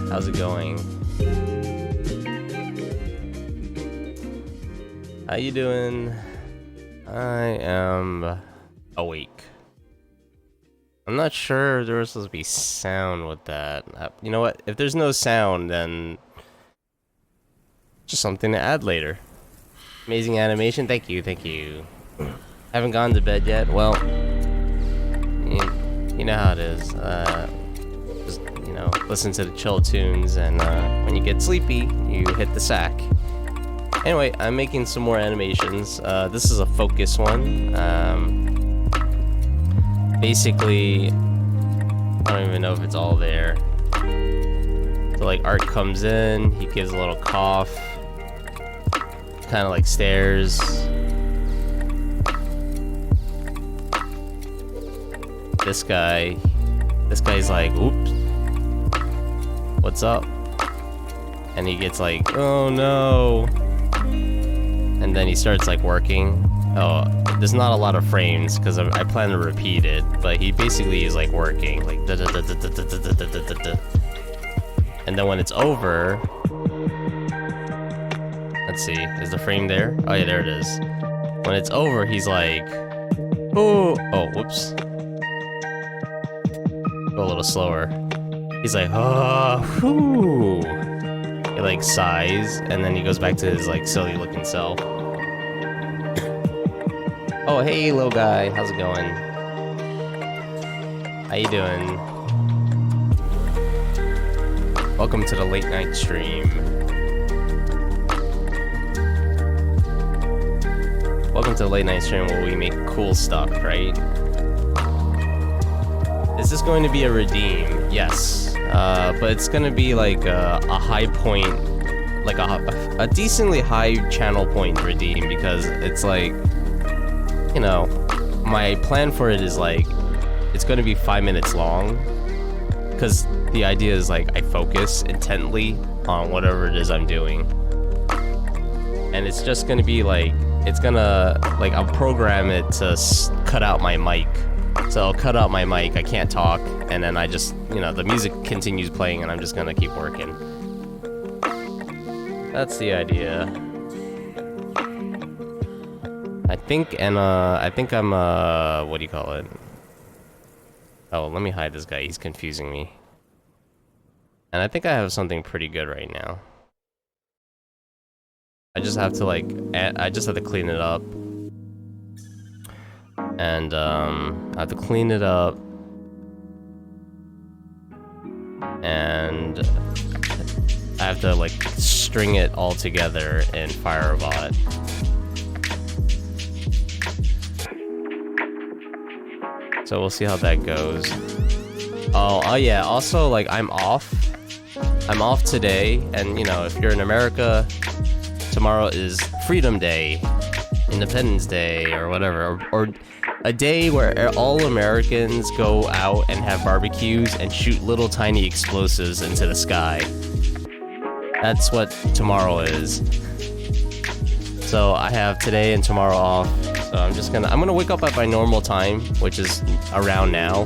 How's it going? How you doing? I am awake. I'm not sure if there was supposed to be sound with that. You know what? If there's no sound, then just something to add later. Amazing animation. Thank you, thank you. Haven't gone to bed yet. Well, you know how it is. Just, you know, listen to the chill tunes, and when you get sleepy, you hit the sack. Anyway, I'm making some more animations. This is a focus one. Basically, I don't even know if it's all there. So like Art comes in, he gives a little cough, kind of like stares. This guy's like, oops, what's up? And he gets like, oh no. And then he starts like working. Oh, there's not a lot of frames because I plan to repeat it, but he basically is like working, like da da da da da da da da da da da. And then when it's over, let's see, is the frame there? Oh yeah, there it is. When it's over, he's like, oh, whoops. Go a little slower. He's like, oh, whew. He like sighs, and then he goes back to his like silly looking self. Oh, hey, little guy. How's it going? How you doing? Welcome to the late night stream. Welcome to the late night stream where we make cool stuff, right? Is this going to be a redeem? Yes. But it's going to be like a high point, like a decently high channel point redeem, because it's like, you know, my plan for it is like, it's going to be 5 minutes long, because the idea is like I focus intently on whatever it is I'm doing, and it's just going to be like, it's gonna, like, I'll program it to cut out my mic. So I'll cut out my mic, I can't talk, and then I just, you know, the music continues playing and I'm just gonna keep working. That's the idea. I think I'm, what do you call it? Oh, let me hide this guy, he's confusing me. And I think I have something pretty good right now. I just have to, like, I just have to clean it up. And, I have to clean it up. And I have to, like, string it all together in Firebot. So we'll see how that goes. Oh yeah, also, like, I'm off today, and, you know, if you're in America, tomorrow is Freedom Day, Independence Day, or whatever, or a day where all Americans go out and have barbecues and shoot little tiny explosives into the sky. That's what tomorrow is. So I have today and tomorrow off. So I'm gonna wake up at my normal time, which is around now,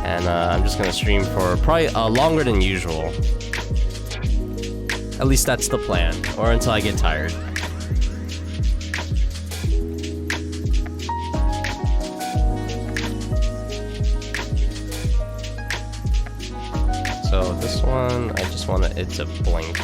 and I'm just gonna stream for probably longer than usual. At least that's the plan, or until I get tired. So this one, I just want it to blink.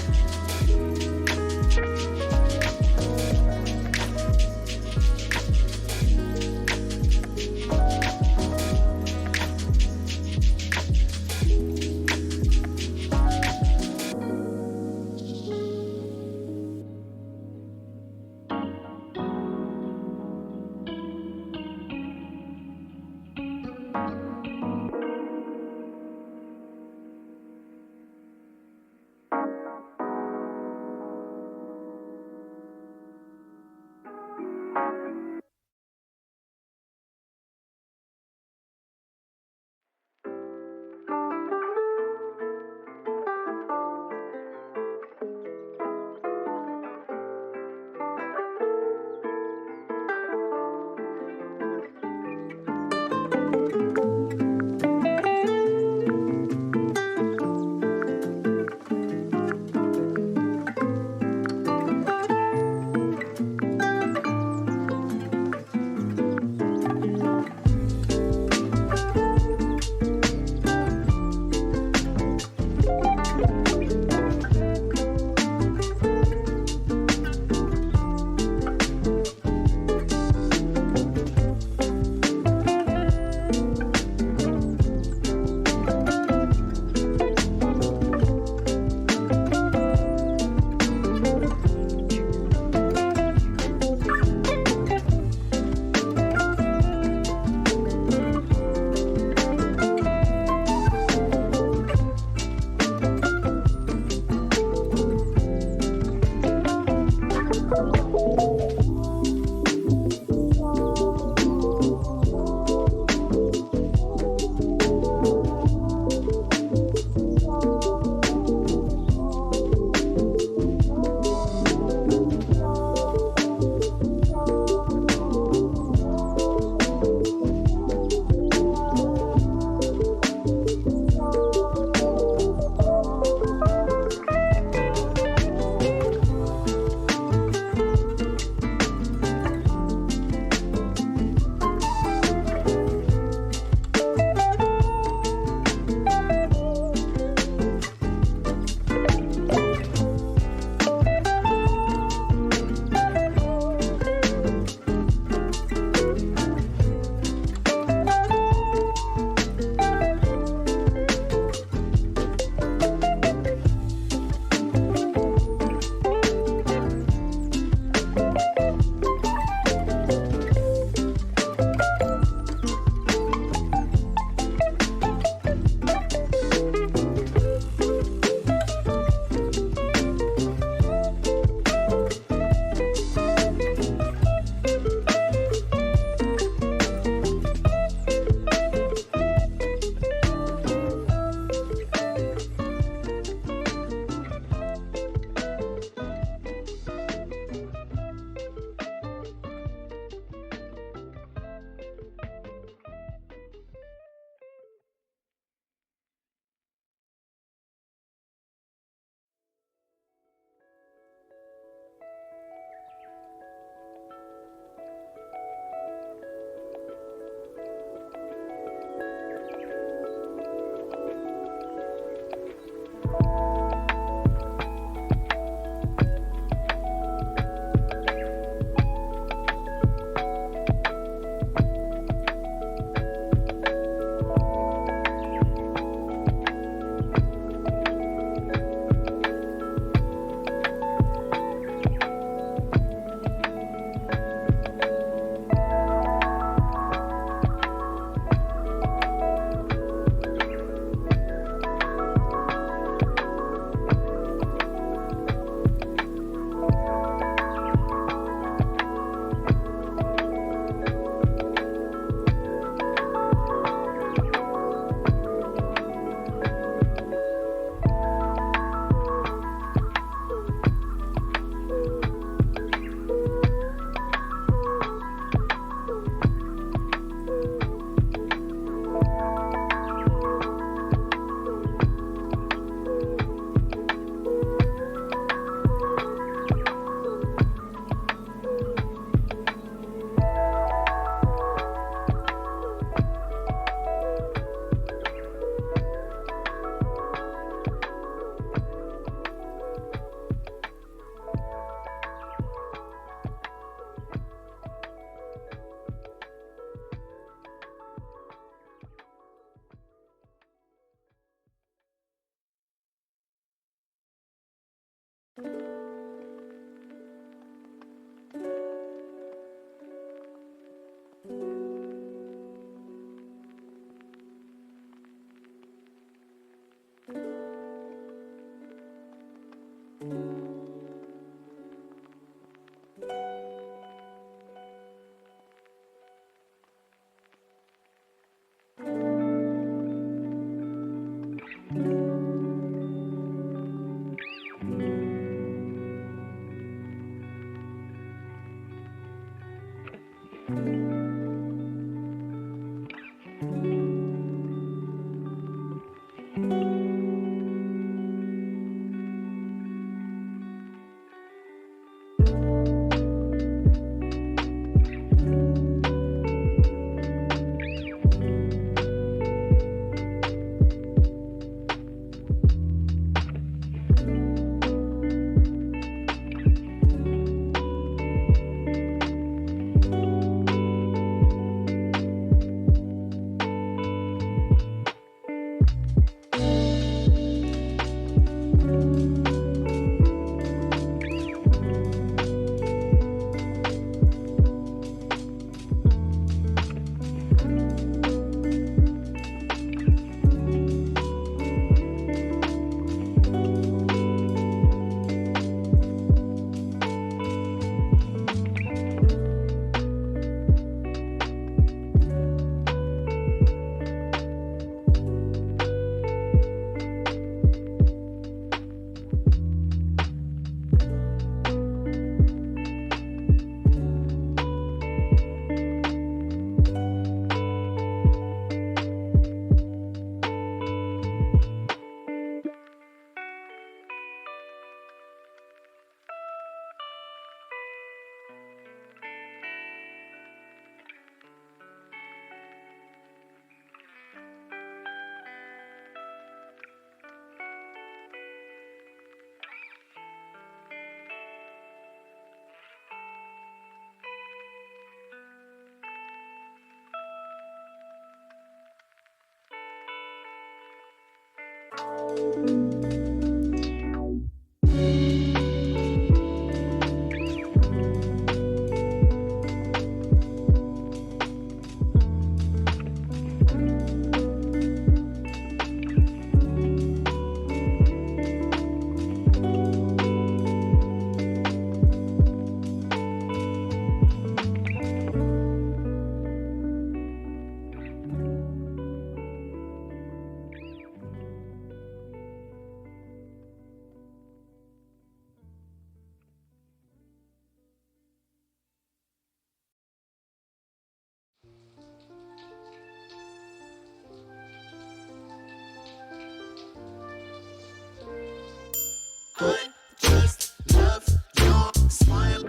I just love your smile.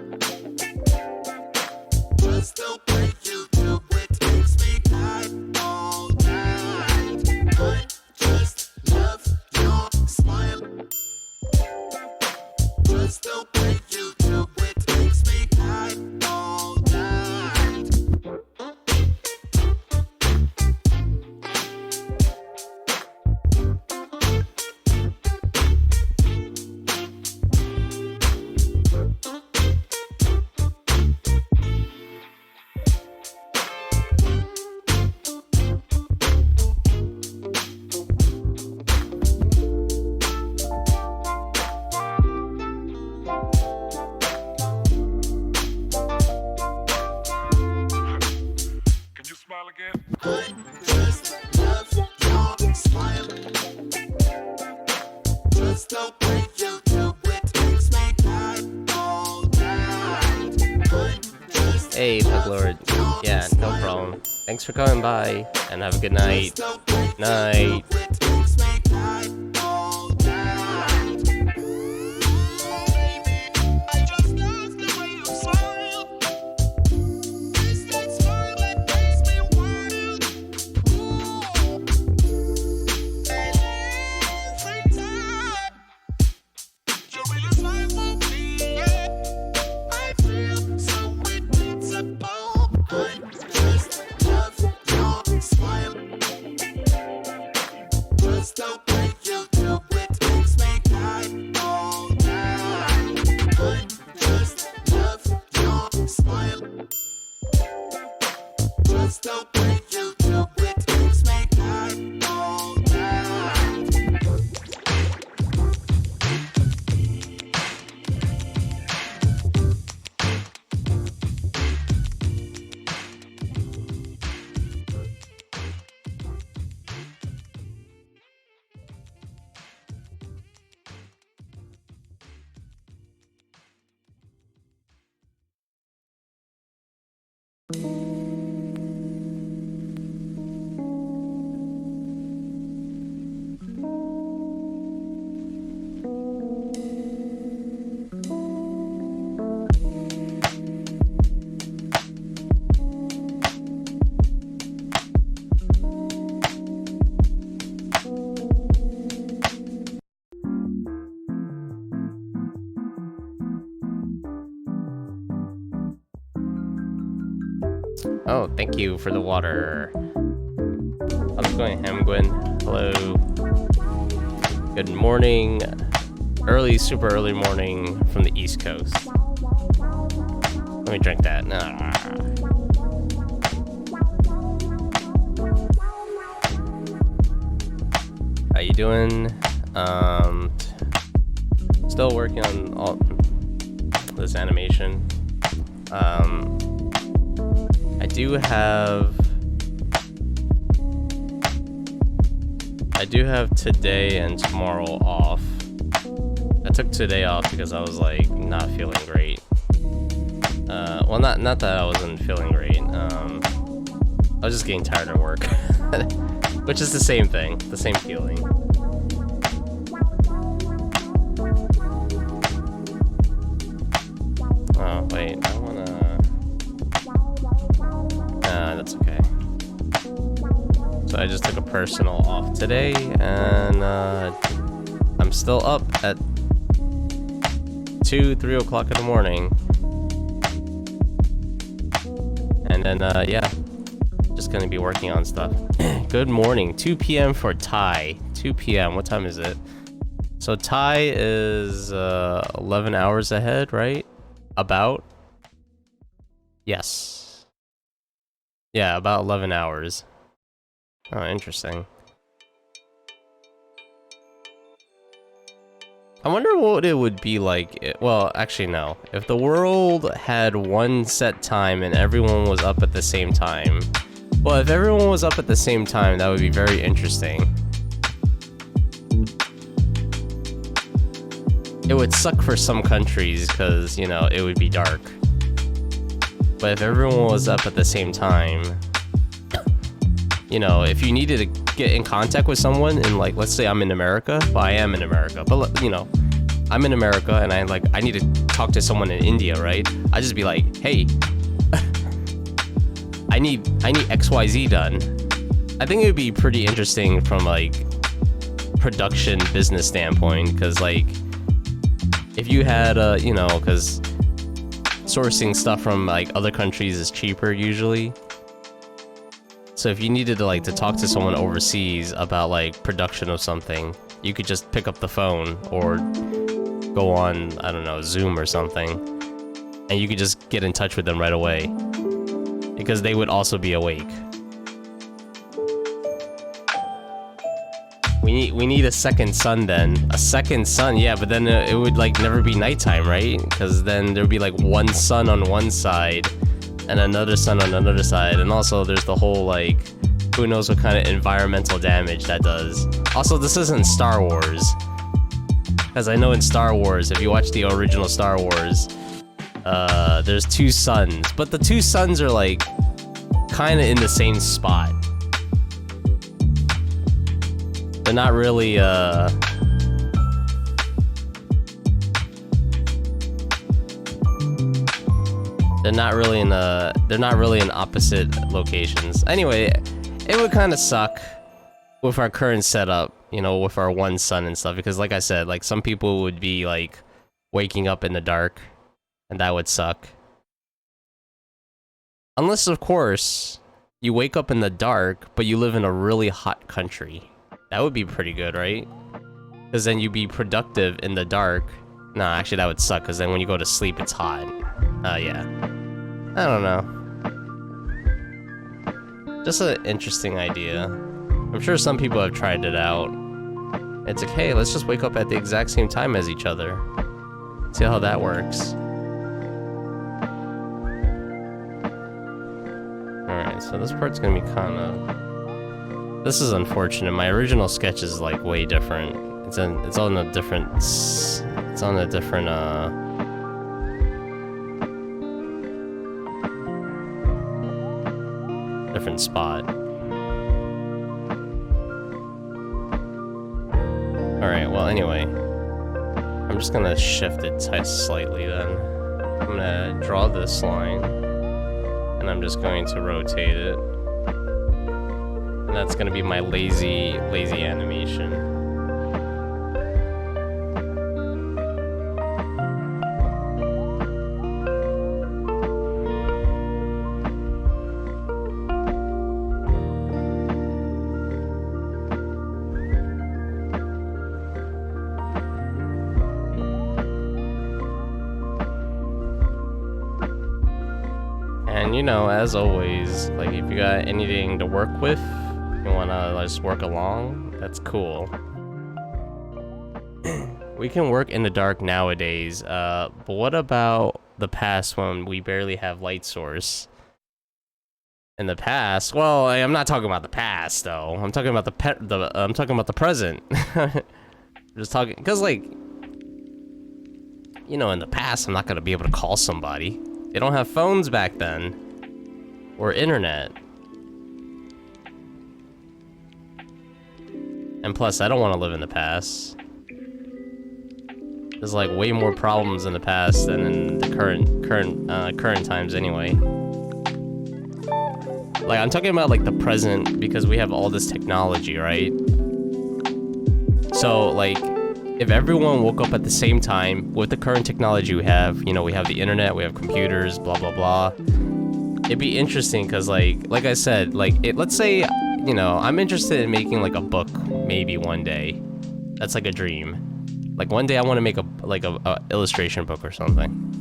Just the way you do it makes me cry all night. I just love your smile. Just the way you do it makes me cry all night. Can you smile again? I just love your smile. Just the way you do it makes me cry all night. I just Hey, Puglord. Yeah, no problem. Thanks for coming by, and have a good night. Night. Just the way you do it makes me cry all night. I just love your smile. Just the way you do it makes me cry all Oh, thank you for the water. How's it going, Hamgwin? Hello. Good morning. Super early morning from the East Coast. Let me drink that. Nah. How you doing? Still working on all this animation. I do have today and tomorrow off. I took today off because I was like not feeling great. Well, not that I wasn't feeling great. I was just getting tired of work, which is the same thing, the same feeling. Oh wait, I wanna. That's okay. So I just took a personal off today, and I'm still up at 3 o'clock in the morning. And then, yeah, just gonna be working on stuff. Good morning, 2 p.m. for Thai. 2 p.m., what time is it? So Thai is 11 hours ahead, right? About? Yes. Yeah, about 11 hours. Oh, interesting. I wonder what it would be like. Well, actually, no. If the world had one set time and everyone was up at the same time. Well, if everyone was up at the same time, that would be very interesting. It would suck for some countries because, you know, it would be dark. But if everyone was up at the same time, you know, if you needed to get in contact with someone, and like, let's say I'm in America, well, I am in America, but you know, I'm in America and I need to talk to someone in India, right? I just be like, hey, I need XYZ done. I think it would be pretty interesting from like production business standpoint, because like, if you had you know, because sourcing stuff from like other countries is cheaper usually. So if you needed to like to talk to someone overseas about like production of something, you could just pick up the phone or go on, I don't know, Zoom or something, and you could just get in touch with them right away because they would also be awake. We need a second sun then. A second sun, yeah, but then it would like never be nighttime, right? Because then there would be like one sun on one side and another sun on another side, and also there's the whole like, who knows what kind of environmental damage that does. Also, this isn't Star Wars, because I know in Star Wars, if you watch the original Star Wars, there's two suns, but the two suns are like kind of in the same spot. They're not really, they're not really in opposite locations. Anyway, it would kind of suck with our current setup, you know, with our one sun and stuff, because like I said, like some people would be like waking up in the dark, and that would suck. Unless, of course, you wake up in the dark, but you live in a really hot country. That would be pretty good, right? Because then you'd be productive in the dark. Nah, actually that would suck, because then when you go to sleep, it's hot. Yeah. I don't know. Just an interesting idea. I'm sure some people have tried it out. It's like, hey, let's just wake up at the exact same time as each other. See how that works. Alright, so this part's gonna be kinda... This is unfortunate. My original sketch is like way different. It's on a different different spot. Alright, well anyway. I'm just gonna shift it slightly then. I'm gonna draw this line. And I'm just going to rotate it. And that's gonna be my lazy animation. And you know, as always, like if you got anything to work with, you wanna just work along, that's cool. We can work in the dark nowadays, but what about the past when we barely have light source? In the past, well, I'm not talking about the past though. I'm talking about I'm talking about the present. Just talking, cause like, you know, in the past, I'm not gonna be able to call somebody. They don't have phones back then, or internet. And plus, I don't want to live in the past. There's like way more problems in the past than in the current times anyway. Like I'm talking about like the present because we have all this technology, right? So like, if everyone woke up at the same time with the current technology we have, you know, we have the internet, we have computers, blah blah blah. It'd be interesting because like I said, like let's say, you know, I'm interested in making like a book maybe one day. That's like a dream. Like one day I want to make a illustration book or something.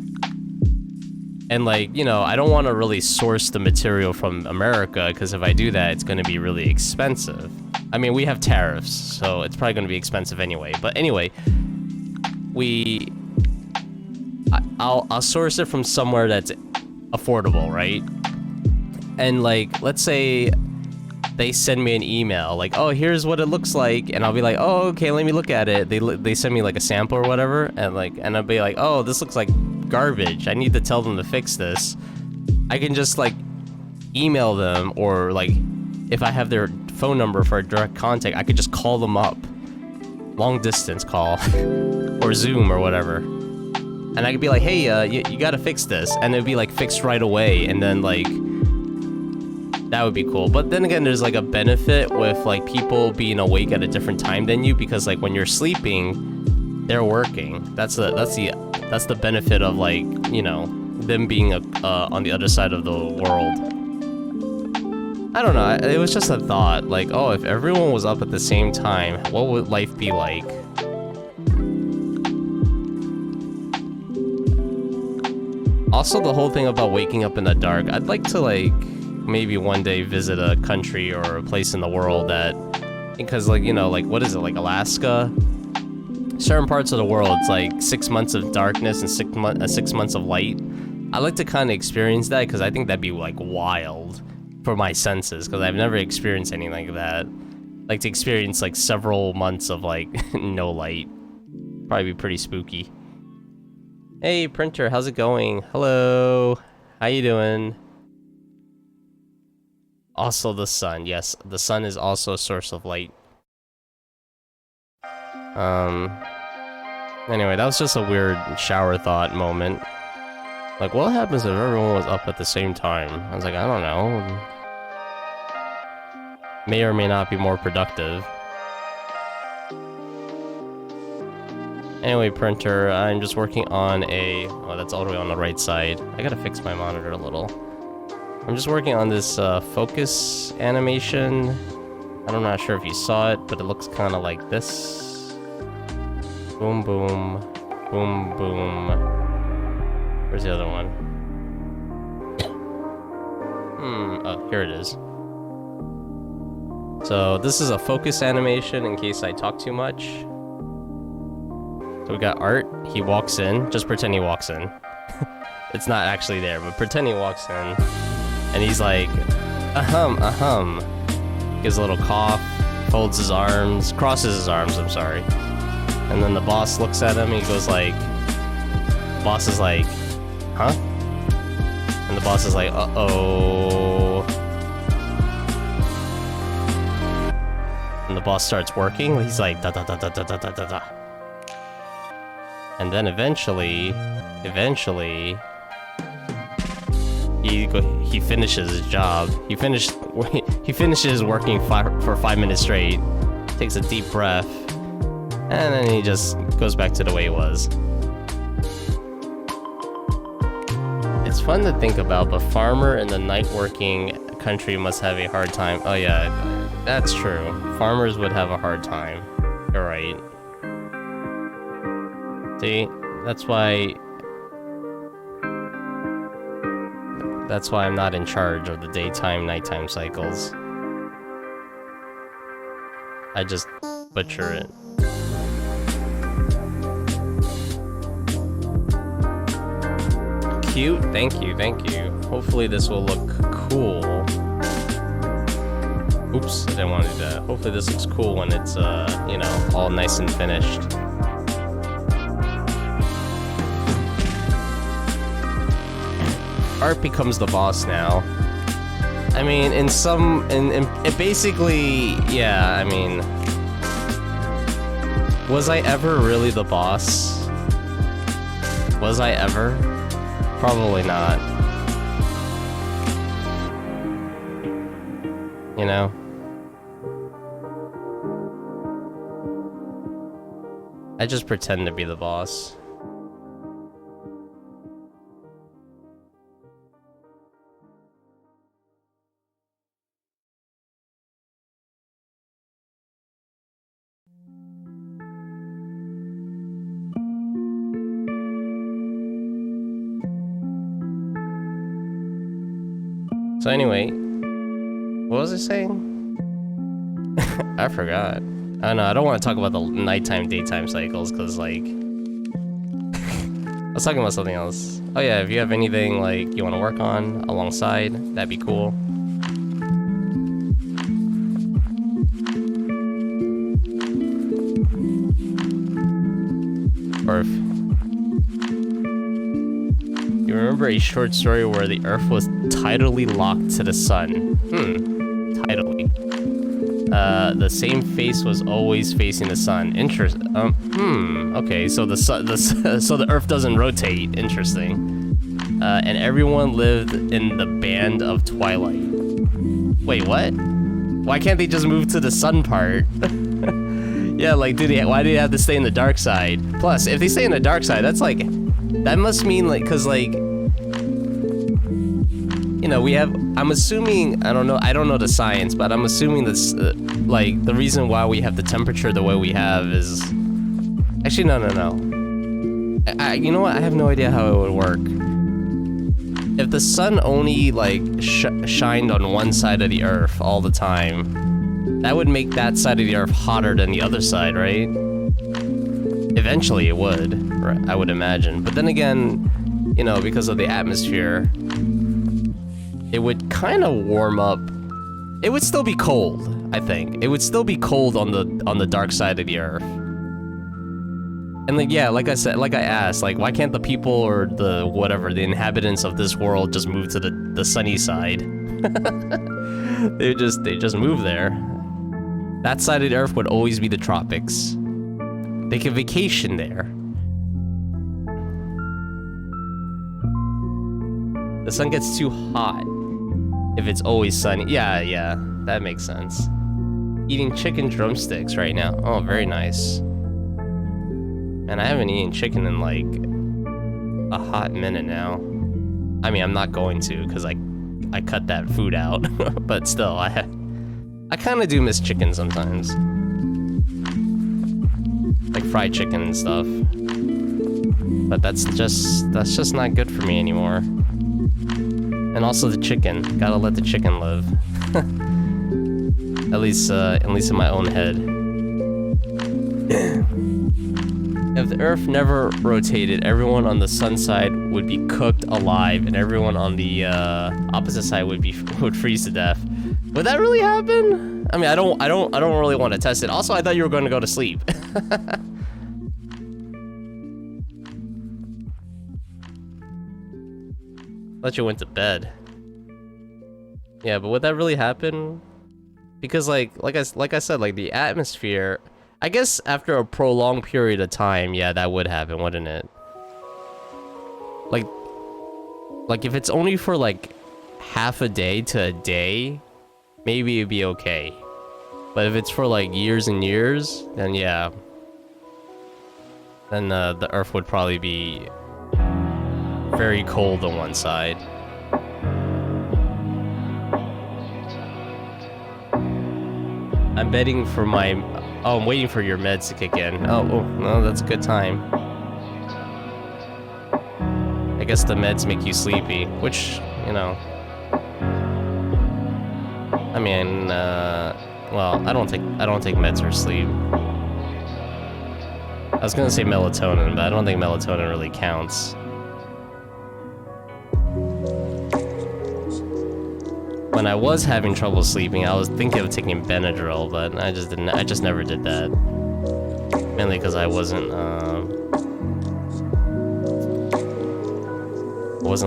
And like, you know, I don't want to really source the material from America because if I do that, it's going to be really expensive. I mean, we have tariffs, so it's probably going to be expensive anyway. But anyway, I'll source it from somewhere that's affordable, right? And like, let's say they send me an email, like, oh, here's what it looks like, and I'll be like, oh, okay, let me look at it. They send me like a sample or whatever, and I'll be like, oh, this looks like garbage. I need to tell them to fix this. I can just like email them, or like if I have their phone number for a direct contact, I could just call them up, long distance call, or Zoom or whatever, and I could be like, hey, you gotta fix this, and it'd be like fixed right away, and then like that would be cool. But then again, there's like a benefit with like people being awake at a different time than you, because like when you're sleeping, they're working. That's the benefit of like, you know, them being on the other side of the world. I don't know, it was just a thought, like, oh, if everyone was up at the same time, what would life be like? Also, the whole thing about waking up in the dark, I'd like to like maybe one day visit a country or a place in the world that, because like, you know, like what is it, like Alaska? Certain parts of the world, it's like 6 months of darkness and 6 months of light. I'd like to kind of experience that because I think that'd be like wild for my senses, because I've never experienced anything like that. Like to experience like several months of like no light. Probably be pretty spooky. Hey printer, how's it going? Hello, how you doing? Also the sun, yes, the sun is also a source of light. Anyway, that was just a weird shower thought moment. Like, what happens if everyone was up at the same time? I was like, I don't know. May or may not be more productive. Anyway, printer, I'm just working on a... Oh, that's all the way on the right side. I gotta fix my monitor a little. I'm just working on this focus animation. I'm not sure if you saw it, but it looks kind of like this. Boom, boom, boom, boom. Where's the other one? Oh, here it is. So this is a focus animation in case I talk too much. So we got Art, he walks in, just pretend he walks in. It's not actually there, but pretend he walks in. And he's like, ahem. Gives a little cough, folds his arms, crosses his arms, I'm sorry. And then the boss looks at him, he goes like, the boss is like, huh? And the boss is like, uh-oh. boss starts working, he's like da da da da da da da da. And then eventually, he finishes his job. He finishes working for 5 minutes straight, takes a deep breath, and then he just goes back to the way he was. It's fun to think about, but farmer in the night working country must have a hard time. Oh yeah, that's true. Farmers would have a hard time. You're right. See, that's why I'm not in charge of the daytime nighttime cycles. I just butcher it. Cute, thank you. Hopefully this will look cool. Oops, I didn't want to do that. Hopefully this looks cool when it's you know, all nice and finished. Art becomes the boss now. I mean, it basically, yeah, I mean, was I ever really the boss? Was I ever? Probably not. You know? I just pretend to be the boss. So anyway, what was I saying? I forgot. I don't know, I don't want to talk about the nighttime, daytime cycles, because, like... I was talking about something else. Oh yeah, if you have anything, like, you want to work on alongside, that'd be cool. Or if... You remember a short story where the Earth was tidally locked to the sun? Tidally. The same face was always facing the sun. Okay, so the Earth doesn't rotate. Interesting. And everyone lived in the band of twilight. Wait, what? Why can't they just move to the sun part? Yeah, like, why do they have to stay in the dark side? Plus, if they stay in the dark side, that's like, that must mean, like, cause, like, you know, I'm assuming, I don't know the science, but I'm assuming this, like, the reason why we have the temperature the way we have is, actually, no. You know what, I have no idea how it would work. If the sun only, like, shined on one side of the Earth all the time, that would make that side of the Earth hotter than the other side, right? Eventually it would, I would imagine. But then again, you know, because of the atmosphere, it would kind of warm up. It would still be cold, I think. It would still be cold on the dark side of the Earth. And like, yeah, like I said, like I asked, like, why can't the people or the inhabitants of this world just move to the sunny side? they just move there. That side of the Earth would always be the tropics. They can vacation there. The sun gets too hot if it's always sunny. Yeah, that makes sense. Eating chicken drumsticks right now. Oh, very nice. And I haven't eaten chicken in like a hot minute now. I mean, I'm not going to because I cut that food out. But still, I kind of do miss chicken sometimes. Like fried chicken and stuff. But that's just not good for me anymore. And also the chicken. Gotta let the chicken live. at least in my own head. If the Earth never rotated, everyone on the sun side would be cooked alive, and everyone on the opposite side would freeze to death. Would that really happen? I mean, I don't really want to test it. Also, I thought you were going to go to sleep. Thought you went to bed. Yeah, but would that really happen? Because like I said, like the atmosphere, I guess after a prolonged period of time, yeah, that would happen, wouldn't it? Like if it's only for like half a day to a day, maybe it'd be okay. But if it's for like years and years, then yeah. Then the Earth would probably be very cold on one side. I'm betting for my... Oh, I'm waiting for your meds to kick in. Oh, no, that's a good time. I guess the meds make you sleepy, which, you know... I mean, well, I don't take meds for sleep. I was gonna say melatonin, but I don't think melatonin really counts. When I was having trouble sleeping, I was thinking of taking Benadryl, but I just didn't. I just never did that. Mainly because I wasn't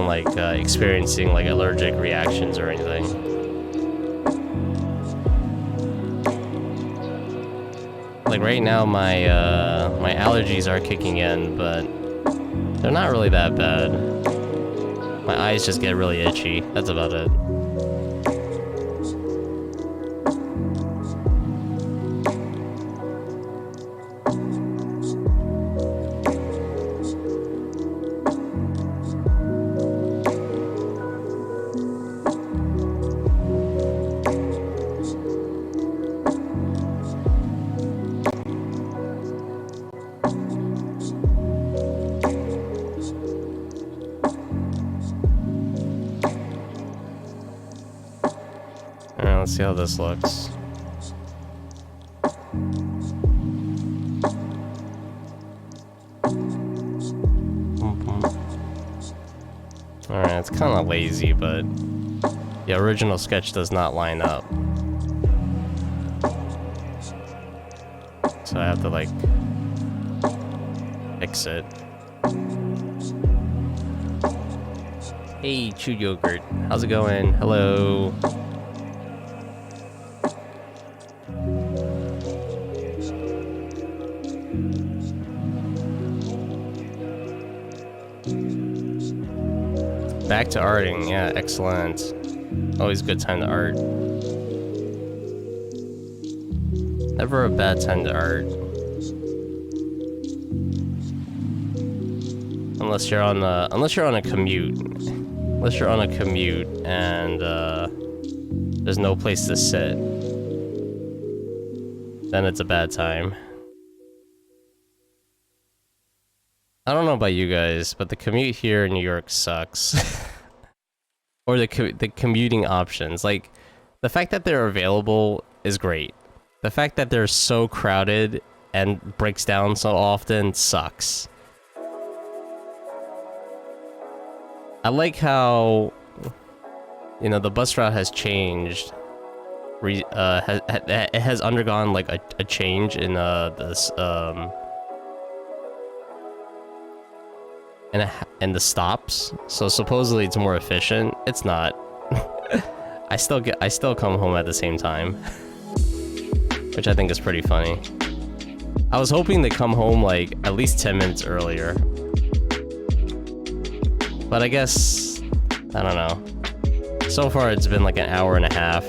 like experiencing like allergic reactions or anything. Like right now, my my allergies are kicking in, but they're not really that bad. My eyes just get really itchy. That's about it. Let's see how this looks. Alright, it's kind of lazy, but the original sketch does not line up. So I have to, like, fix it. Hey, Chew Yogurt. How's it going? Hello. Back to arting, yeah, excellent. Always a good time to art. Never a bad time to art. Unless you're on a commute. Unless you're on a commute and there's no place to sit. Then it's a bad time. I don't know about you guys, but the commute here in New York sucks. Or the commuting options. Like, the fact that they're available is great. The fact that they're so crowded and breaks down so often sucks. I like how, you know, the bus route has changed. It has undergone like a change in this and the stops. So supposedly it's more efficient. It's not. I still come home at the same time, which I think is pretty funny. I was hoping to come home like at least 10 minutes earlier, but I guess I don't know. So far it's been like an hour and a half.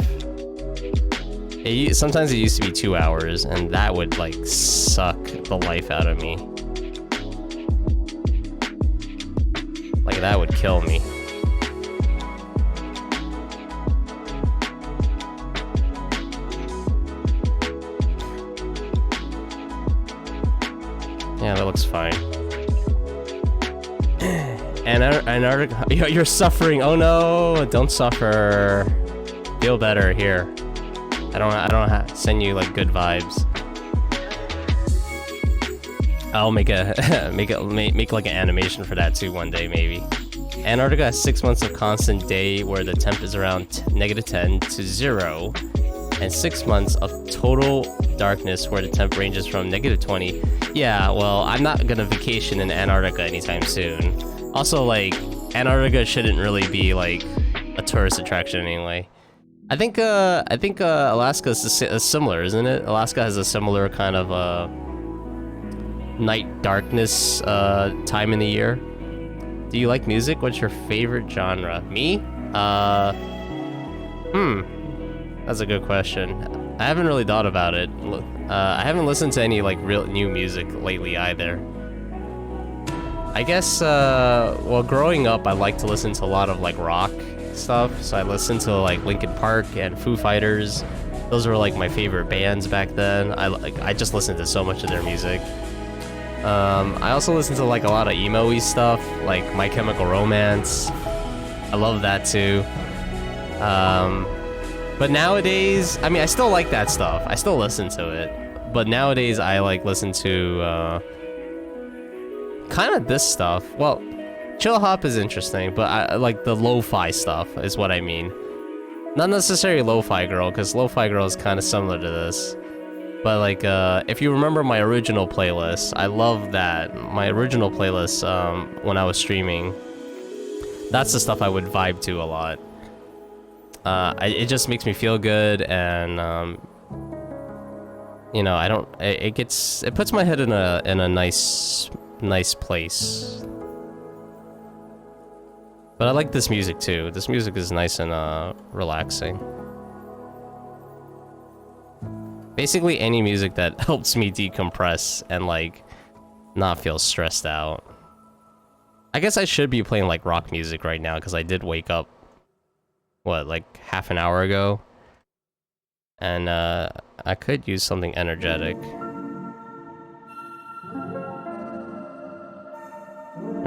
Sometimes it used to be 2 hours, and that would like suck the life out of me. Like, that would kill me. Yeah, that looks fine. Antarctica, you're suffering. Oh no, don't suffer. Feel better here. I don't have to send you like good vibes. I'll make like an animation for that too one day maybe. Antarctica has 6 months of constant day where the temp is around -10 to 0, and 6 months of total darkness where the temp ranges from -20. Yeah, well, I'm not gonna vacation in Antarctica anytime soon. Also, like, Antarctica shouldn't really be like a tourist attraction anyway. I think Alaska is similar, isn't it? Alaska has a similar kind of night darkness time in the year. Do you like music? What's your favorite genre? Me? That's a good question. I haven't really thought about it. I haven't listened to any like real new music lately either. I guess, well, growing up, I liked to listen to a lot of like rock stuff. So I listened to like Linkin Park and Foo Fighters. Those were like my favorite bands back then. I just listened to so much of their music. I also listened to like a lot of emo-y stuff, like My Chemical Romance. I love that too. But nowadays, I mean, I still like that stuff. I still listen to it. But nowadays, I like listen to kind of this stuff. Well, chill hop is interesting, but I like the lo-fi stuff is what I mean. Not necessarily lo-fi girl, because lo-fi girl is kind of similar to this. But like, if you remember my original playlist, I love that. My original playlist, when I was streaming, that's the stuff I would vibe to a lot. It just makes me feel good, and you know, it puts my head in a nice place. But I like this music too. This music is nice and relaxing. Basically any music that helps me decompress and like not feel stressed out. I guess I should be playing like rock music right now because I did wake up, what, like half an hour ago? And I could use something energetic.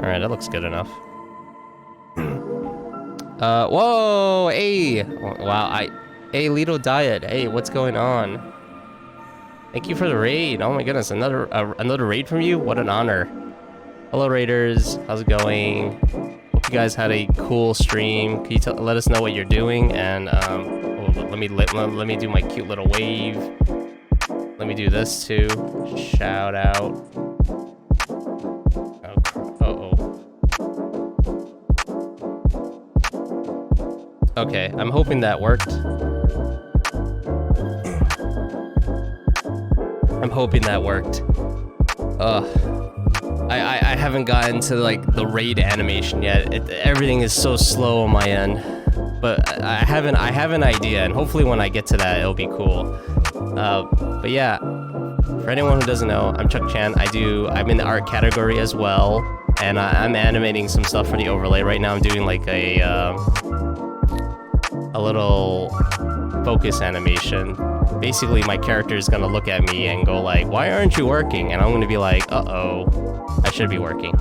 Alright, that looks good enough. Whoa, hey! Wow, hey, Lido Diet, hey, what's going on? Thank you for the raid. Oh my goodness, another raid from you? What an honor. Hello raiders, how's it going? Hope you guys had a cool stream. Can you let us know what you're doing? And let me do my cute little wave. Let me do this too. Shout out. Okay, I'm hoping that worked. I'm hoping that worked. I haven't gotten to like the raid animation yet. Everything is so slow on my end. But I have an idea, and hopefully when I get to that, it'll be cool. But yeah, for anyone who doesn't know, I'm Chuck Chan. I'm in the art category as well, and I'm animating some stuff for the overlay. Right now I'm doing like a little focus animation. Basically, my character is gonna look at me and go like, "Why aren't you working?" And I'm gonna be like, "Uh-oh, I should be working."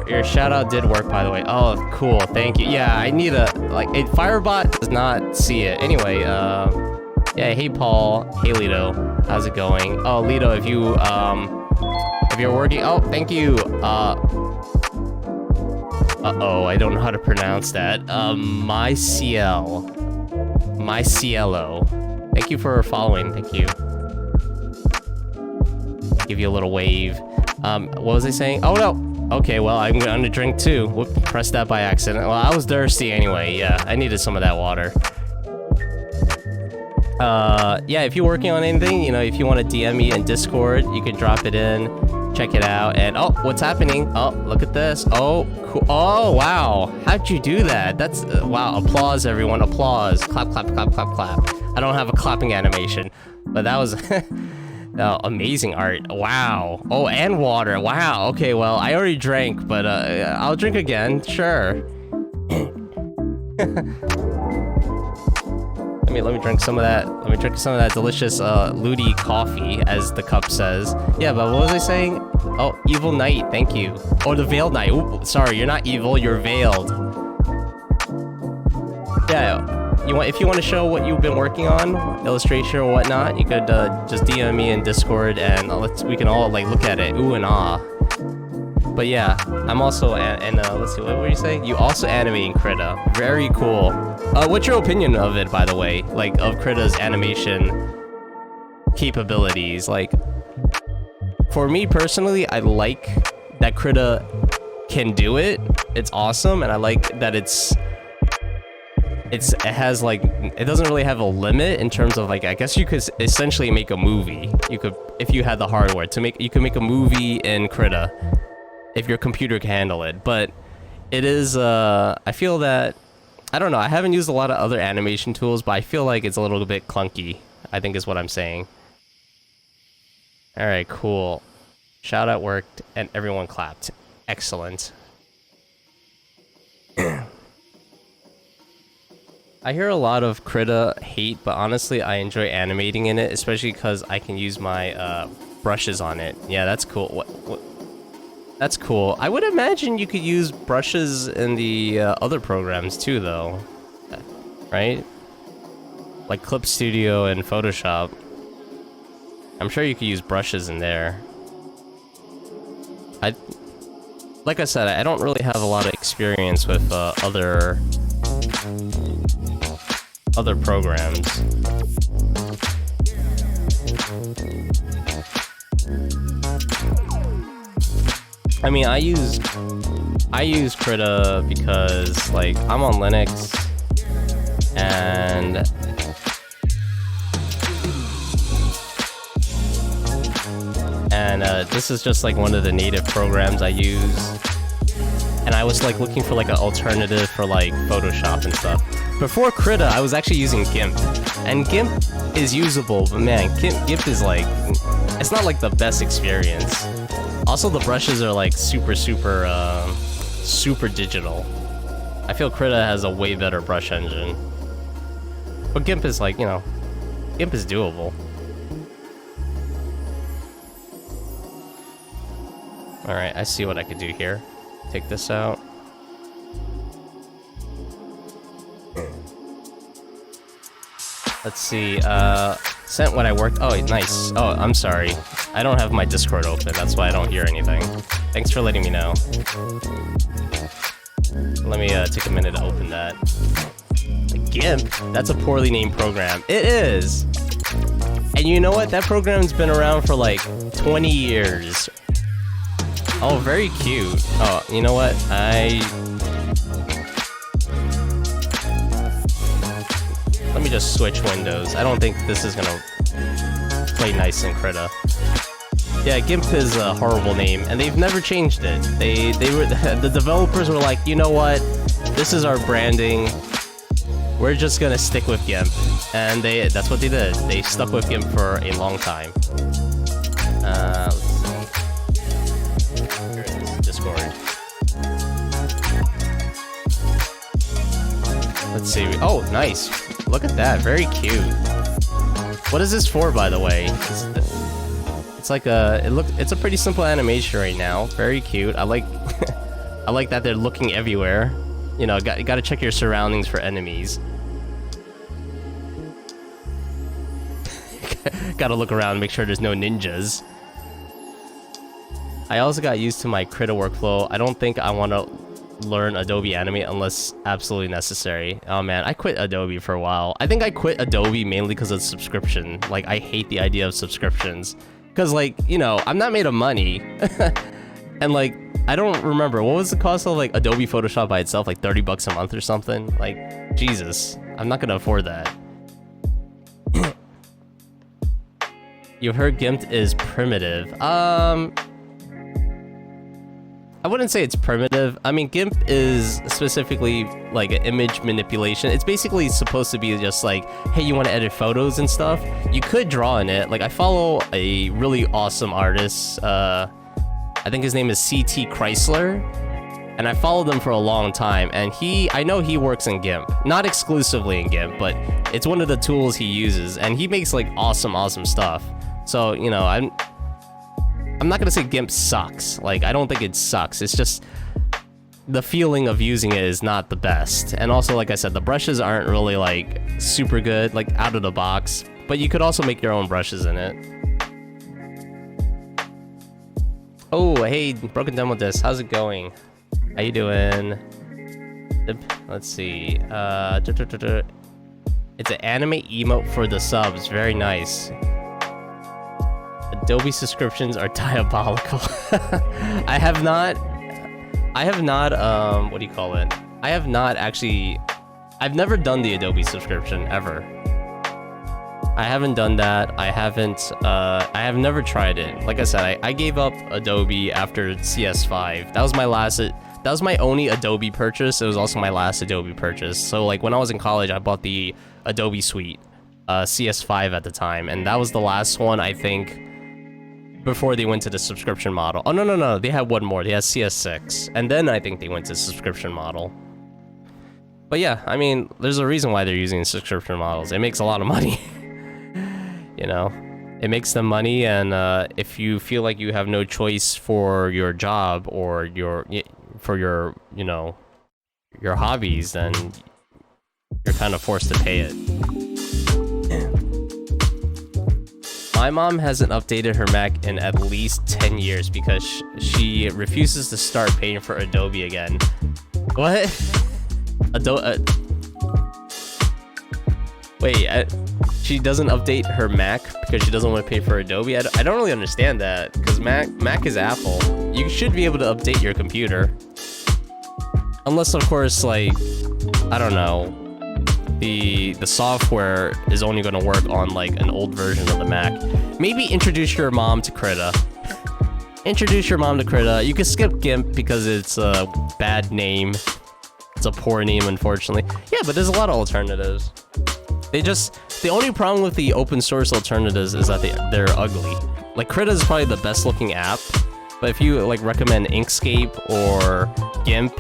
Your shout out did work, by the way. Oh, cool, thank you. Yeah, I need Firebot does not see it. Anyway, yeah, hey Paul, hey Lido, how's it going? Oh, Lido, if you're working, oh, thank you. Uh-oh, I don't know how to pronounce that. My Cielo. Thank you for following, thank you. Give you a little wave. What was I saying? Oh no! Okay, well, I'm gonna drink too. Whoop, pressed that by accident. Well, I was thirsty anyway, yeah. I needed some of that water. Yeah, if you're working on anything, you know, if you want to DM me in Discord, you can drop it in. Check it out. And oh, what's happening? Oh, look at this. Oh, cool. Oh, wow. How'd you do that? That's wow. Applause, everyone. Applause. Clap, clap, clap, clap, clap. I don't have a clapping animation, but that was oh, amazing art. Wow. Oh, and water. Wow. Okay, well, I already drank, but I'll drink again. Sure. Let me drink some of that. Let me drink some of that delicious Ludi coffee, as the cup says. Yeah, but what was I saying? Oh, Evil Knight, thank you. Or the Veiled Knight. Ooh, sorry, you're not evil, you're veiled. Yeah, if you want to show what you've been working on, illustration or whatnot, you could just DM me in Discord, and we can all like look at it. Ooh and ah. But yeah, I'm also let's see, what were you saying? You also animating Krita. Very cool. What's your opinion of it, by the way? Like, of Krita's animation capabilities? Like, for me personally, I like that Krita can do it. It's awesome, and I like that it's it has like, it doesn't really have a limit in terms of like, I guess you could essentially make a movie. You could, if you had the hardware to make, you could make a movie in Krita if your computer can handle it. But it is, I feel that, I don't know, I haven't used a lot of other animation tools, but I feel like it's a little bit clunky, I think is what I'm saying. Alright, cool. Shout out worked and everyone clapped. Excellent. I hear a lot of Krita hate, but honestly I enjoy animating in it, especially because I can use my brushes on it. Yeah, that's cool. What? That's cool. I would imagine you could use brushes in the other programs too, though. Right? Like Clip Studio and Photoshop. I'm sure you could use brushes in there. Like I said, I don't really have a lot of experience with other programs. I mean, I use Krita because like I'm on Linux and this is just like one of the native programs I use. And I was like looking for like an alternative for like Photoshop and stuff. Before Krita, I was actually using GIMP, and GIMP is usable, but man, GIMP is like, it's not like the best experience. Also, the brushes are like super digital. I feel Krita has a way better brush engine. But GIMP is like, you know, GIMP is doable. Alright, I see what I could do here. Take this out. Let's see, sent what I worked. Oh, nice. Oh, I'm sorry. I don't have my Discord open, that's why I don't hear anything. Thanks for letting me know. Let me take a minute to open that. GIMP? That's a poorly named program. It is! And you know what? That program's been around for like 20 years. Oh, very cute. Oh, you know what? Let me just switch windows. I don't think this is gonna play nice in Krita. Yeah, GIMP is a horrible name, and they've never changed it. They were the developers were like, you know what? This is our branding. We're just gonna stick with GIMP, and that's what they did. They stuck with GIMP for a long time. Let's see. Here it is, Discord. Let's see. Oh, nice. Look at that. Very cute. What is this for, by the way? It's like it's a pretty simple animation right now. Very cute. I like I like that they're looking everywhere. You know, gotta check your surroundings for enemies. Gotta look around, make sure there's no ninjas. I also got used to my Krita workflow. I don't think I want to learn Adobe Animate unless absolutely necessary. Oh man, I quit Adobe for a while. I think I quit Adobe mainly because of subscription. Like, I hate the idea of subscriptions. Because, like, you know, I'm not made of money. And, like, I don't remember. What was the cost of, like, Adobe Photoshop by itself? Like, 30 bucks a month or something? Like, Jesus. I'm not gonna afford that. You've heard GIMP is primitive. I wouldn't say it's primitive. I mean, GIMP is specifically like an image manipulation. It's basically supposed to be just like, hey, you want to edit photos and stuff? You could draw in it. Like, I follow a really awesome artist. I think his name is CT Chrysler. And I followed him for a long time. And I know he works in GIMP. Not exclusively in GIMP, but it's one of the tools he uses. And he makes like awesome stuff. So, you know, I'm not gonna say GIMP sucks. Like, I don't think it sucks. It's just the feeling of using it is not the best. And also, like I said, the brushes aren't really like super good, like out of the box. But you could also make your own brushes in it. Oh, hey, Broken Demo Disc, how's it going? How you doing? Let's see. It's an anime emote for the subs. Very nice. Adobe subscriptions are diabolical. I have not, what do you call it? I have not actually I've never done the Adobe subscription ever. I haven't done that. I have never tried it. Like I said, I gave up Adobe after CS5. That was my last. That was my only Adobe purchase. It was also my last Adobe purchase. So like when I was in college, I bought the Adobe Suite, CS5 at the time, and that was the last one I think before they went to the subscription model. Oh no, they had one more. They had CS6, and then I think they went to subscription model. But yeah, I mean, there's a reason why they're using subscription models. It makes a lot of money. You know, it makes them money, and if you feel like you have no choice for your job or your you know, your hobbies, then you're kind of forced to pay it. My mom hasn't updated her Mac in at least 10 years because she refuses to start paying for Adobe again. What? Wait, she doesn't update her Mac because she doesn't want to pay for Adobe? I don't really understand that, because Mac is Apple. You should be able to update your computer. Unless, of course, like, I don't know, the software is only going to work on, like, an old version of the Mac. Maybe introduce your mom to Krita. Introduce your mom to Krita. You can skip GIMP because it's a bad name. It's a poor name, unfortunately. Yeah, but there's a lot of alternatives. The only problem with the open source alternatives is that they're ugly. Like, Krita is probably the best looking app, but if you like recommend Inkscape or GIMP,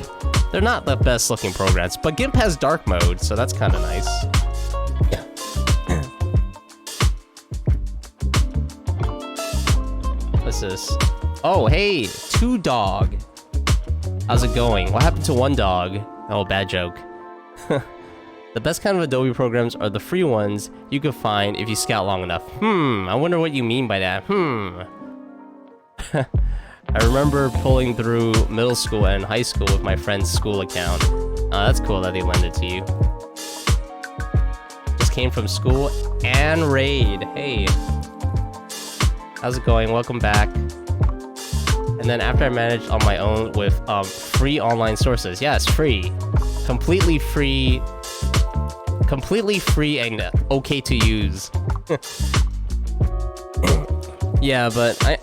they're not the best looking programs. But GIMP has dark mode, so that's kind of nice. What's this? Oh, hey, 2Dog. How's it going? What happened to 1Dog? Oh, bad joke. The best kind of Adobe programs are the free ones you can find if you scout long enough. I wonder what you mean by that. I remember pulling through middle school and high school with my friend's school account. That's cool that they lend it to you. Just came from school and raid. Hey. How's it going? Welcome back. And then after I managed on my own with free online sources. Yeah, it's free. Completely free and okay to use. Yeah, but I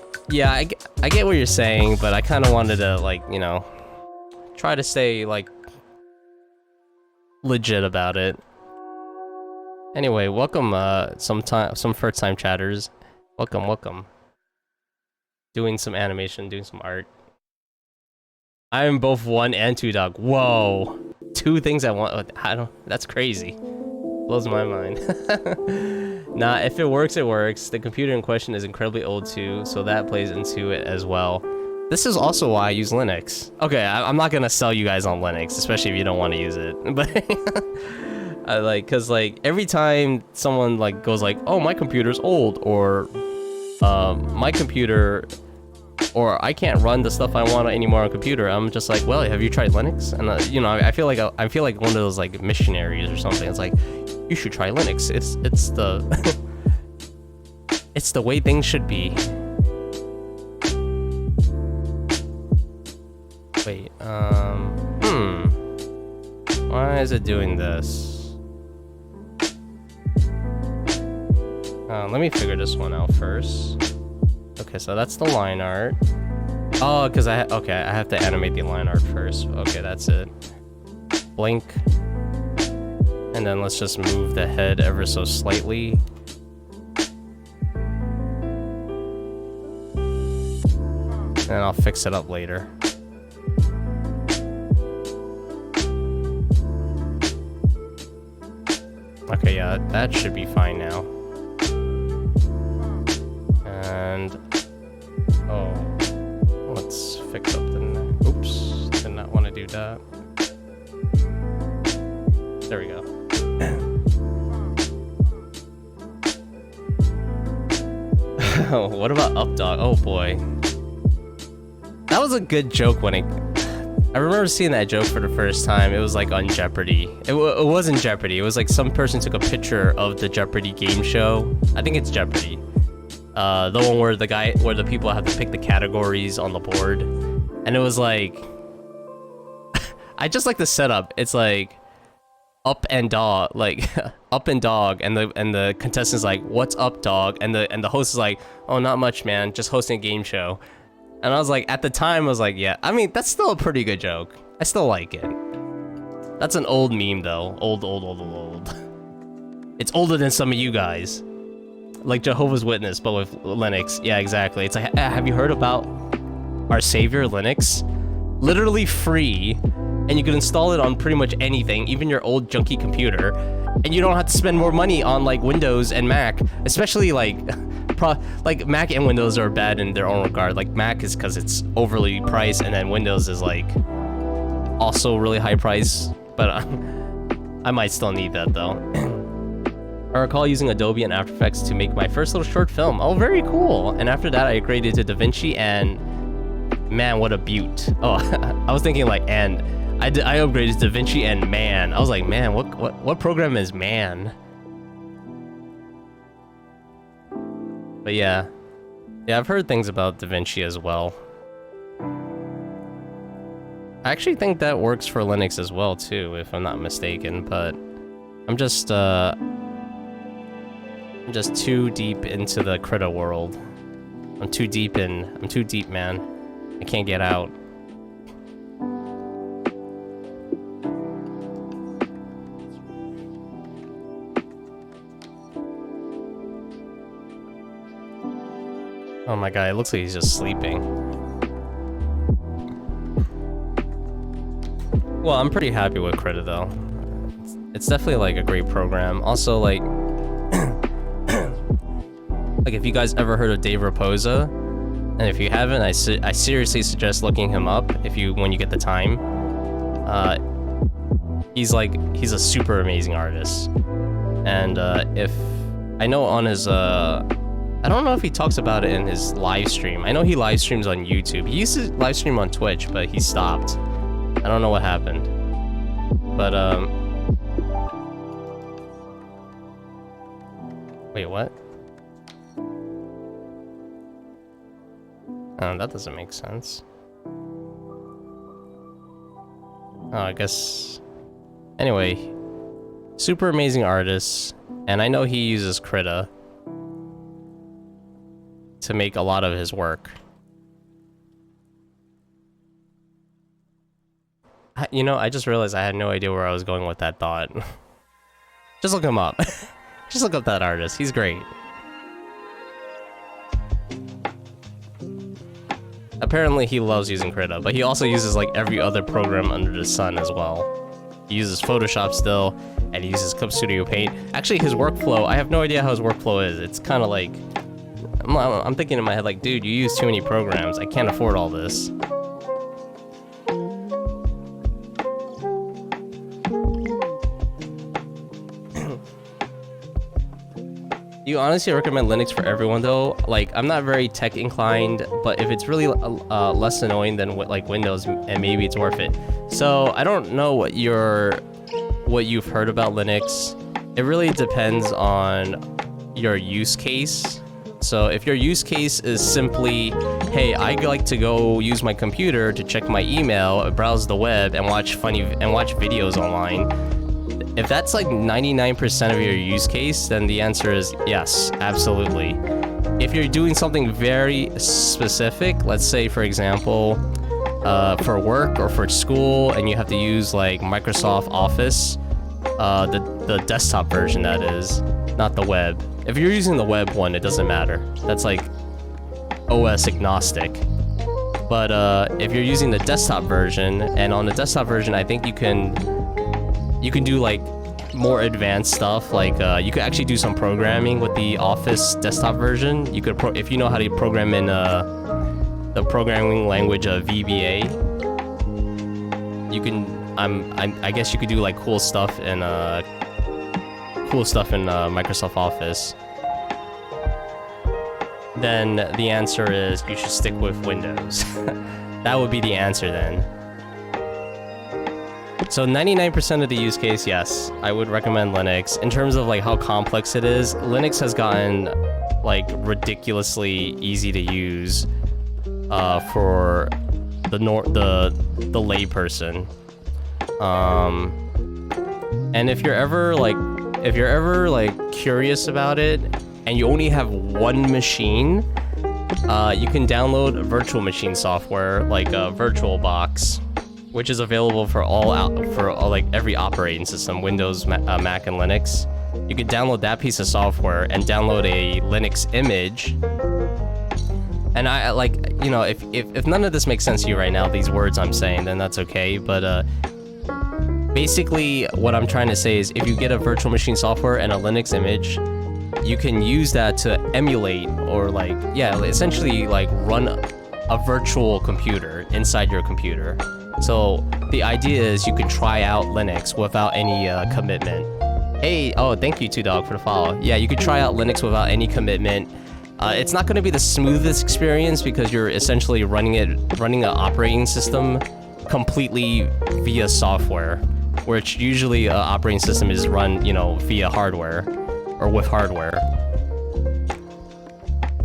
get what you're saying, but I kind of wanted to, like, you know, try to stay like legit about it. Anyway, welcome some first time chatters. Welcome. Doing some animation, doing some art. I am both 1 and 2Dog. Whoa. 2 things at once. That's crazy. Blows my mind. Nah, if it works, it works. The computer in question is incredibly old too, so that plays into it as well. This is also why I use Linux. Okay, I'm not gonna sell you guys on Linux, especially if you don't want to use it. But cause like every time someone like goes like, "Oh, my computer's old," or my computer, or I can't run the stuff I want anymore on computer, I'm just like, well, have you tried Linux? And you know, I feel like one of those like missionaries or something. It's like, you should try Linux. It's the it's the way things should be. Wait, why is it doing this? Let me figure this one out first. Okay, so that's the line art. Oh, because I have to animate the line art first. Okay, that's it. Blink. And then let's just move the head ever so slightly. And I'll fix it up later. Okay, yeah, that should be fine now. And let's fix up the neck. Oops, did not want to do that. There we go. Oh, what about Updog? Oh boy, that was a good joke when I remember seeing that joke for the first time. It was like on Jeopardy. It wasn't Jeopardy. It was like some person took a picture of the Jeopardy game show. I think it's Jeopardy. The one where the people have to pick the categories on the board, and it was like, I just like the setup. It's like, up and dog, like up and dog, and the contestant's like, "What's up, dog?" And the host is like, "Oh, not much, man. Just hosting a game show." And I was like, at the time, I was like, yeah. I mean, that's still a pretty good joke. I still like it. That's an old meme though. Old. It's older than some of you guys. Like Jehovah's Witness, but with Linux. Yeah, exactly. It's like, have you heard about our savior, Linux? Literally free, and you can install it on pretty much anything, even your old junky computer, and you don't have to spend more money on like Windows and Mac, especially like, like Mac and Windows are bad in their own regard. Like Mac is because it's overly priced, and then Windows is like also really high price, but I might still need that though. I recall using Adobe and After Effects to make my first little short film. Oh, very cool. And after that, I upgraded to DaVinci, and man, what a beaut. Oh, I was thinking like, and I upgraded to DaVinci and man. I was like, man, what program is man? But yeah, I've heard things about DaVinci as well. I actually think that works for Linux as well too, if I'm not mistaken. But I'm just too deep into the Krita world. I'm too deep, man. I can't get out. Oh my god, it looks like he's just sleeping. Well, I'm pretty happy with Krita though. It's definitely like a great program. Also, like, like if you guys ever heard of Dave Raposa, and if you haven't, I seriously suggest looking him up when you get the time. He's a super amazing artist, and if I know on his I don't know if he talks about it in his live stream. I know he live streams on YouTube. He used to live stream on Twitch, but he stopped. I don't know what happened. But wait, what? Oh, that doesn't make sense. Oh, I guess... Anyway, super amazing artist, and I know he uses Krita to make a lot of his work. You know, I just realized I had no idea where I was going with that thought. Just look him up. Just look up that artist. He's great. Apparently he loves using Krita, but he also uses like every other program under the sun as well. He uses Photoshop still, and he uses Clip Studio Paint. Actually, his workflow, I have no idea how his workflow is. It's kind of like... I'm thinking in my head like, dude, you use too many programs. I can't afford all this. Do you honestly recommend Linux for everyone though? Like, I'm not very tech inclined, but if it's really less annoying than like Windows, and maybe it's worth it. So I don't know what you've heard about Linux. It really depends on your use case. So if your use case is simply, hey, I like to go use my computer to check my email, browse the web, and watch videos online. If that's like 99% of your use case, then the answer is yes, absolutely. If you're doing something very specific, let's say for example, for work or for school, and you have to use like Microsoft Office, the desktop version that is, not the web. If you're using the web one, it doesn't matter. That's like OS agnostic. But if you're using the desktop version, and on the desktop version, I think you can do like more advanced stuff. Like you could actually do some programming with the Office desktop version. You could, if you know how to program in the programming language of VBA, you can. I guess you could do like cool stuff in Microsoft Office. Then the answer is you should stick with Windows. That would be the answer then. So 99% of the use case, yes, I would recommend Linux. In terms of like how complex it is, Linux has gotten like ridiculously easy to use for the layperson. And if you're ever like curious about it, and you only have one machine, you can download virtual machine software like VirtualBox, which is available for like every operating system, Windows, Mac, and Linux. You could download that piece of software and download a Linux image. And I like, you know, if none of this makes sense to you right now, these words I'm saying, then that's okay. But basically, what I'm trying to say is, if you get a virtual machine software and a Linux image, you can use that to emulate or like, yeah, essentially like run a virtual computer inside your computer. So the idea is you can try out Linux without any commitment. Hey, oh, thank you, 2Dog, for the follow. Yeah, you could try out Linux without any commitment. It's not going to be the smoothest experience because you're essentially running an operating system completely via software, which usually an operating system is run, you know, via hardware or with hardware.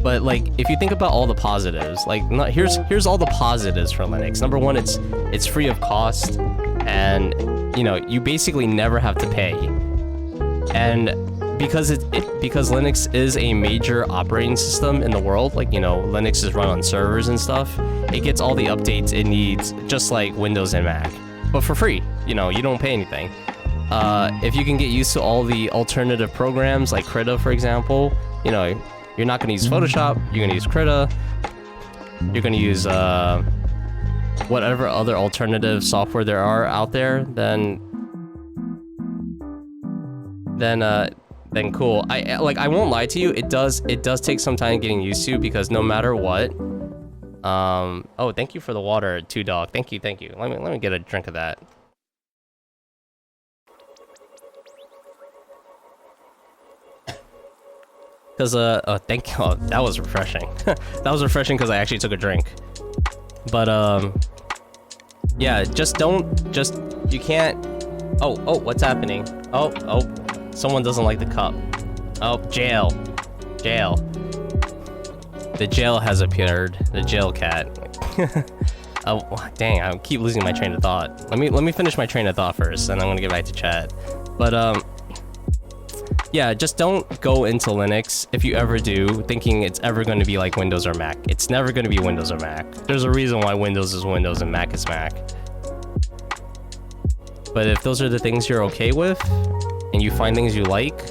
But like, if you think about all the positives, like, here's all the positives for Linux. Number one, it's free of cost, and you know, you basically never have to pay. And because because Linux is a major operating system in the world, like, you know, Linux is run on servers and stuff, it gets all the updates it needs, just like Windows and Mac, but for free. You know, you don't pay anything. If you can get used to all the alternative programs like Krita, for example, you know, you're not going to use Photoshop, you're going to use Krita, you're going to use whatever other alternative software there are out there, then cool. I won't lie to you, it does take some time getting used to, because no matter what, oh, thank you for the water, 2Dog. Thank you. Let me get a drink of that. Cause thank you. Oh, that was refreshing. That was refreshing because I actually took a drink. But yeah, you can't. Oh, what's happening? Oh, someone doesn't like the cup. Oh, jail. The jail has appeared. The jail cat. Oh, dang! I keep losing my train of thought. Let me finish my train of thought first, and I'm gonna get back to chat. But yeah, just don't go into Linux, if you ever do, thinking it's ever going to be like Windows or Mac. It's never going to be Windows or Mac. There's a reason why Windows is Windows and Mac is Mac. But if those are the things you're okay with, and you find things you like,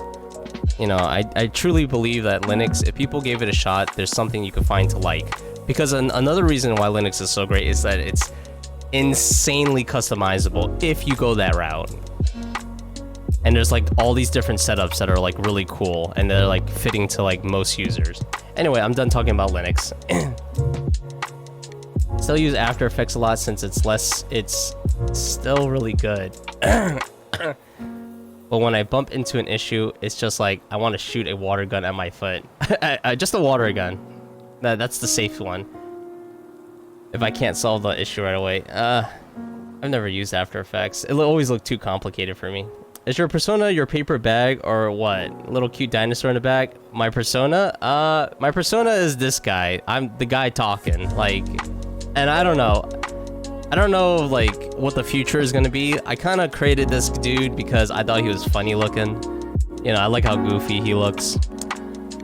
you know, I truly believe that Linux, if people gave it a shot, there's something you can find to like. Because another reason why Linux is so great is that it's insanely customizable if you go that route. And there's like all these different setups that are like really cool, and they're like fitting to like most users. Anyway, I'm done talking about Linux. Still use After Effects a lot since it's still really good. But when I bump into an issue, it's just like I want to shoot a water gun at my foot. Just a water gun. That's the safe one. If I can't solve the issue right away. I've never used After Effects. It always looked too complicated for me. Is your persona your paper bag or what? A little cute dinosaur in the back? My persona? My persona is this guy. I'm the guy talking, like, and I don't know, like, what the future is gonna be. I kind of created this dude because I thought he was funny looking. You know, I like how goofy he looks.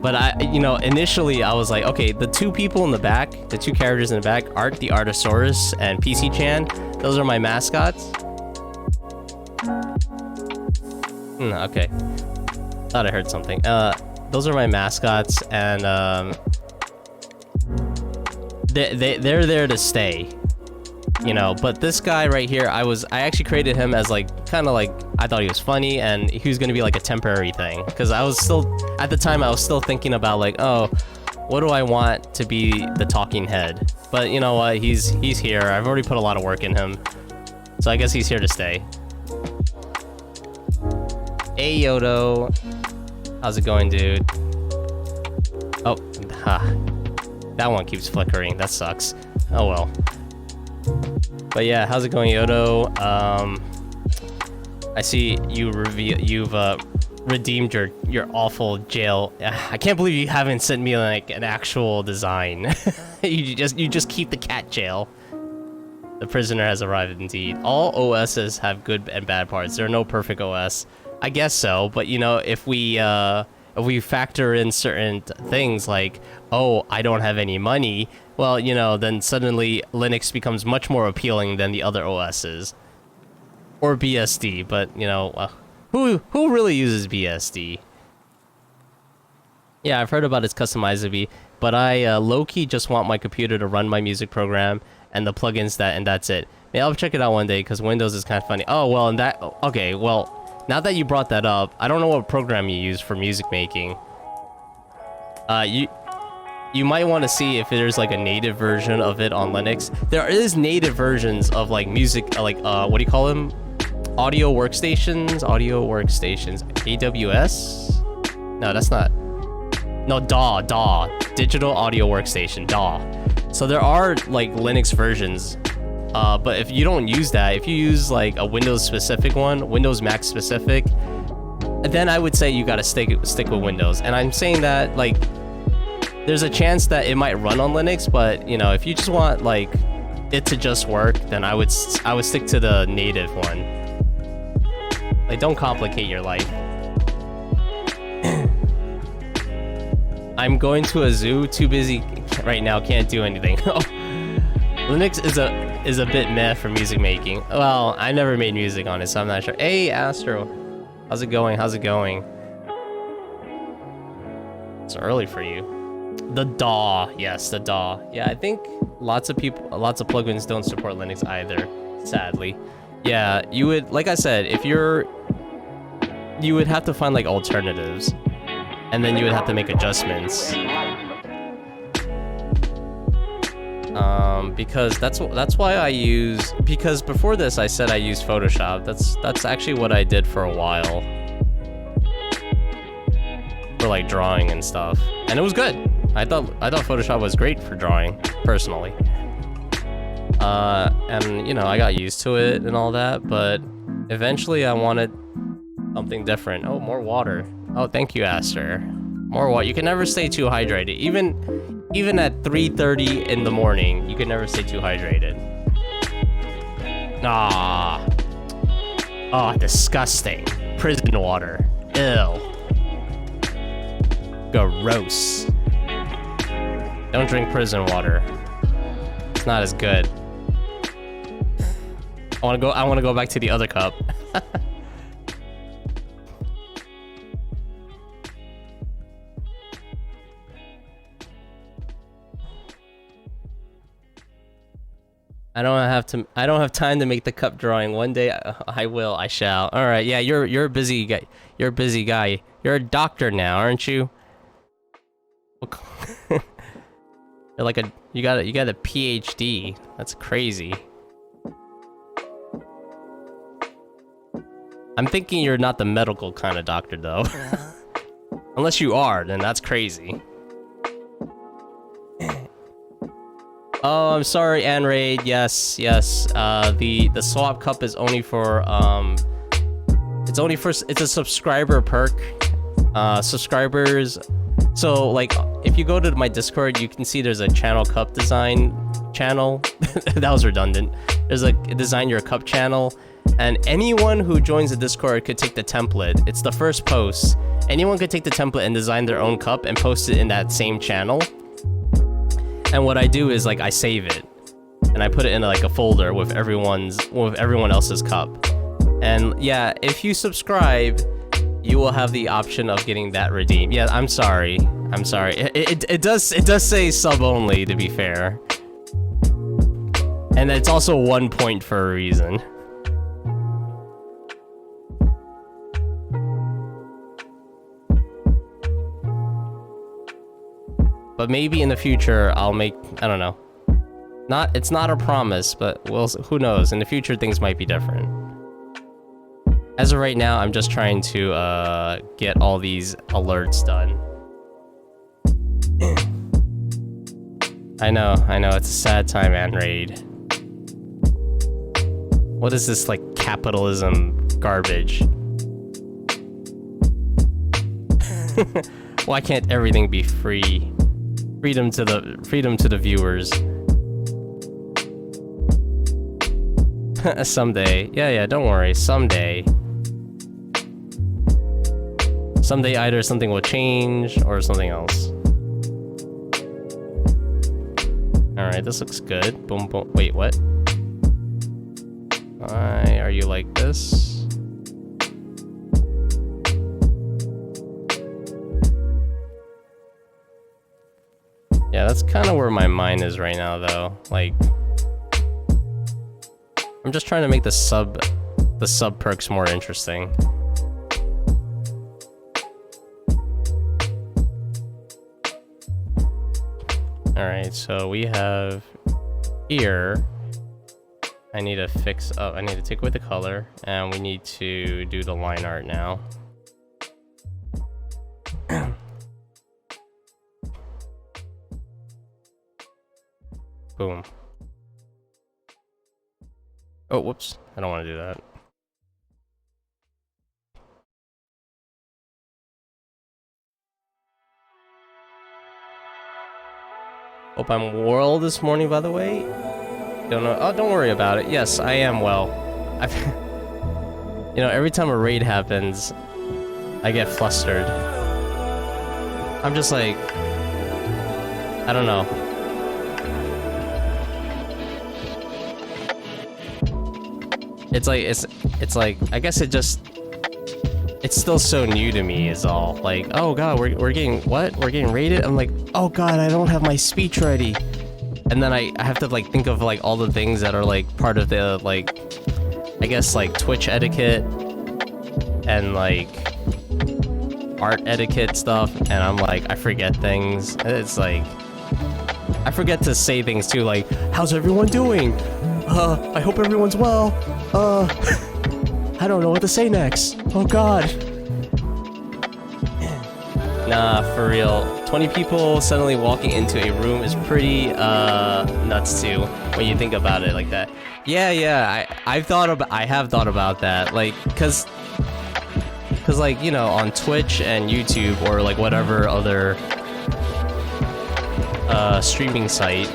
But you know, initially I was like, okay, the two people in the back, the two characters in the back, Art the Artosaurus and PC-chan, those are my mascots. Okay. Thought I heard something. Those are my mascots, and they're there to stay, you know. But this guy right here, I actually created him as like kind of like, I thought he was funny, and he was gonna be like a temporary thing, because I was still at the time I was still thinking about like, oh, what do I want to be the talking head? But you know what, he's here. I've already put a lot of work in him, so I guess he's here to stay. Hey Yodo, how's it going, dude? Oh, that one keeps flickering. That sucks. Oh well. But yeah, how's it going, Yodo? I see you've redeemed your awful jail. I can't believe you haven't sent me like an actual design. you just keep the cat jail. The prisoner has arrived indeed. All OSs have good and bad parts. There are no perfect OS. I guess so, but you know, if we factor in certain things like, oh, I don't have any money, well, you know, then suddenly Linux becomes much more appealing than the other OSs. Or BSD, but you know, who really uses BSD? Yeah, I've heard about its customizability, but I low-key just want my computer to run my music program and the plugins and that's it. Maybe I'll check it out one day because Windows is kind of funny. Oh, well, okay, well, now that you brought that up, I don't know what program you use for music making. You might want to see if there's like a native version of it on Linux. There is native versions of like music, like what do you call them? Audio workstations. AWS? No, that's not. No, DAW. Digital Audio Workstation, DAW. So there are like Linux versions, but if you don't use that, if you use like a Windows specific one, Windows Mac specific, then I would say you gotta stick with Windows. And I'm saying that like there's a chance that it might run on Linux, but you know, if you just want like it to just work, then I would stick to the native one. Like, don't complicate your life. I'm going to a zoo, too busy right now, can't do anything. Linux is a bit meh for music making. Well, I never made music on it, so I'm not sure. Hey, Astro. How's it going? It's early for you. The DAW. Yes, the DAW. Yeah, I think lots of plugins don't support Linux either, sadly. Yeah, you would, like I said, you would have to find like alternatives. And then you would have to make adjustments. Because that's why I use, because before this I said I used Photoshop. That's actually what I did for a while. For like drawing and stuff. And it was good. I thought Photoshop was great for drawing, personally. And you know, I got used to it and all that, but eventually I wanted something different. Oh, more water. Oh, thank you, Aster. More water. You can never stay too hydrated. Even at 3:30 in the morning, you can never stay too hydrated. Ah. Oh, disgusting. Prison water. Ew. Gross. Don't drink prison water. It's not as good. I want to go back to the other cup. I don't have time to make the cup drawing. One day I will. I shall. All right. Yeah, you're a busy guy. You're a busy guy. You're a doctor now, aren't you? You're like you got a PhD. That's crazy. I'm thinking you're not the medical kind of doctor though. Unless you are, then that's crazy. Oh, I'm sorry, Anraid. Yes. The swap cup is only for it's a subscriber perk. Subscribers. So like, if you go to my Discord, you can see there's a channel cup design channel. That was redundant. There's a design your cup channel, and anyone who joins the Discord could take the template. It's the first post. Anyone could take the template and design their own cup and post it in that same channel. And what I do is like I save it, and I put it in like a folder with everyone else's cup. And yeah, if you subscribe, you will have the option of getting that redeemed. Yeah, I'm sorry. It does say sub only, to be fair. And it's also 1 point for a reason. But maybe in the future I'll make, I don't know. It's not a promise, but who knows? In the future things might be different. As of right now, I'm just trying to get all these alerts done. I know, it's a sad time, Anraid. What is this, like, capitalism garbage? Why can't everything be free? Freedom to the viewers. Someday. Yeah, don't worry. Someday. Someday either something will change or something else. Alright, this looks good. Boom, boom. Wait, what? Why are you like this? Yeah, that's kind of where my mind is right now, though. Like, I'm just trying to make the sub perks more interesting. Alright, so we have here. I need to fix up. I need to take away the color, and we need to do the line art now. Boom. Oh, whoops. I don't want to do that. Hope I'm well this morning, by the way. Don't know. Oh, don't worry about it. Yes, I am well. You know, every time a raid happens, I get flustered. I'm just like, I don't know. It's like I guess it's still so new to me is all. Like, oh god, we're getting what? We're getting raided? I'm like, oh god, I don't have my speech ready. And then I have to like think of like all the things that are like part of the like I guess like Twitch etiquette and like art etiquette stuff, and I'm like, I forget things. It's like I forget to say things too, like, how's everyone doing? I hope everyone's well. I don't know what to say next. Oh god. Nah, for real. 20 people suddenly walking into a room is pretty nuts too when you think about it like that. Yeah, I have thought about that, like, cause like, you know, on Twitch and YouTube or like whatever other streaming site,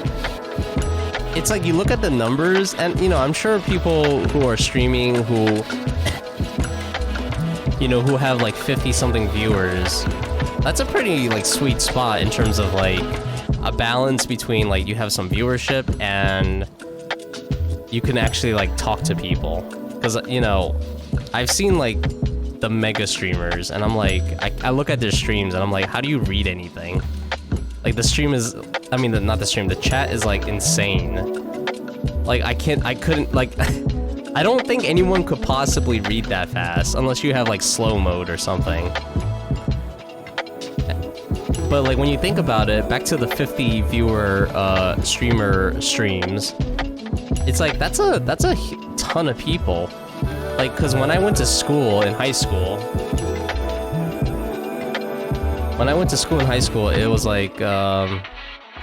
it's like you look at the numbers and, you know, I'm sure people who are streaming who you know, who have like 50 something viewers, that's a pretty like sweet spot in terms of like a balance between like you have some viewership and you can actually like talk to people. Because, you know, I've seen like the mega streamers and I'm like, I look at their streams and I'm like, how do you read anything? Like the stream is, I mean, not the stream, the chat is like insane. Like I couldn't like, I don't think anyone could possibly read that fast unless you have like slow mode or something. But like when you think about it, back to the 50 viewer streamer streams, it's like that's a ton of people. Like, cause when I went to school in high school, it was like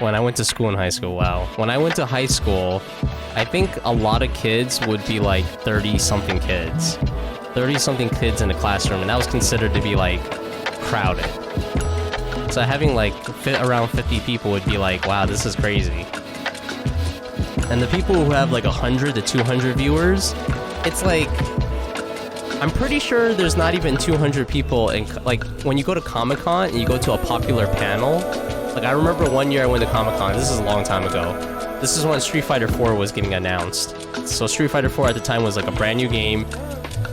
when I went to school in high school, wow. When I went to high school, I think a lot of kids would be like 30-something kids. 30-something kids in a classroom, and that was considered to be like crowded. So having like around 50 people would be like, wow, this is crazy. And the people who have like 100 to 200 viewers, it's like, I'm pretty sure there's not even 200 people in, like, when you go to Comic-Con and you go to a popular panel. Like, I remember one year I went to Comic-Con, this is a long time ago. This is when Street Fighter 4 was getting announced. So Street Fighter 4 at the time was like a brand new game.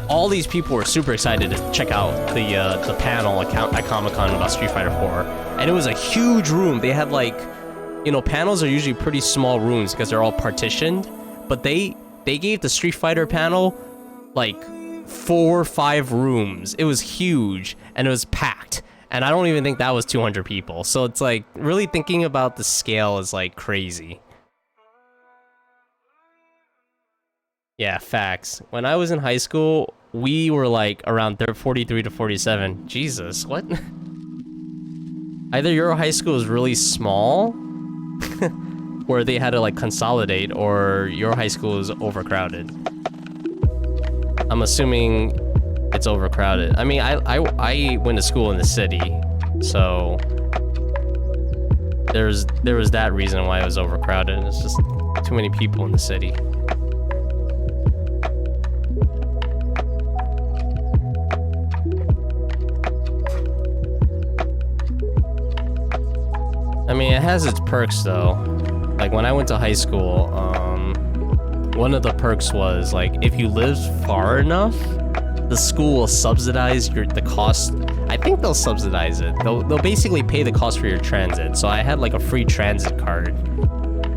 All these people were super excited to check out the panel at Comic-Con about Street Fighter 4. And it was a huge room. They had like, you know, panels are usually pretty small rooms because they're all partitioned. But they gave the Street Fighter panel like 4 or 5 rooms. It was huge and it was packed. And I don't even think that was 200 people. So it's like, really thinking about the scale is like crazy. Yeah, facts. When I was in high school, we were like around 43 to 47. Jesus, what? Either your high school is really small, where they had to like consolidate, or your high school is overcrowded. I'm assuming it's overcrowded. I mean, I went to school in the city, so there was that reason why it was overcrowded. It's just too many people in the city. mean, it has its perks though. Like when I went to high school, one of the perks was like if you lived far enough, the school will subsidize the cost. I think they'll subsidize it. They'll basically pay the cost for your transit. So I had like a free transit card,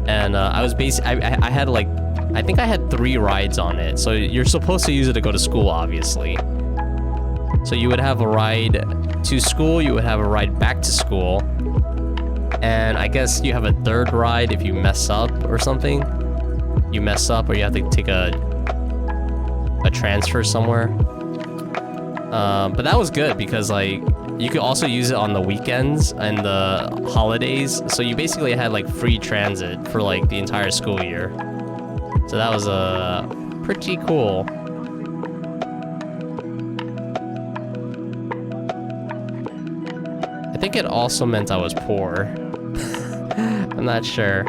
and I was I had like, I think I had 3 rides on it. So you're supposed to use it to go to school, obviously. So you would have a ride to school, you would have a ride back to school, and I guess you have a 3rd ride if you mess up or something. You mess up or you have to take a transfer somewhere. But that was good because like you could also use it on the weekends and the holidays. So you basically had like free transit for like the entire school year. So that was pretty cool. I think it also meant I was poor. I'm not sure.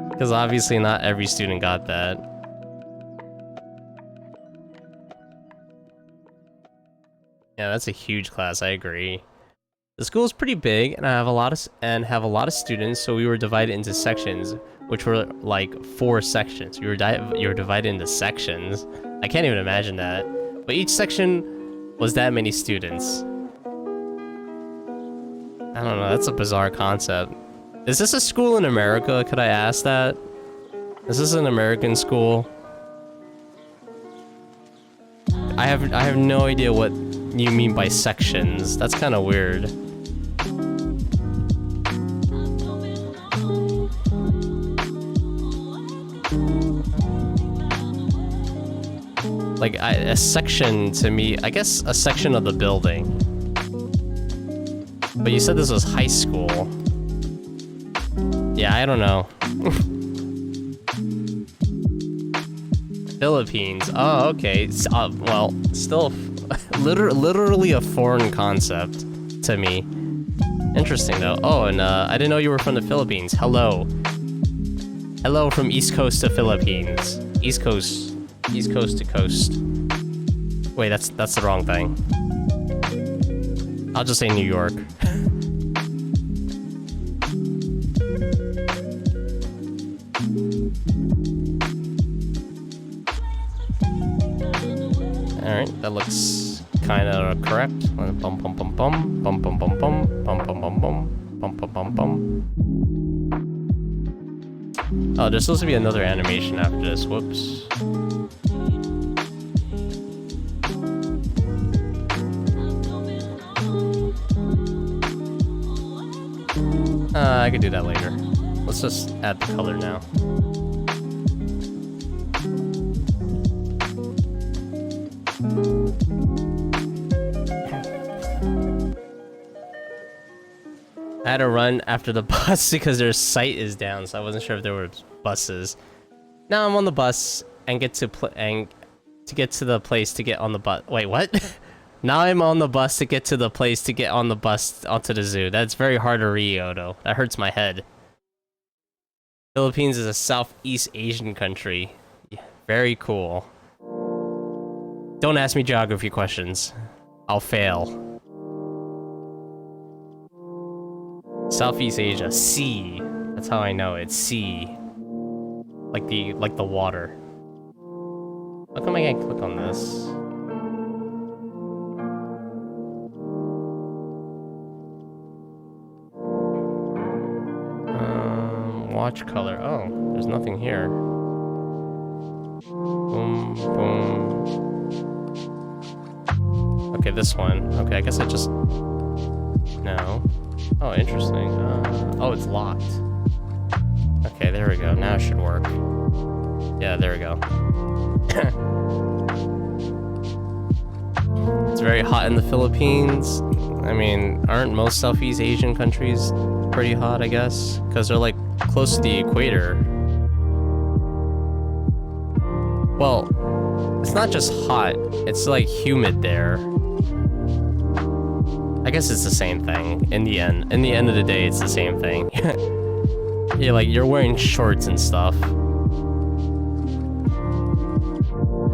Because obviously not every student got that. Yeah, that's a huge class, I agree. The school is pretty big and have a lot of students, so we were divided into sections, which were like 4 sections. You were divided into sections. I can't even imagine that. But each section was that many students. I don't know, that's a bizarre concept. Is this a school in America? Could I ask that? Is this an American school? I have no idea what you mean by sections. That's kind of weird. Like a section to me, I guess a section of the building. But you said this was high school. Yeah, I don't know. Philippines. Oh, okay. Well, still literally a foreign concept to me. Interesting though. Oh, and I didn't know you were from the Philippines. Hello. Hello from East Coast to Philippines. East Coast to coast. Wait, that's the wrong thing. I'll just say New York. Alright, that looks kind of correct. Bum bum bum bum bum bum bum bum bum bum bum bum bum bum bum bum. Oh, there's supposed to be another animation after this. Whoops. I could do that later. Let's just add the color now. I had to run after the bus because their sight is down, so I wasn't sure if there were buses. Now I'm on the bus and get to get to the place to get on the bus. Wait, what? Now I'm on the bus to get to the place to get on the bus onto the zoo. That's very hard to read, Odo. That hurts my head. Philippines is a Southeast Asian country. Yeah, very cool. Don't ask me geography questions. I'll fail. Southeast Asia, sea. That's how I know it's sea. Like the water. How come I can't click on this? Watch color. Oh, there's nothing here. Boom, boom. Okay, this one. Okay, I guess I just... No. Oh, interesting. Oh, it's locked. Okay, there we go. Now it should work. Yeah, there we go. It's very hot in the Philippines. I mean, aren't most Southeast Asian countries pretty hot, I guess? Because they're like close to the equator. Well, it's not just hot, it's like humid there. I guess it's the same thing in the end. In the end of the day, it's the same thing. You're wearing shorts and stuff.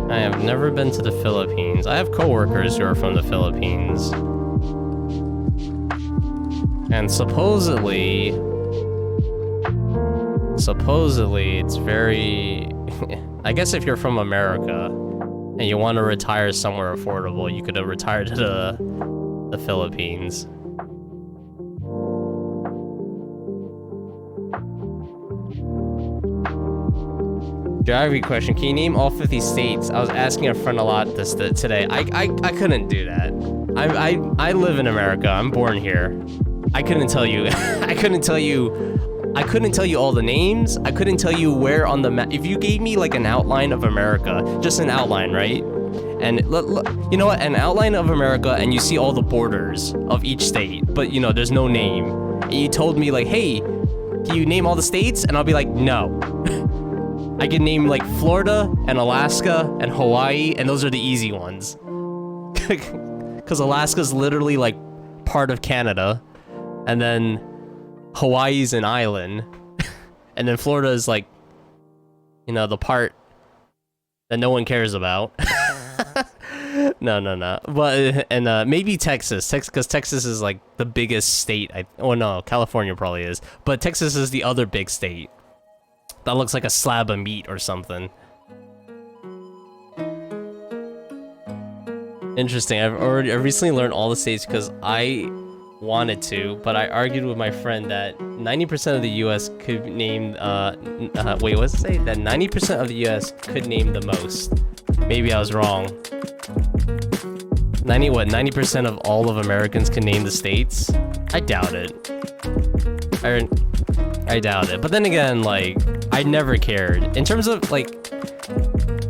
I have never been to the Philippines. I have coworkers who are from the Philippines. And supposedly it's very... I guess if you're from America and you want to retire somewhere affordable, you could have retired to the Philippines. Geography question. Can you name all 50 states? I was asking a friend a lot this today. I couldn't do that. I live in America. I'm born here. I couldn't tell you. I couldn't tell you all the names. I couldn't tell you where on the map. If you gave me like an outline of America, just an outline, right? And you know what? An outline of America, and you see all the borders of each state, but you know, there's no name. And you told me like, hey, can you name all the states? And I'll be like, no. I can name like Florida and Alaska and Hawaii, and those are the easy ones. Because Alaska's literally like part of Canada, and then Hawaii's an island, and then Florida is like, you know, the part that no one cares about. No. But and maybe Texas, because Texas is like the biggest state. Oh no, California probably is, but Texas is the other big state. That looks like a slab of meat or something. Interesting. I've recently learned all the states because I wanted to, but I argued with my friend that 90% of the U.S. could name. Wait, what's it say? That 90% of the U.S. could name the most. Maybe I was wrong. 90% of all of Americans can name the states? I doubt it. I doubt it. But then again, like, I never cared. In terms of, like,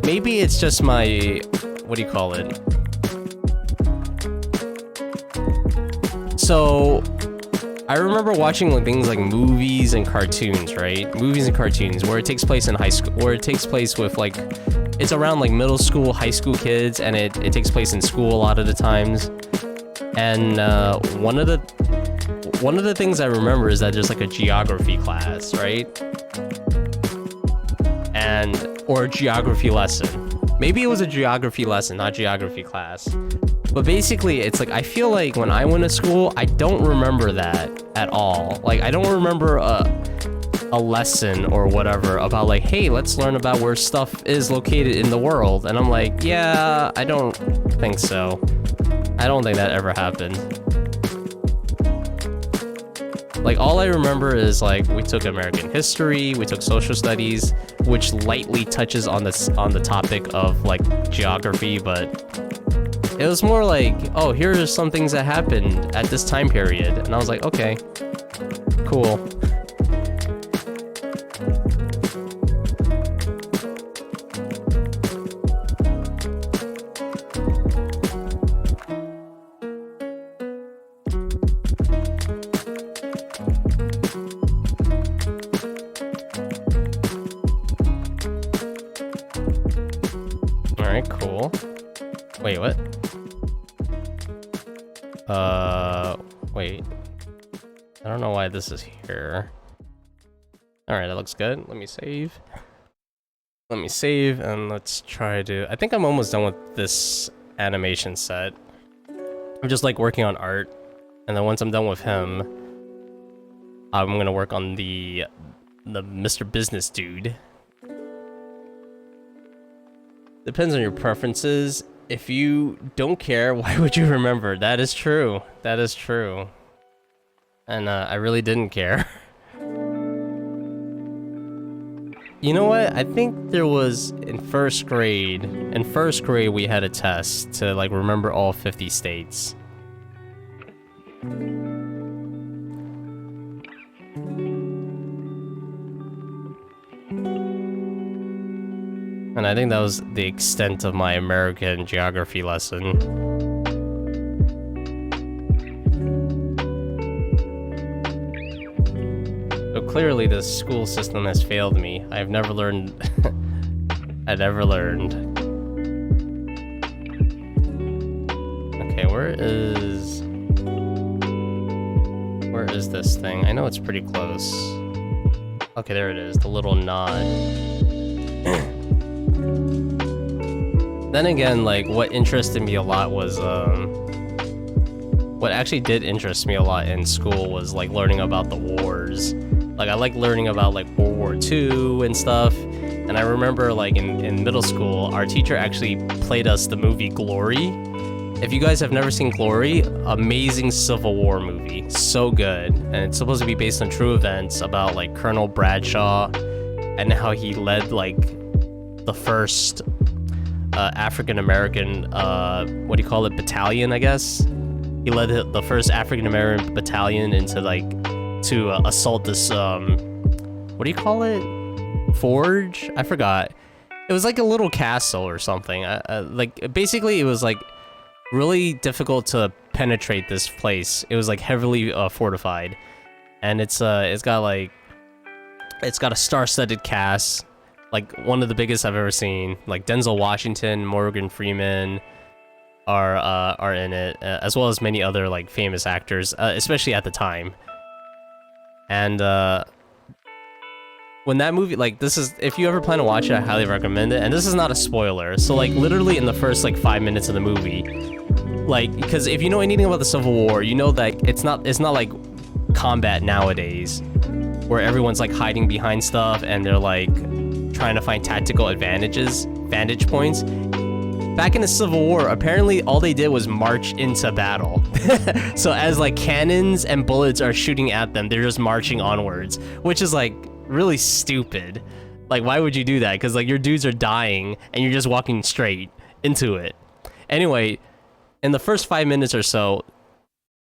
maybe it's just my, what do you call it? So, I remember watching like things like movies and cartoons, right? Movies and cartoons where it takes place in high school, where it takes place with like, it's around like middle school, high school kids, and it takes place in school a lot of the times. And one of the things I remember is that there's like a geography class, right? Or a geography lesson. Maybe it was a geography lesson, not geography class. But basically, it's like, I feel like when I went to school, I don't remember that at all. Like, I don't remember a lesson or whatever about like, hey, let's learn about where stuff is located in the world. And I'm like, yeah, I don't think so. I don't think that ever happened. Like, all I remember is like, we took American history, we took social studies, which lightly touches on the topic of like geography, but it was more like, oh, here are some things that happened at this time period. And I was like, okay, cool. All right, cool. Wait, what? Wait. I don't know why this is here. Alright, that looks good. Let me save. And let's try to... I think I'm almost done with this animation set. I'm just like working on art. And then once I'm done with him, I'm gonna work on the Mr. Business dude. Depends on your preferences. If you don't care, why would you remember? That is true. That is true. And I really didn't care. You know what? I think there was in first grade. In first grade, we had a test to like remember all 50 states. And I think that was the extent of my American geography lesson. So clearly the school system has failed me. I've never learned... I never learned. Okay, where is this thing? I know it's pretty close. Okay, there it is, the little nod. Then again, like, what interested me a lot was, what actually did interest me a lot in school was like learning about the wars. Like I like learning about like World War II and stuff. And I remember like in middle school, our teacher actually played us the movie Glory. If you guys have never seen Glory, amazing Civil War movie, so good. And it's supposed to be based on true events about like Colonel Bradshaw and how he led like the first African-American, what do you call it, battalion, I guess? He led the first African-American battalion into like, to assault this, what do you call it? Forge? I forgot. It was like a little castle or something. Like, basically it was like really difficult to penetrate this place. It was like heavily fortified. And it's got a star-studded cast. Like one of the biggest I've ever seen. Like Denzel Washington, Morgan Freeman are in it, as well as many other like famous actors, especially at the time. And when that movie, like this is, if you ever plan to watch it, I highly recommend it. And this is not a spoiler. So like literally in the first like 5 minutes of the movie, like, because if you know anything about the Civil War, you know that it's not like combat nowadays, where everyone's like hiding behind stuff and they're like trying to find tactical vantage points. Back in the Civil War, apparently all they did was march into battle. So as like cannons and bullets are shooting at them, they're just marching onwards, which is like really stupid. Like, why would you do that? Because like your dudes are dying and you're just walking straight into it. Anyway, in the first 5 minutes or so,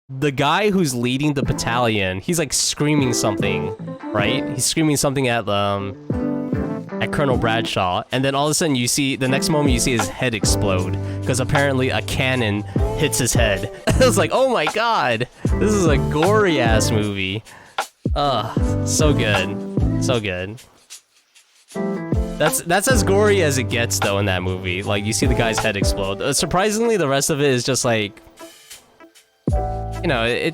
the guy who's leading the battalion, he's like screaming something, right? He's screaming something at Colonel Bradshaw, and then all of a sudden you see, the next moment you see his head explode, because apparently a cannon hits his head. I was like, oh my god, this is a gory ass movie. So good. So good. That's as gory as it gets though in that movie. Like you see the guy's head explode. Surprisingly, the rest of it is just like, you know,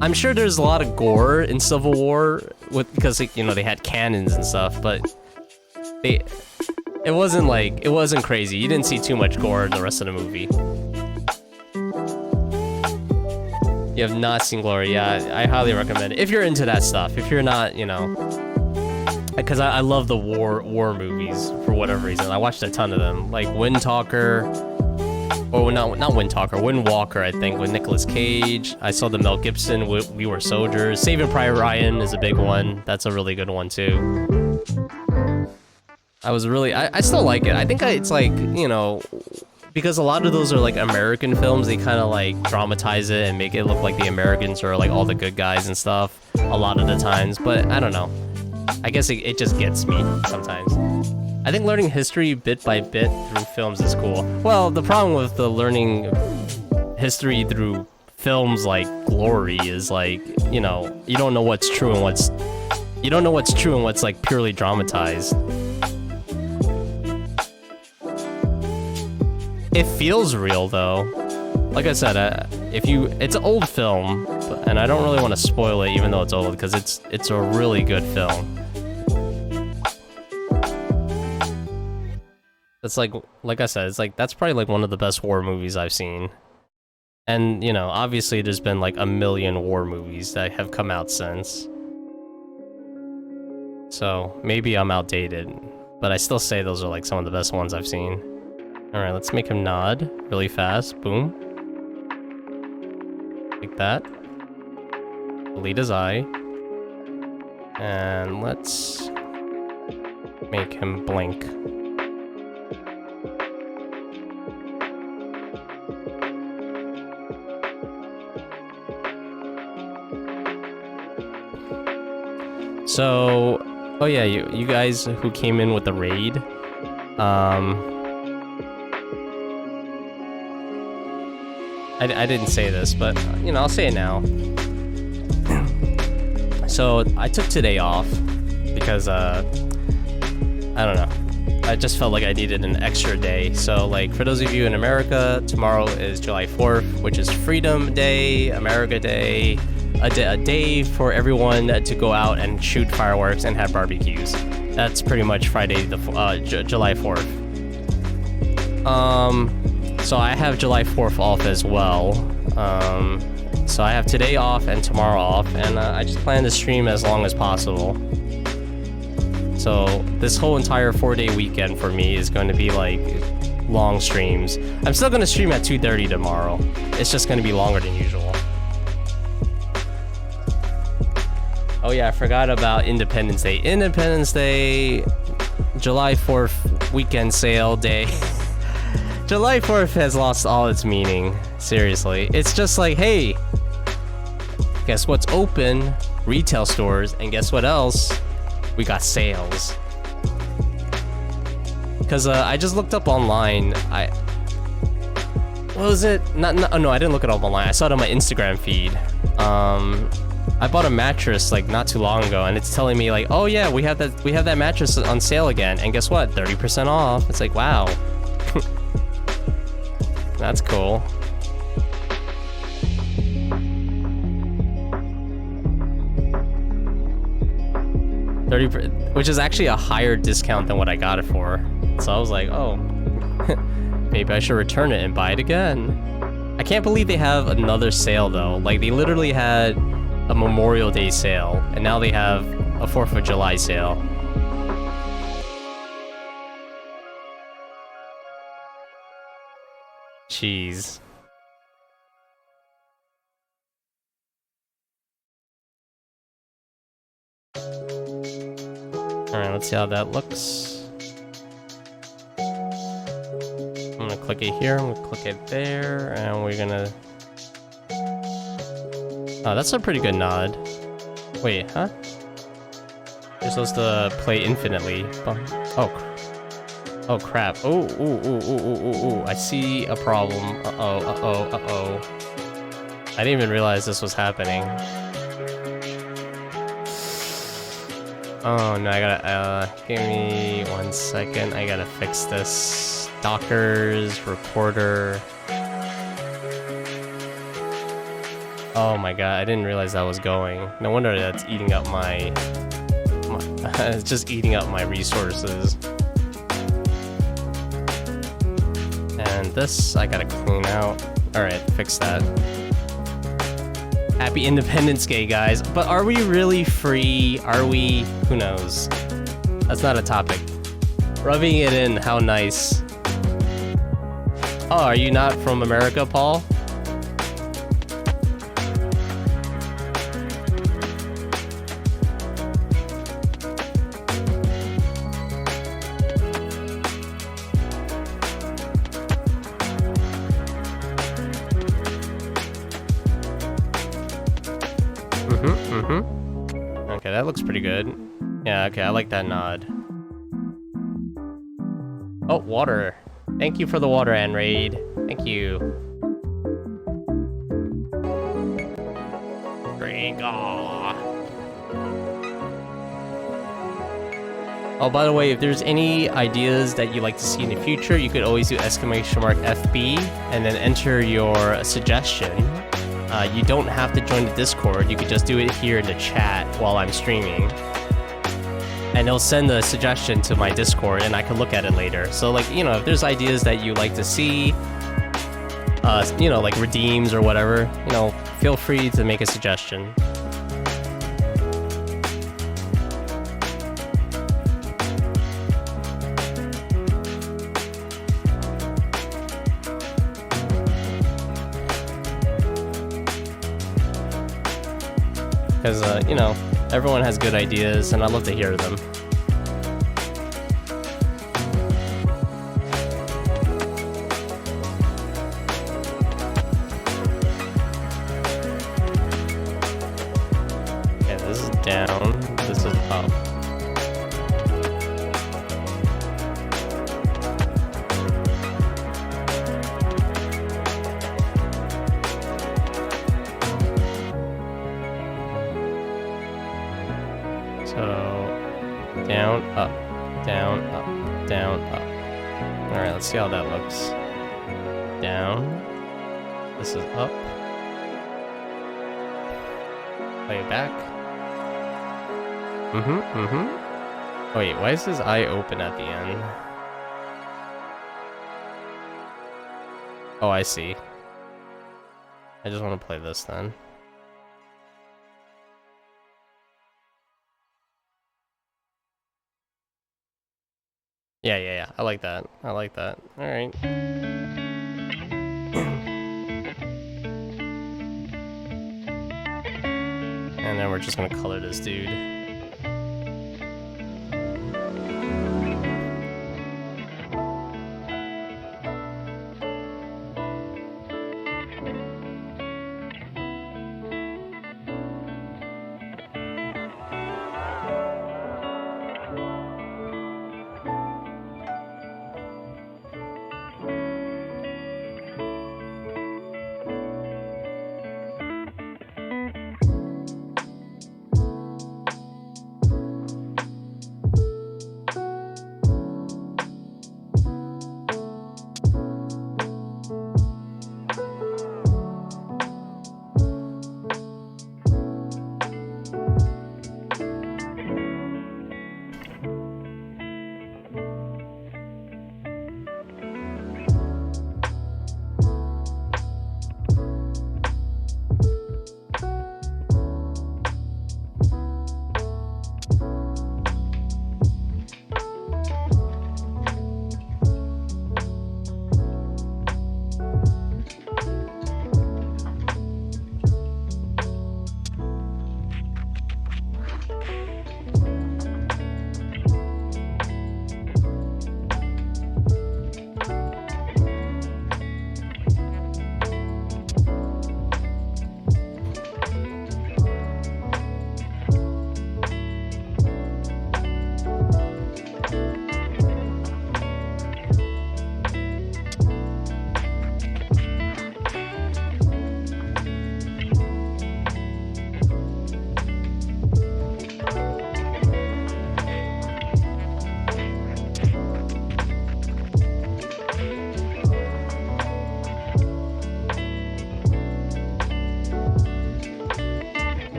I'm sure there's a lot of gore in Civil War because you know they had cannons and stuff, but it wasn't crazy. You didn't see too much gore in the rest of the movie. You have not seen Glory, yeah, I highly recommend it if you're into that stuff. If you're not, you know, because I love the war movies for whatever reason. I watched a ton of them, like Wind Talker. Or not Wind Talker, Wind Walker, I think, with Nicolas Cage. I saw the Mel Gibson, We Were Soldiers. Saving Private Ryan is a big one. That's a really good one, too. I still like it. I think it's like, you know, because a lot of those are like American films, they kind of like dramatize it and make it look like the Americans are like all the good guys and stuff a lot of the times. But I don't know. I guess it just gets me sometimes. I think learning history bit by bit through films is cool. Well, the problem with the learning history through films like Glory is like, you know, you don't know what's true and what's like purely dramatized. It feels real though. Like I said, it's an old film, and I don't really want to spoil it even though it's old, because it's a really good film. It's like I said, it's like, that's probably like one of the best war movies I've seen. And, you know, obviously there's been like a million war movies that have come out since. So maybe I'm outdated, but I still say those are like some of the best ones I've seen. Alright, let's make him nod really fast. Boom. Like that. Delete his eye. And let's make him blink. So, oh yeah, you guys who came in with the raid, I didn't say this, but, you know, I'll say it now. So, I took today off because, I don't know, I just felt like I needed an extra day. So, like, for those of you in America, tomorrow is July 4th, which is Freedom Day, America Day, a day for everyone to go out and shoot fireworks and have barbecues. That's pretty much Friday, July 4th. So I have July 4th off as well. So I have today off and tomorrow off, and I just plan to stream as long as possible. So this whole entire 4-day weekend for me is going to be like long streams. I'm still going to stream at 2:30 tomorrow. It's just going to be longer than usual. Oh yeah, I forgot about Independence Day. Independence Day, July 4th weekend sale day. July 4th has lost all its meaning. Seriously. It's just like, hey, guess what's open? Retail stores. And guess what else? We got sales. Because I just looked up online. What was it? Oh, no, I didn't look it up online. I saw it on my Instagram feed. I bought a mattress like not too long ago, and it's telling me like, oh yeah, we have that mattress on sale again. And guess what? 30% off. It's like, wow. That's cool. Which is actually a higher discount than what I got it for. So I was like, oh, maybe I should return it and buy it again. I can't believe they have another sale though. Like they literally had a Memorial Day sale, and now they have a 4th of July sale. Jeez. Alright, let's see how that looks. I'm gonna click it here, I'm gonna click it there, and we're gonna... Oh, that's a pretty good nod. Wait, huh? You're supposed to play infinitely. Oh crap. Oh, I see a problem. Uh-oh. I didn't even realize this was happening. Oh no, I gotta, give me 1 second. I gotta fix this. Dockers, recorder. Oh my god, I didn't realize that was going. No wonder that's eating up my it's just eating up my resources. And this, I gotta clean out. Alright, fix that. Happy Independence Day, guys. But are we really free? Are we? Who knows? That's not a topic. Rubbing it in, how nice. Oh, are you not from America, Paul? Okay, that looks pretty good. Yeah, okay, I like that nod. Oh, water. Thank you for the water, Anraid. Thank you. Drink. Aww. Oh, by the way, if there's any ideas that you'd like to see in the future, you could always do !FB and then enter your suggestion. You don't have to join the Discord, you could just do it here in the chat while I'm streaming. And it'll send a suggestion to my Discord and I can look at it later. So like, you know, if there's ideas that you like to see, you know, like redeems or whatever, you know, feel free to make a suggestion. Because, you know, everyone has good ideas, and I love to hear them. Yeah, this is down, this is up. Down, up, down, up, down, up. Alright, let's see how that looks. Down. This is up. Play it back. Wait, why is his eye open at the end? Oh, I see. I just want to play this then. Yeah, yeah, yeah. I like that. I like that. All right. And then we're just gonna color this dude.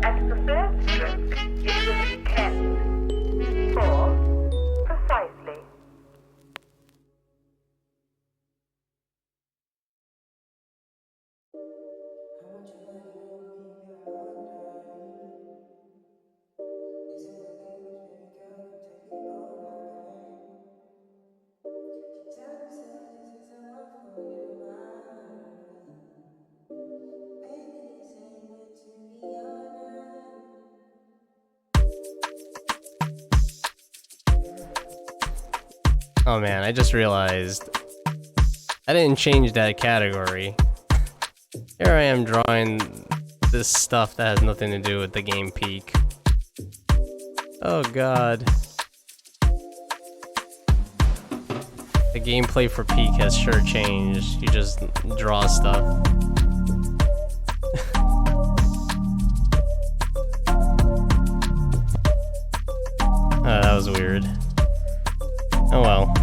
and the third stroke is with 10. 4. Precisely. Oh man, I just realized I didn't change that category. Here I am drawing this stuff that has nothing to do with the game peak. Oh god. The gameplay for peak has sure changed. You just draw stuff. Oh, that was weird. Oh well.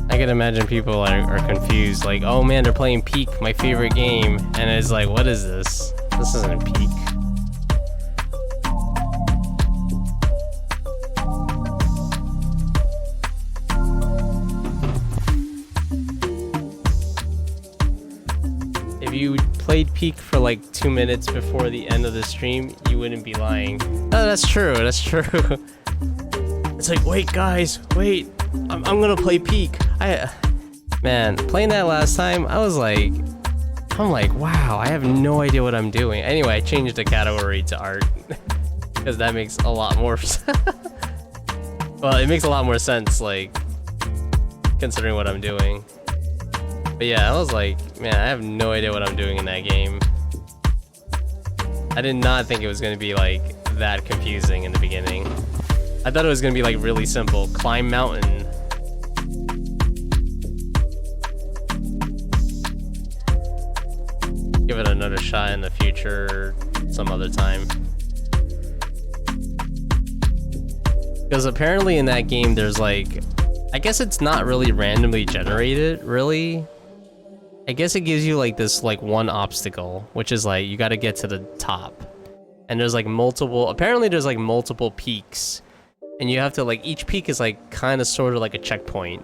I can imagine people are confused, like, oh man, they're playing Peak, my favorite game, and it's like, what is this? This isn't Peak. If you played Peak for like 2 minutes before the end of the stream, you wouldn't be lying. Oh, that's true, that's true. It's like, wait guys, wait, I'm gonna play Peak. Man, playing that last time, I'm like, wow, I have no idea what I'm doing. Anyway, I changed the category to art, because that makes a lot more well, it makes a lot more sense, like, considering what I'm doing. But yeah, I was like, man, I have no idea what I'm doing in that game. I did not think it was going to be like that confusing in the beginning. I thought it was going to be like really simple. Climb mountain. Give it another shot in the future some other time. Because apparently in that game there's like, I guess it's not really randomly generated, really. I guess it gives you like this like one obstacle, which is like you got to get to the top, and there's like apparently there's like multiple peaks, and you have to like, each peak is like kind of sort of like a checkpoint.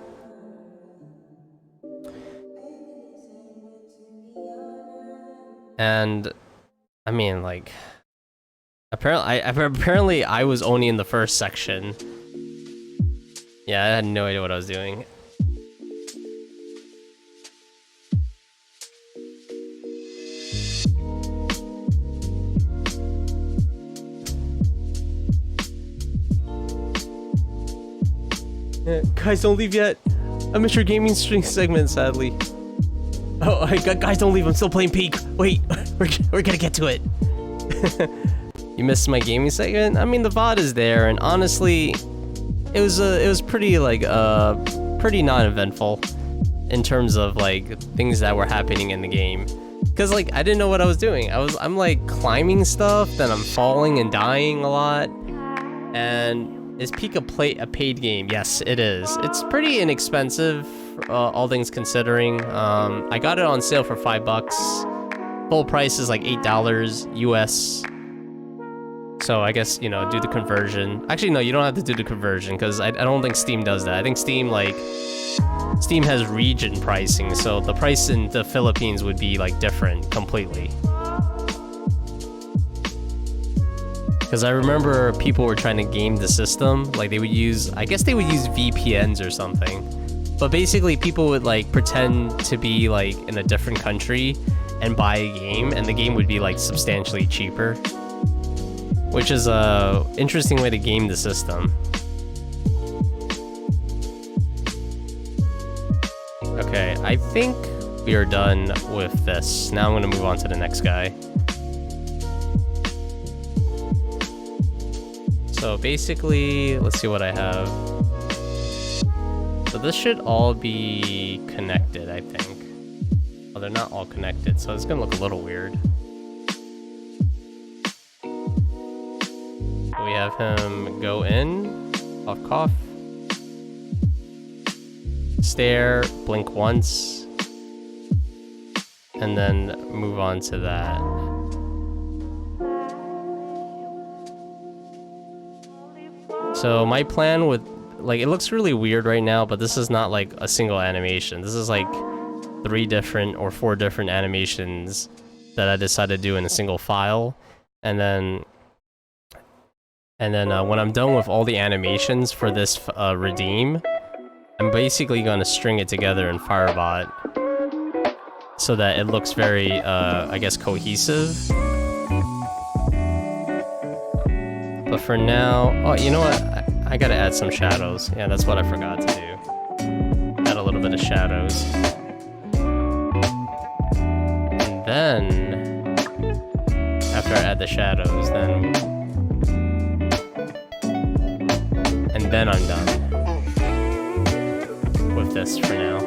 And I mean, like, apparently I was only in the first section. Yeah, I had no idea what I was doing. Guys, don't leave yet. I missed your gaming stream segment, sadly. Oh, guys, don't leave. I'm still playing Peak. Wait, we're gonna get to it. You missed my gaming segment? I mean, the VOD is there, and honestly, it was pretty like pretty non-eventful in terms of like things that were happening in the game. Cause like I didn't know what I was doing. I'm like climbing stuff, then I'm falling and dying a lot, and. Is Peak a paid game? Yes, it is. It's pretty inexpensive, all things considering. I got it on sale for $5. Full price is like $8 US. So I guess, you know, do the conversion. Actually, no, you don't have to do the conversion because I don't think Steam does that. I think Steam has region pricing, so the price in the Philippines would be like different completely. Because I remember people were trying to game the system, like they would use, I guess they would use VPNs or something. But basically people would like pretend to be like in a different country and buy a game, and the game would be like substantially cheaper. Which is a interesting way to game the system. Okay, I think we are done with this. Now I'm gonna move on to the next guy. So basically, let's see what I have. So this should all be connected, I think. Oh, they're not all connected, so it's gonna look a little weird. So we have him go in, cough, cough. stare, blink once, and then move on to that. So my plan would, like, it looks really weird right now, but this is not like a single animation. This is like 3 different or 4 different animations that I decided to do in a single file. And then when I'm done with all the animations for this redeem, I'm basically going to string it together in Firebot so that it looks very, I guess, cohesive. But for now, oh, you know what? I gotta add some shadows. Yeah, that's what I forgot to do. Add a little bit of shadows. And then, after I add the shadows, then I'm done with this for now.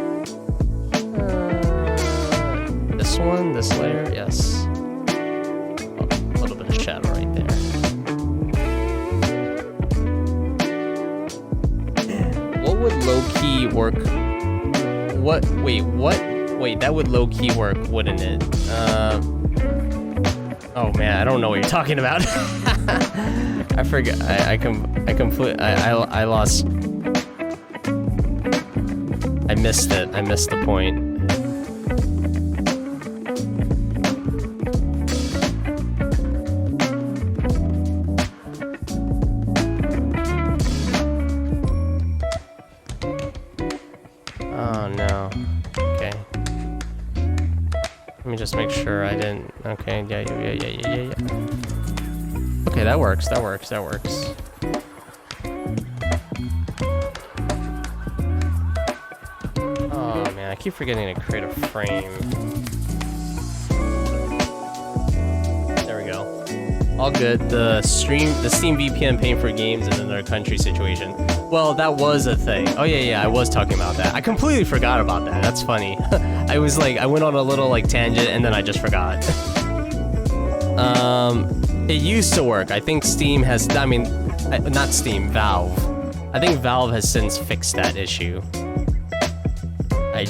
This one, this layer, yes. Oh, a little bit of shadow right there. What would low-key work? What? Wait, what? Wait, that would low-key work, wouldn't it? Oh man, I don't know what you're talking about. I forgot. I lost. I missed it. I missed the point. Oh no. Okay. Let me just make sure I didn't. Okay. Yeah. Okay, that works. That works. That works. Oh man, I keep forgetting to create a frame. There we go. All good. The Steam VPN paying for games in another country situation. Well, that was a thing. Oh yeah, I was talking about that. I completely forgot about that. That's funny. I was like, I went on a little like tangent and then I just forgot. It used to work. I think Steam has, I mean, not Steam, Valve. I think Valve has since fixed that issue. I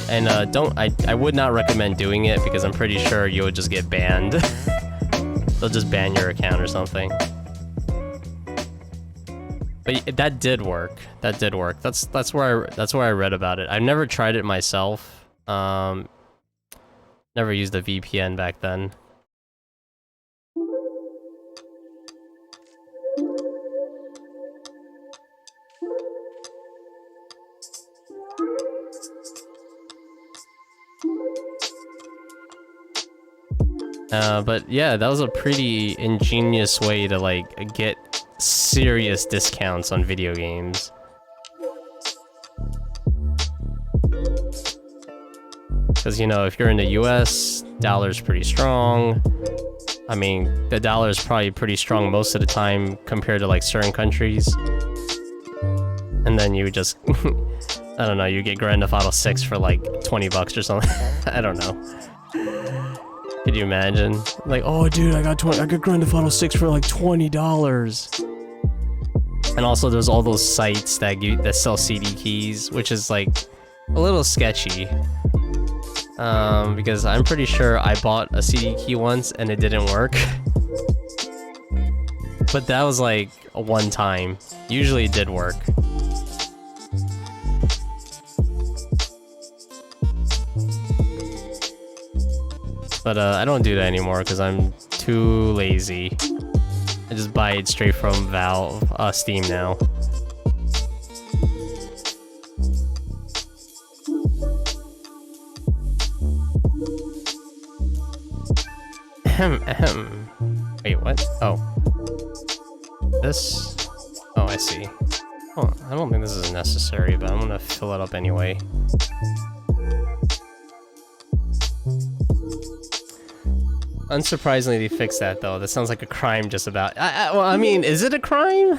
would not recommend doing it because I'm pretty sure you would just get banned. They'll just ban your account or something. But that did work. That did work. That's where I read about it. I've never tried it myself. Never used a VPN back then. But yeah, that was a pretty ingenious way to like get serious discounts on video games. Because, you know, if you're in the US, dollar's pretty strong. I mean, the dollar is probably pretty strong most of the time compared to like certain countries. And then you just, I don't know, you get Grand Theft Auto 6 for like 20 bucks or something. I don't know. Could you imagine? Like, oh dude, I got Grand Theft Auto 6 for like $20. And also there's all those sites that sell CD keys, which is like a little sketchy. Because I'm pretty sure I bought a CD key once and it didn't work. But that was like a one time. Usually it did work. But I don't do that anymore because I'm too lazy. I just buy it straight from Valve, Steam now. Wait, what? Oh. This? Oh, I see. Oh, I don't think this is necessary, but I'm gonna fill it up anyway. Unsurprisingly, they fixed that though. That sounds like a crime just about. Well, I mean, is it a crime?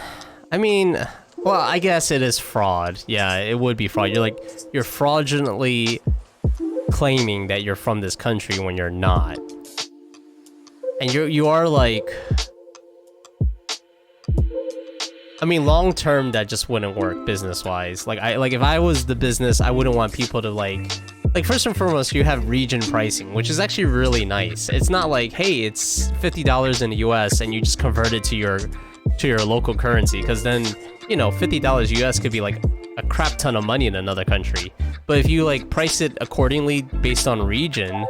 I mean, well, I guess it is fraud. Yeah, it would be fraud. You're fraudulently claiming that you're from this country when you're not. And you are like, I mean, long term, that just wouldn't work business-wise. Like, if I was the business, I wouldn't want people to like first and foremost, you have region pricing, which is actually really nice. It's not like, hey, it's $50 in the US and you just convert it to your local currency, because then, you know, $50 US could be like a crap ton of money in another country. But if you like price it accordingly based on region,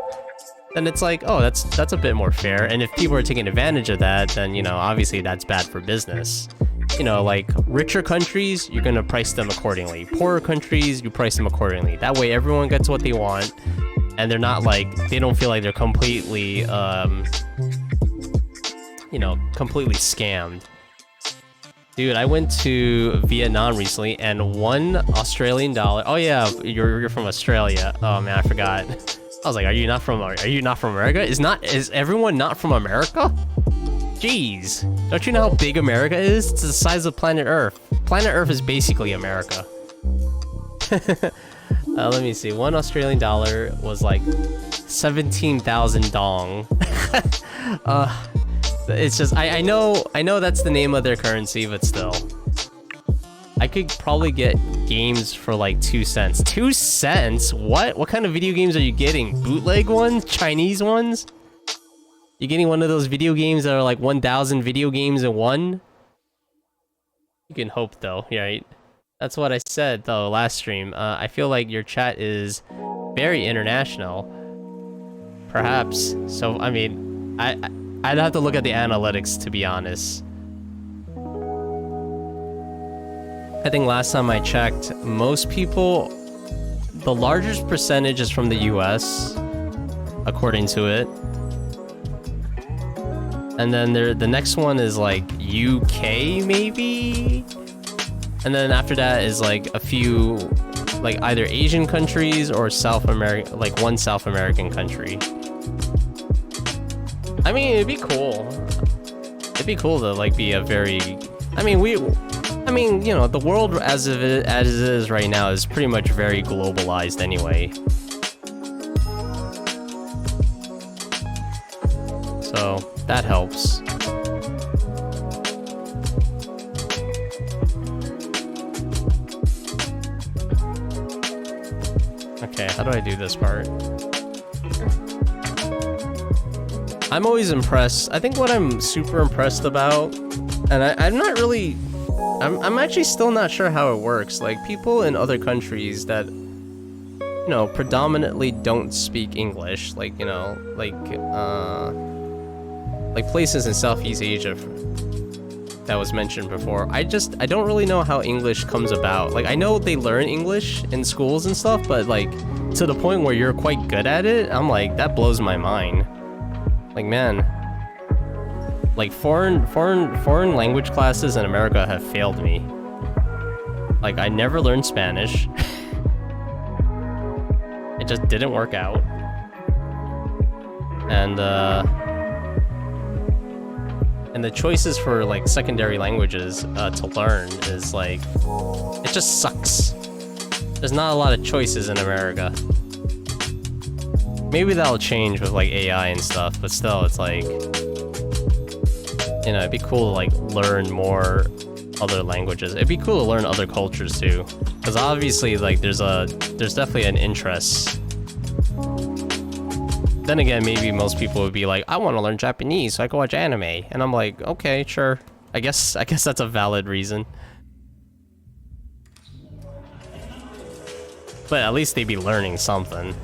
then it's like, oh, that's a bit more fair. And if people are taking advantage of that, then, you know, obviously that's bad for business. You know, like richer countries, you're gonna price them accordingly. Poorer countries, you price them accordingly. That way everyone gets what they want, and they're not like, they don't feel like they're completely, you know, completely scammed. Dude, I went to Vietnam recently, and $1 Australian. Oh yeah, you're from Australia. Oh man, I forgot. I was like, are you not from America? Is everyone not from America? Jeez, don't you know how big America is? It's the size of planet Earth. Planet Earth is basically America. Let me see. $1 Australian was like 17,000 dong. It's just I know that's the name of their currency, but still, I could probably get games for like 2 cents. 2 cents? What kind of video games are you getting? Bootleg ones? Chinese ones? You getting one of those video games that are like 1,000 video games in one? You can hope though, right? That's what I said though last stream. I feel like your chat is very international. Perhaps. So I mean, I'd have to look at the analytics to be honest. I think last time I checked, most people, the largest percentage is from the US, according to it. And then the next one is like UK maybe? And then after that is like a few, like either Asian countries or South America, like one South American country. I mean, it'd be cool. It'd be cool to like be a very, I mean, you know, the world as it is right now is pretty much very globalized anyway. So that helps. Okay, how do I do this part? I'm always impressed. I think what I'm super impressed about, and I'm not really, I'm actually still not sure how it works. Like people in other countries that, you know, predominantly don't speak English, like, you know, like places in Southeast Asia that was mentioned before. I don't really know how English comes about. Like I know they learn English in schools and stuff, but like to the point where you're quite good at it, I'm like, that blows my mind. Like man, like foreign language classes in America have failed me. Like I never learned Spanish. It just didn't work out. And the choices for like secondary languages to learn is like, it just sucks. There's not a lot of choices in America. Maybe that'll change with like AI and stuff, but still, it's like, you know, it'd be cool to like learn more other languages. It'd be cool to learn other cultures too, because obviously like there's definitely an interest. Then again, maybe most people would be like, I want to learn Japanese so I can watch anime, and I'm like, okay, sure. I guess that's a valid reason. But at least they'd be learning something.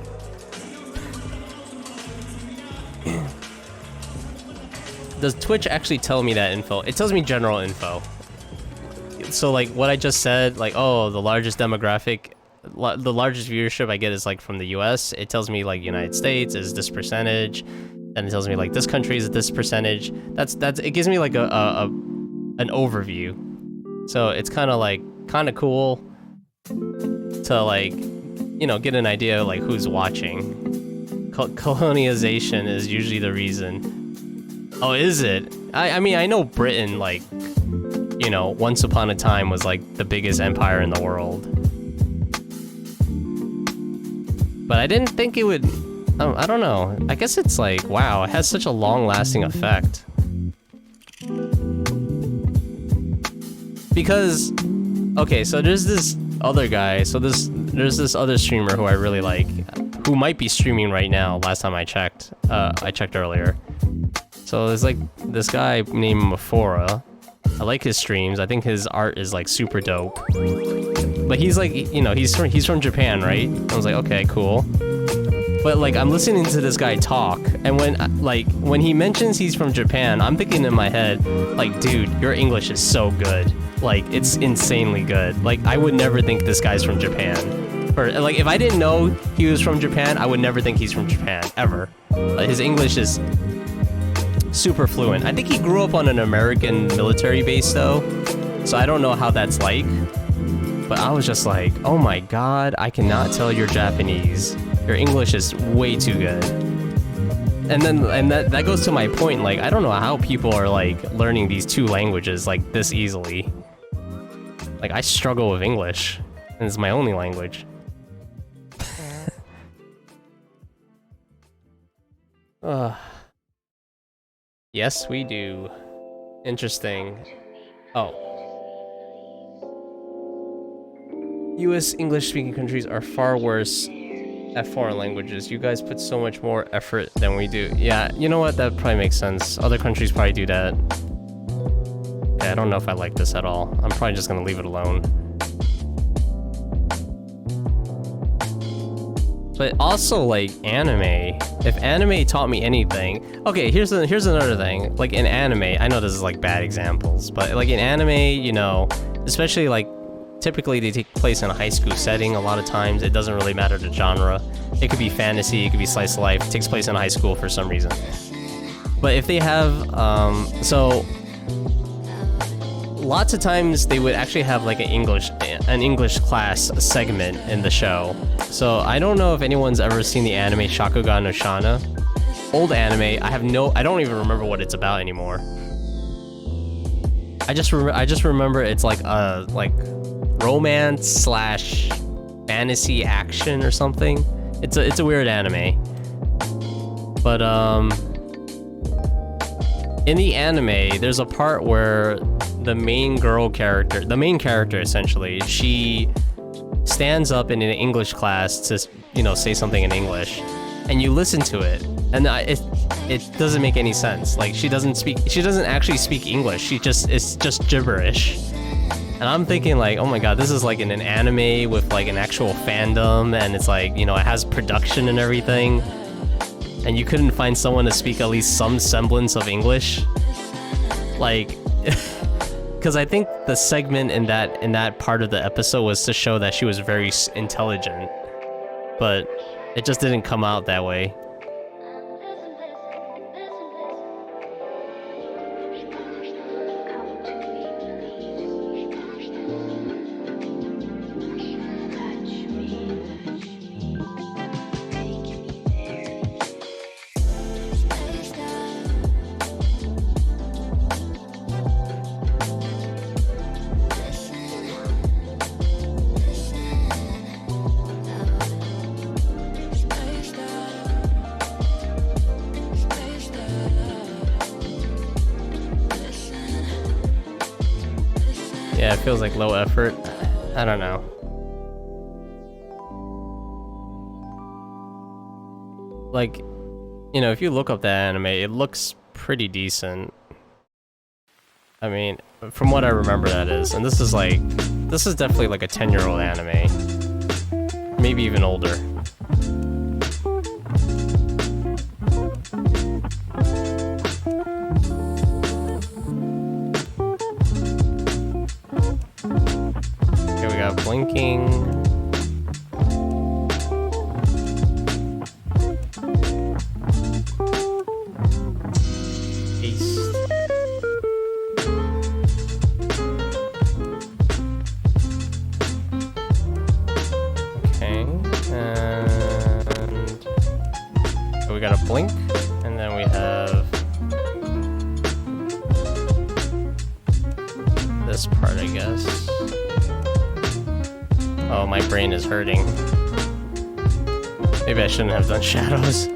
Does Twitch actually tell me that info? It tells me general info. So like what I just said, like, oh, the largest demographic, the largest viewership I get is like from the US. It tells me like United States is this percentage, and it tells me like this country is this percentage. That's it gives me like an overview. So it's kind of cool to like, you know, get an idea of like who's watching. Colonization is usually the reason. Oh, is it? I mean, I know Britain, like, you know, once upon a time was like the biggest empire in the world. But I didn't think it would, I don't know. I guess it's like, wow, it has such a long-lasting effect. because okay, so there's this other guy. So there's this other streamer who I really like, who might be streaming right now. Last time I checked earlier. So there's like this guy named Mafora. I like his streams. I think his art is like super dope. But he's like, you know, he's from Japan, right? I was like, okay, cool. But like, I'm listening to this guy talk, and when he mentions he's from Japan, I'm thinking in my head, like, dude, your English is so good. Like, it's insanely good. Like, I would never think this guy's from Japan. Or like, if I didn't know he was from Japan, I would never think he's from Japan, ever. His English is super fluent. I think he grew up on an American military base though, so I don't know how that's like. But I was just like, oh my god, I cannot tell you're Japanese. Your English is way too good. And that goes to my point, like, I don't know how people are like learning these two languages like this easily. Like, I struggle with English, and it's my only language. Yes, we do. Interesting. Oh. US English-speaking countries are far worse at foreign languages. You guys put so much more effort than we do. Yeah, you know what? That probably makes sense. Other countries probably do that. Okay, I don't know if I like this at all. I'm probably just gonna leave it alone. But also, like, anime. If anime taught me anything... Okay, here's another thing. Like, in anime, I know this is, like, bad examples, but, like, in anime, you know, especially, like, typically they take place in a high school setting a lot of times. It doesn't really matter the genre. It could be fantasy, it could be slice of life. It takes place in a high school for some reason. But if they have... so... Lots of times they would actually have like an English class segment in the show. So I don't know if anyone's ever seen the anime Shakugan no Shana. Old anime. I don't even remember what it's about anymore. I just remember it's like a romance slash fantasy action or something. It's a weird anime. But in the anime, there's a part where the main character essentially, she stands up in an English class to, you know, say something in English, and you listen to it, and it doesn't make any sense. Like, she doesn't actually speak English. It's just gibberish. And I'm thinking like, oh my god, this is like in an anime with like an actual fandom, and it's like, you know, it has production and everything, and you couldn't find someone to speak at least some semblance of English, like. Because I think the segment in that part of the episode was to show that she was very intelligent, but it just didn't come out that way. Yeah, it feels like low effort. I don't know. Like, you know, if you look up that anime, it looks pretty decent. I mean, from what I remember, that is. And this is definitely like a 10-year-old anime. Maybe even older. Okay, we got blinking. Paste. Okay, and so we got a blink, and then we have this part, I guess. Oh, my brain is hurting. Maybe I shouldn't have done shadows.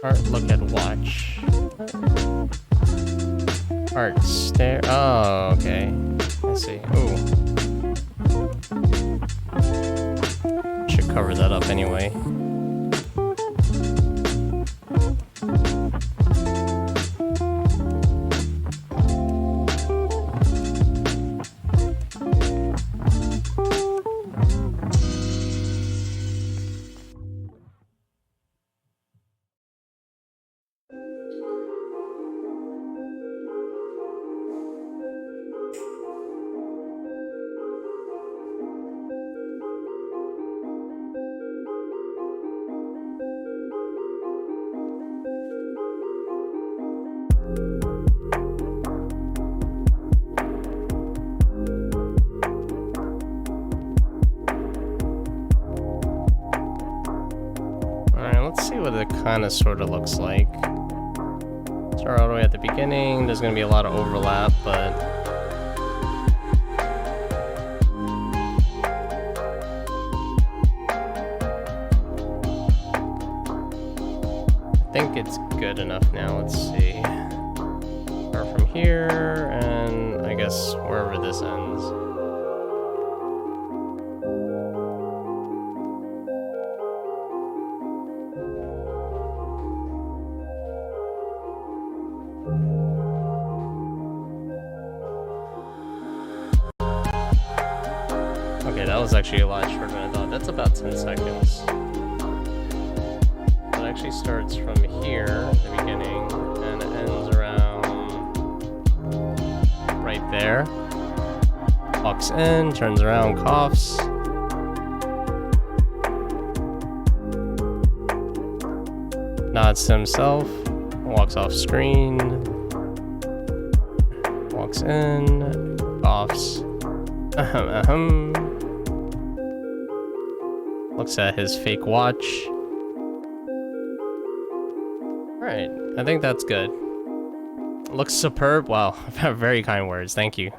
Art, look at, watch. Art, stare. Oh, okay. I see. Ooh. Should cover that up anyway. Kind of sort of looks like. Start all the way at the beginning. There's going to be a lot of overlap, but I think it's good enough now. Let's see. Start from here, and I guess wherever this ends. Actually a lot shorter than I thought. That's about 10 seconds. It actually starts from here at the beginning and it ends around right there. Walks in, turns around, coughs. Nods to himself, walks off screen. Walks in, coughs. Looks at his fake watch. Alright, I think that's good. Looks superb. Wow, very kind words, thank you.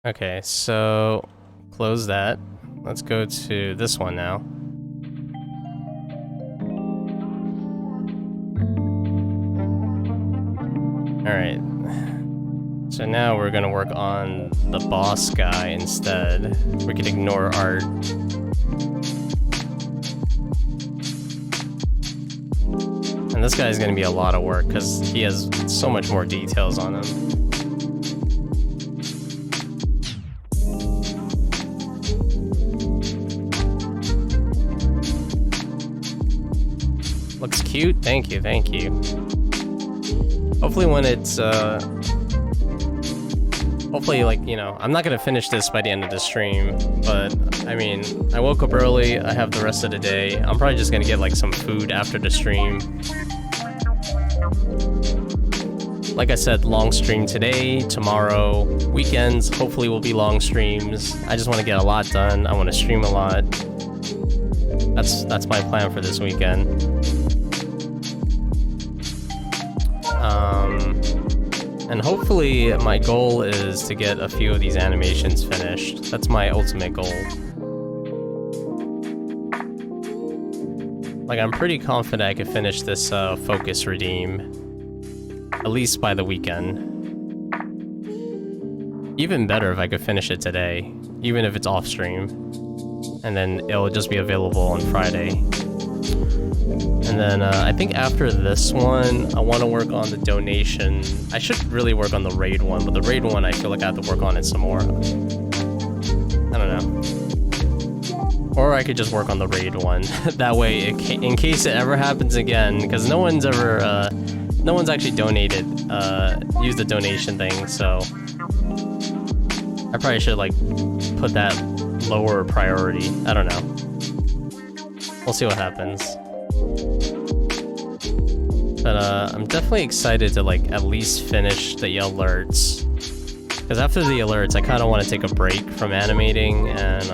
Okay, so close that. Let's go to this one now. Alright. So now we're gonna work on the boss guy instead. We can ignore art. And this guy's gonna be a lot of work because he has so much more details on him. Looks cute. Thank you, thank you. Hopefully when it's hopefully, like, you know, I'm not gonna finish this by the end of the stream, but I mean, I woke up early, I have the rest of the day. I'm probably just gonna get like some food after the stream. Like I said, long stream today, tomorrow, weekends hopefully will be long streams. I just want to get a lot done. I want to stream a lot. That's my plan for this weekend. And hopefully my goal is to get a few of these animations finished. That's my ultimate goal. Like, I'm pretty confident I could finish this focus redeem, at least by the weekend. Even better if I could finish it today, even if it's off stream. And then it'll just be available on Friday. And then I think after this one, I want to work on the donation. I should really work on the raid one, but the raid one I feel like I have to work on it some more. I don't know. Or I could just work on the raid one. That way, in case it ever happens again, because no one's actually donated, used the donation thing, so I probably should like put that lower priority. I don't know. We'll see what happens. But I'm definitely excited to like at least finish the alerts. Because after the alerts, I kind of want to take a break from animating, and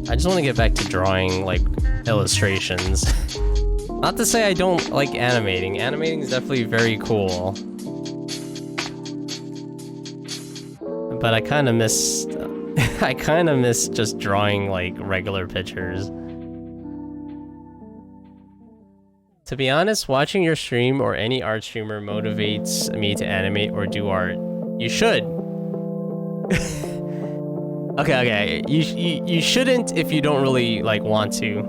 I just want to get back to drawing like illustrations. Not to say I don't like animating. Animating is definitely very cool. But I kind of miss just drawing like regular pictures. To be honest, watching your stream or any art streamer motivates me to animate or do art. You should. Okay. You shouldn't if you don't really like want to.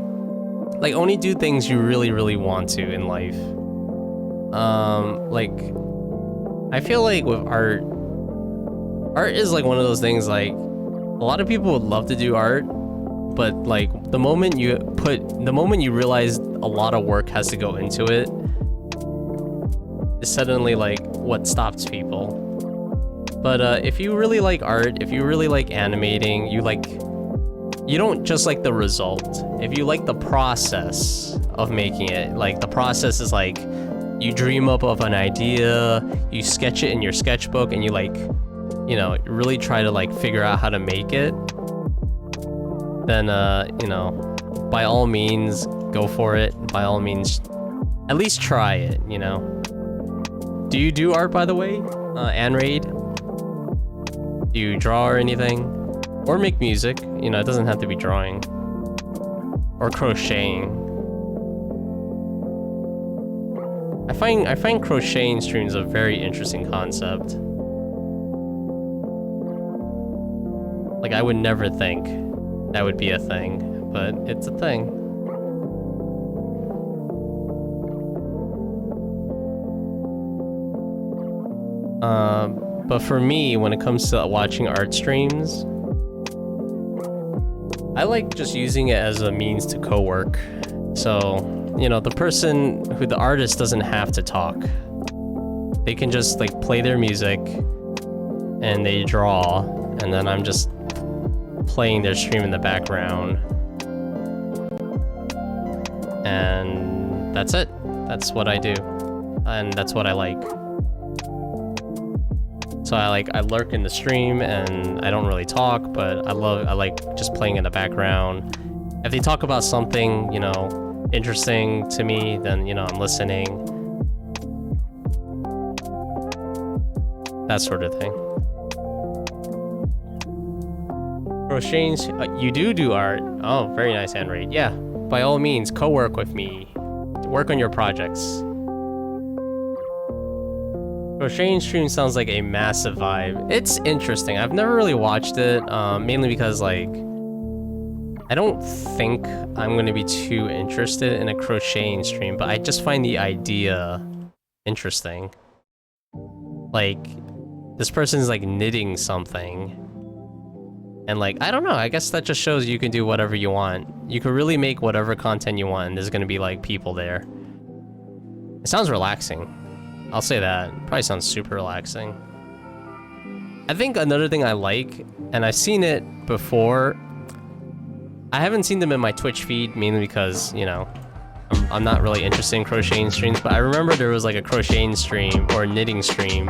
Like only do things you really want to in life. Like I feel like with art is like one of those things like a lot of people would love to do art, but like the moment you realize a lot of work has to go into it, is suddenly like what stops people. But if you really like art, if you really like animating, you don't just like the result. If you like the process of making it, like the process is like you dream up of an idea, you sketch it in your sketchbook, and you like, you know, really try to like figure out how to make it, then you know, by all means go for it. By all means at least try it, you know. Do you do art, by the way? Anraid? Do you draw or anything? Or make music? You know, it doesn't have to be drawing. Or crocheting. I find crocheting streams a very interesting concept. Like I would never think that would be a thing, but it's a thing. But for me, when it comes to watching art streams, I like just using it as a means to co-work. So, you know, the artist doesn't have to talk. They can just like play their music and they draw, and then I'm just playing their stream in the background. And that's it. That's what I do. And that's what I like. So I lurk in the stream and I don't really talk, but I like just playing in the background. If they talk about something, you know, interesting to me, then, you know, I'm listening. That sort of thing. Crocheting, you do art. Oh, very nice, Anraid. Yeah, by all means, co-work with me. Work on your projects. Crocheting stream sounds like a massive vibe. It's interesting. I've never really watched it, mainly because like I don't think I'm gonna be too interested in a crocheting stream, but I just find the idea interesting. Like this person's like knitting something, and like I don't know. I guess that just shows you can do whatever you want. You can really make whatever content you want, and there's gonna be like people there. It sounds relaxing. I'll say that. Probably sounds super relaxing. I think another thing I like, and I've seen it before, I haven't seen them in my Twitch feed, mainly because, you know, I'm not really interested in crocheting streams, but I remember there was like a crocheting stream or a knitting stream,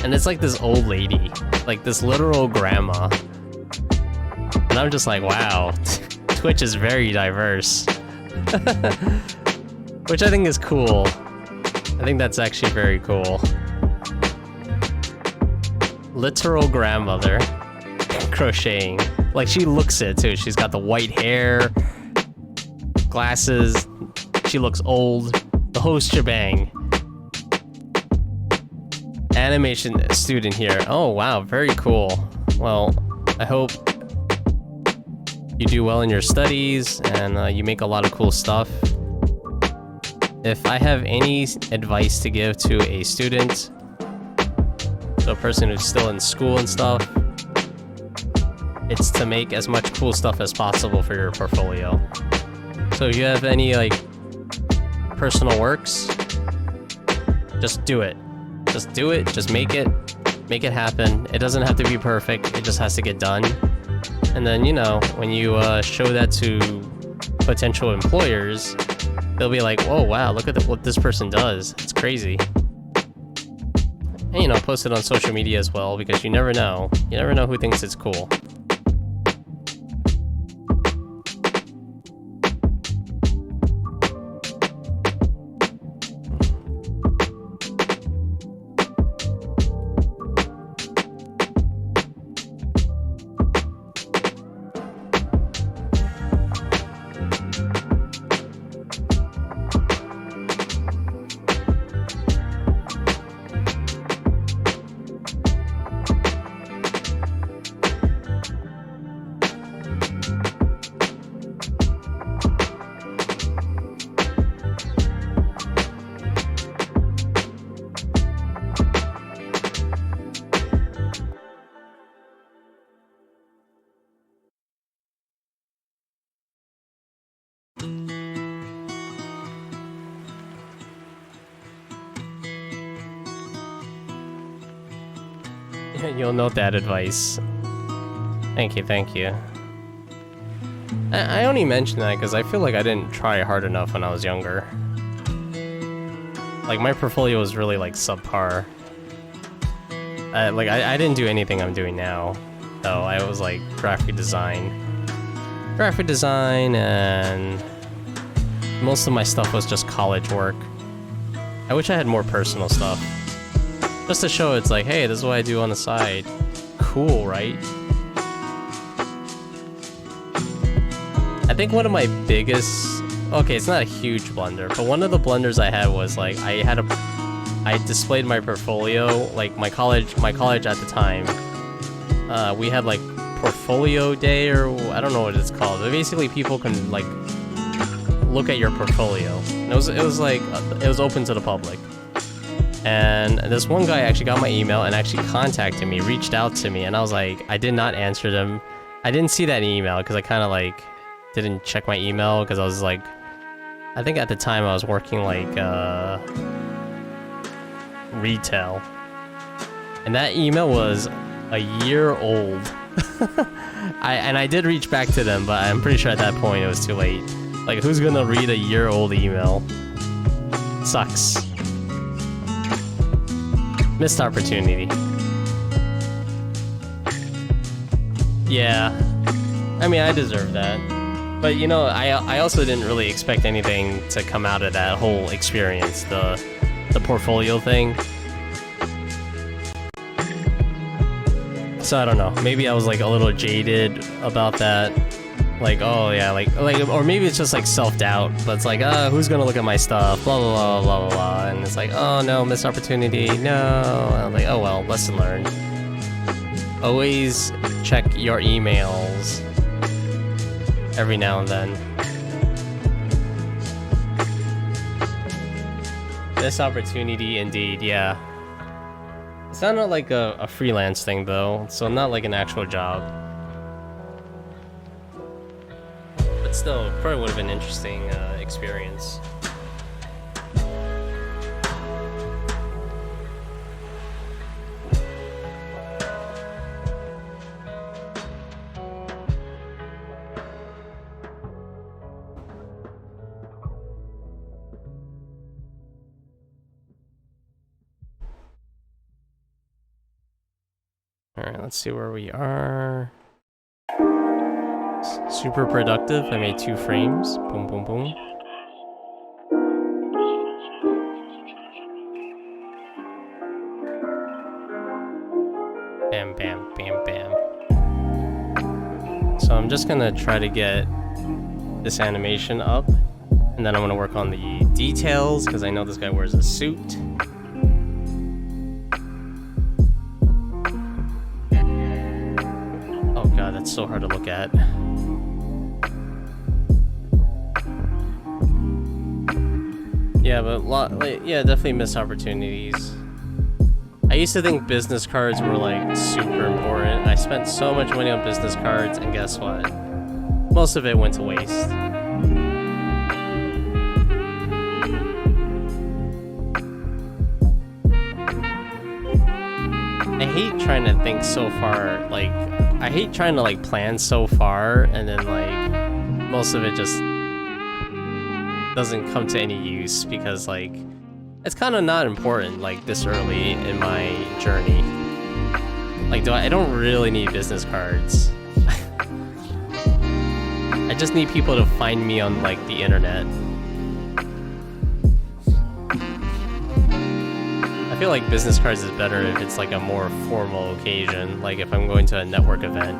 and it's like this old lady, like this literal grandma. And I'm just like, wow, Twitch is very diverse. Which I think is cool. I think that's actually very cool. Literal grandmother crocheting. Like she looks it too. She's got the white hair, glasses. She looks old. The whole shebang. Animation student here. Oh wow, very cool. Well, I hope you do well in your studies and you make a lot of cool stuff. If I have any advice to give to a student, to a person who's still in school and stuff, it's to make as much cool stuff as possible for your portfolio. So if you have any like personal works, just do it. Just do it, just make it happen. It doesn't have to be perfect, it just has to get done. And then, you know, when you show that to potential employers, they'll be like, "Whoa, wow! Look at what this person does. It's crazy." And you know, post it on social media as well, because you never know. You never know who thinks it's cool. You'll note that advice. Thank you, thank you. I only mention that because I feel like I didn't try hard enough when I was younger. Like, my portfolio was really, like, subpar. Like, I didn't do anything I'm doing now, though. I was, like, graphic design. Graphic design, and most of my stuff was just college work. I wish I had more personal stuff. Just to show it's like, hey, this is what I do on the side. Cool, right? I think one of my biggest... Okay, it's not a huge blunder, but one of the blunders I had was, like, I displayed my portfolio, like, my college at the time. We had, like, portfolio day, or I don't know what it's called, but basically people can, like, look at your portfolio. And it was like, it was open to the public. And this one guy actually got my email and actually contacted me, reached out to me, and I was like, I did not answer them. I didn't see that email because I kind of, like, didn't check my email because I was like, I think at the time I was working like retail, and that email was a year old. I did reach back to them, but I'm pretty sure at that point it was too late. Like, who's gonna read a year-old email? Sucks. Missed opportunity. Yeah, I mean, I deserve that. But, you know, I also didn't really expect anything to come out of that whole experience, the portfolio thing. So I don't know, maybe I was like a little jaded about that. Like, oh yeah, like, or maybe it's just like self-doubt, but it's like, who's gonna look at my stuff, blah, blah, blah, blah, blah, blah, and it's like, oh no, missed opportunity, no. And I'm like, oh well, lesson learned. Always check your emails every now and then. This opportunity, indeed, yeah. It's not like a freelance thing, though, so not like an actual job. But still, probably would have been an interesting experience. Alright, let's see where we are. Super productive. I made 2 frames. Boom, boom, boom. Bam, bam, bam, bam. So I'm just gonna try to get this animation up, and then I'm gonna work on the details, because I know this guy wears a suit. God, that's so hard to look at. Yeah, but yeah, definitely missed opportunities. I used to think business cards were like super important. I spent so much money on business cards, and guess what? Most of it went to waste. I hate trying to think so far, like, I hate trying to, like, plan so far, and then, like, most of it just doesn't come to any use, because, like, it's kind of not important, like, this early in my journey. Like, I don't really need business cards. I just need people to find me on, like, the internet. I feel like business cards is better if it's like a more formal occasion, like if I'm going to a network event.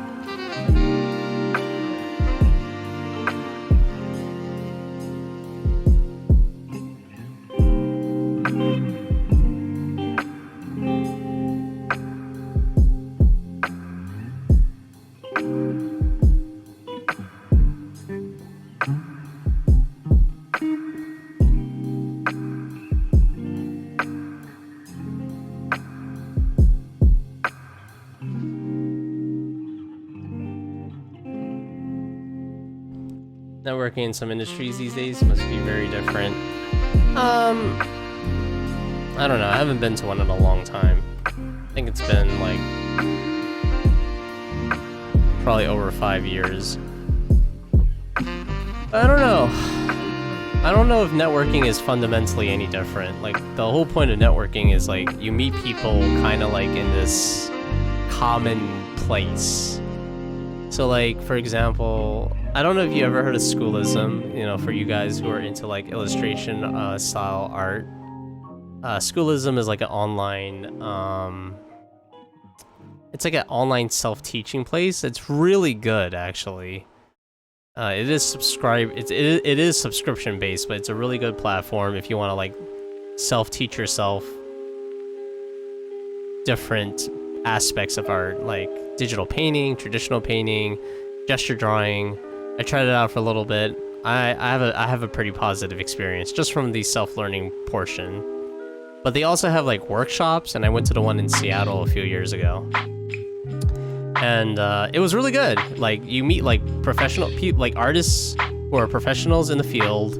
Networking in some industries these days must be very different. I don't know, I haven't been to one in a long time. I think it's been like Probably over 5 years. I don't know. I don't know if networking is fundamentally any different. Like, the whole point of networking is, like, you meet people kind of, like, in this common place. So, like, for example, I don't know if you ever heard of schoolism, you know, for you guys who are into, like, illustration style art. Schoolism is, like, an online, it's like an online self-teaching place. It's really good, actually. It is subscription based, but it's a really good platform if you want to like self-teach yourself different aspects of art, like digital painting, traditional painting, gesture drawing. I tried it out for a little bit. I have a pretty positive experience just from the self-learning portion. But they also have like workshops, and I went to the one in Seattle a few years ago. And it was really good. Like, you meet like professional people, like artists who are professionals in the field.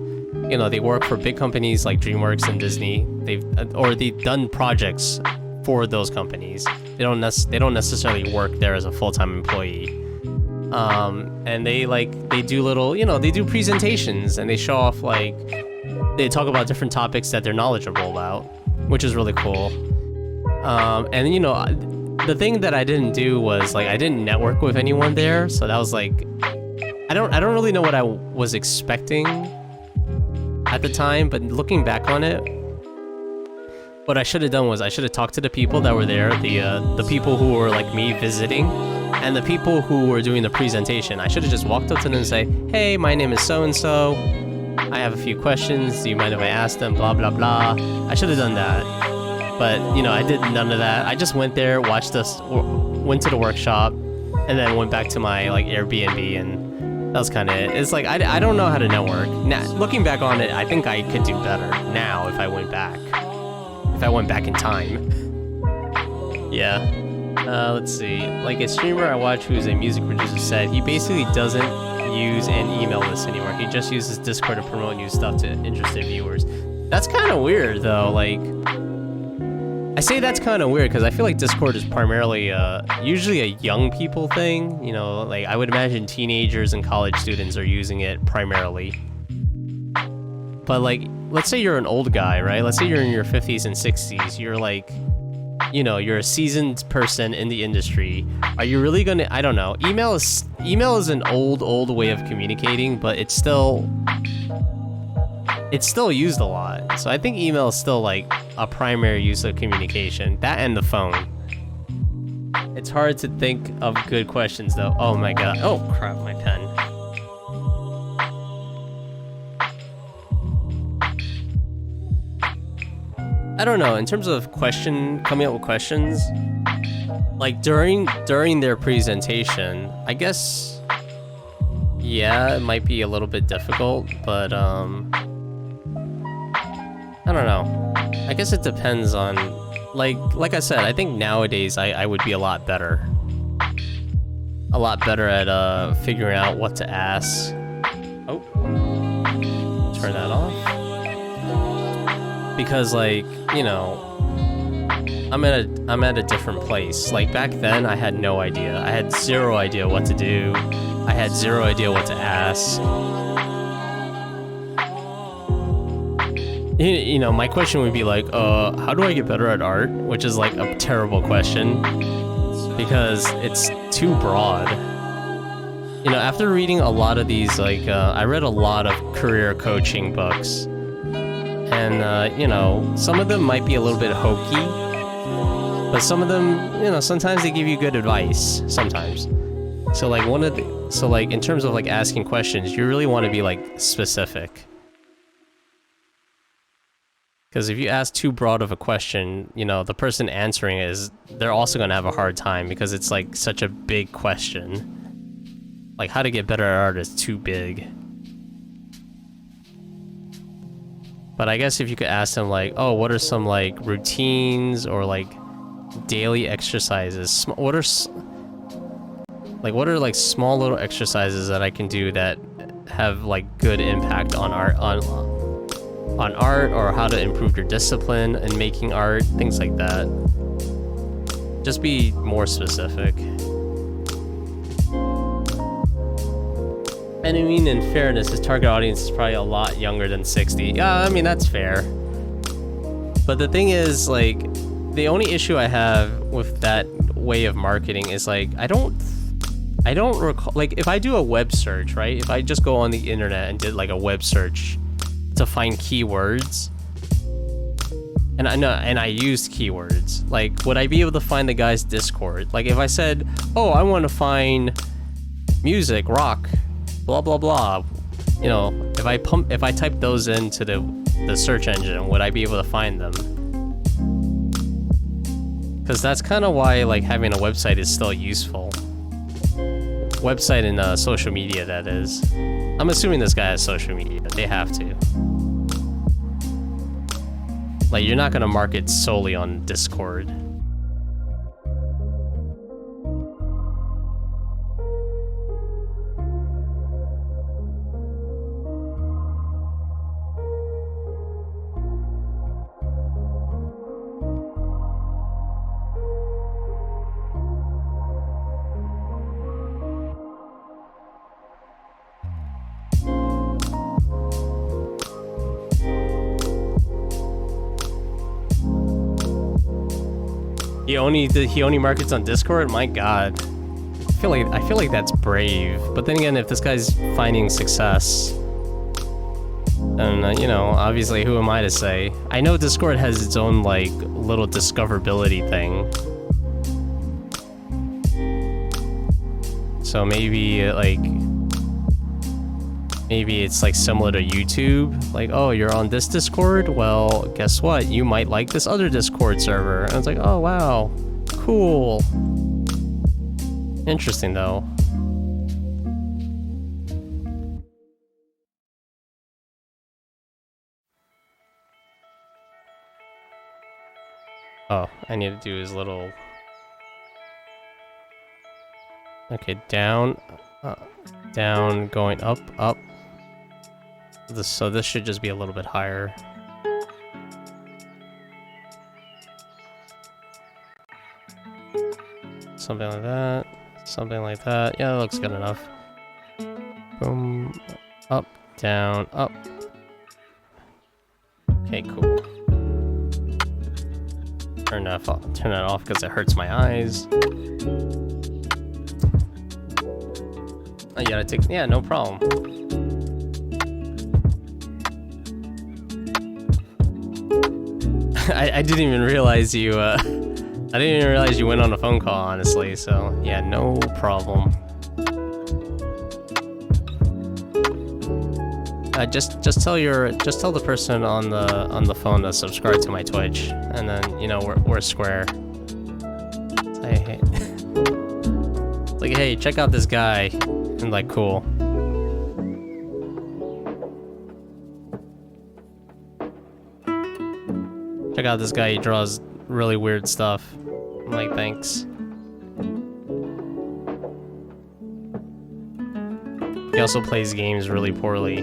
You know, they work for big companies like DreamWorks and Disney. They've done projects for those companies. They don't necessarily work there as a full-time employee. And they do little, you know, they do presentations, and they show off, like, they talk about different topics that they're knowledgeable about, which is really cool. And you know, the thing that I didn't do was, like, I didn't network with anyone there, so that was like, I don't really know what I was expecting at the time, but looking back on it, what I should have done was I should have talked to the people that were there, the people who were like me visiting, and the people who were doing the presentation. I should have just walked up to them and say, hey, my name is so-and-so, I have a few questions, do you mind if I ask them, blah blah blah. I should have done that. But, you know, I did none of that. I just went there, went to the workshop, and then went back to my, like, Airbnb, and that was kind of it. It's like, I don't know how to network. Now, looking back on it, I think I could do better now if I went back. If I went back in time. Yeah. Let's see. Like, a streamer I watch who's a music producer said he basically doesn't use an email list anymore. He just uses Discord to promote new stuff to interested viewers. That's kind of weird, though. Like, I say that's kind of weird because I feel like Discord is primarily usually a young people thing. You know, like, I would imagine teenagers and college students are using it primarily. But, like, let's say you're an old guy, right? Let's say you're in your 50s and 60s. You're like, you know, you're a seasoned person in the industry. Are you really gonna? I don't know. Email is an old way of communicating, but it's still used a lot. So I think email is still like a primary use of communication. That and the phone. It's hard to think of good questions though. Oh my god. Oh crap, my pen. I don't know, in terms of coming up with questions, like during their presentation, I guess, yeah, it might be a little bit difficult, but I don't know. I guess it depends on, like I said, I think nowadays I would be a lot better at figuring out what to ask. Oh, turn that off. Because, like, you know, I'm at a different place. Like, back then I had no idea. I had zero idea what to do. I had zero idea what to ask. You know, my question would be like, how do I get better at art? Which is like a terrible question because it's too broad. You know, after reading a lot of these, like, I read a lot of career coaching books. And, you know, some of them might be a little bit hokey, but some of them, you know, sometimes they give you good advice, sometimes. So, like, in terms of, like, asking questions, you really want to be, like, specific. Because if you ask too broad of a question, you know, the person answering they're also going to have a hard time because it's, like, such a big question. Like, how to get better at art is too big. But I guess if you could ask them, like, oh, what are some, like, routines or, like, daily exercises? What are like small little exercises that I can do that have, like, good impact on art, on art, or how to improve your discipline in making art, things like that. Just be more specific. And I mean, in fairness, his target audience is probably a lot younger than 60. Yeah, I mean, that's fair. But the thing is, like, the only issue I have with that way of marketing is, like, I don't recall, like, if I do a web search, right? If I just go on the internet and did, like, a web search to find keywords, and I used keywords, like, would I be able to find the guy's Discord? Like, if I said, oh, I want to find music, rock, blah blah blah, you know, if I type those into the search engine, would I be able to find them? Because that's kind of why, like, having a website is still useful. Website and social media, that is. I'm assuming this guy has social media. They have to. Like, you're not gonna market solely on Discord. He only markets on Discord? My god. I feel like that's brave. But then again, if this guy's finding success, then you know, obviously, who am I to say? I know Discord has its own, like, little discoverability thing. So maybe it's like similar to YouTube. Like, oh, you're on this Discord? Well, guess what? You might like this other Discord server. And it's like, oh, wow. Cool. Interesting, though. Oh, I need to do his little... Okay, down, down, going up, up. So this should just be a little bit higher. Something like that. Something like that. Yeah, that looks good enough. Boom. Up, down, up. Okay, cool. Turn that off because it hurts my eyes. I gotta take... Yeah, no problem. I didn't even realize you, I didn't even realize you went on a phone call, honestly, so yeah, no problem. Just tell the person on the phone to subscribe to my Twitch, and then, you know, we're square. Say, hey. It's like, hey, check out this guy, and like, cool. Check out this guy, he draws really weird stuff. I'm like, thanks. He also plays games really poorly.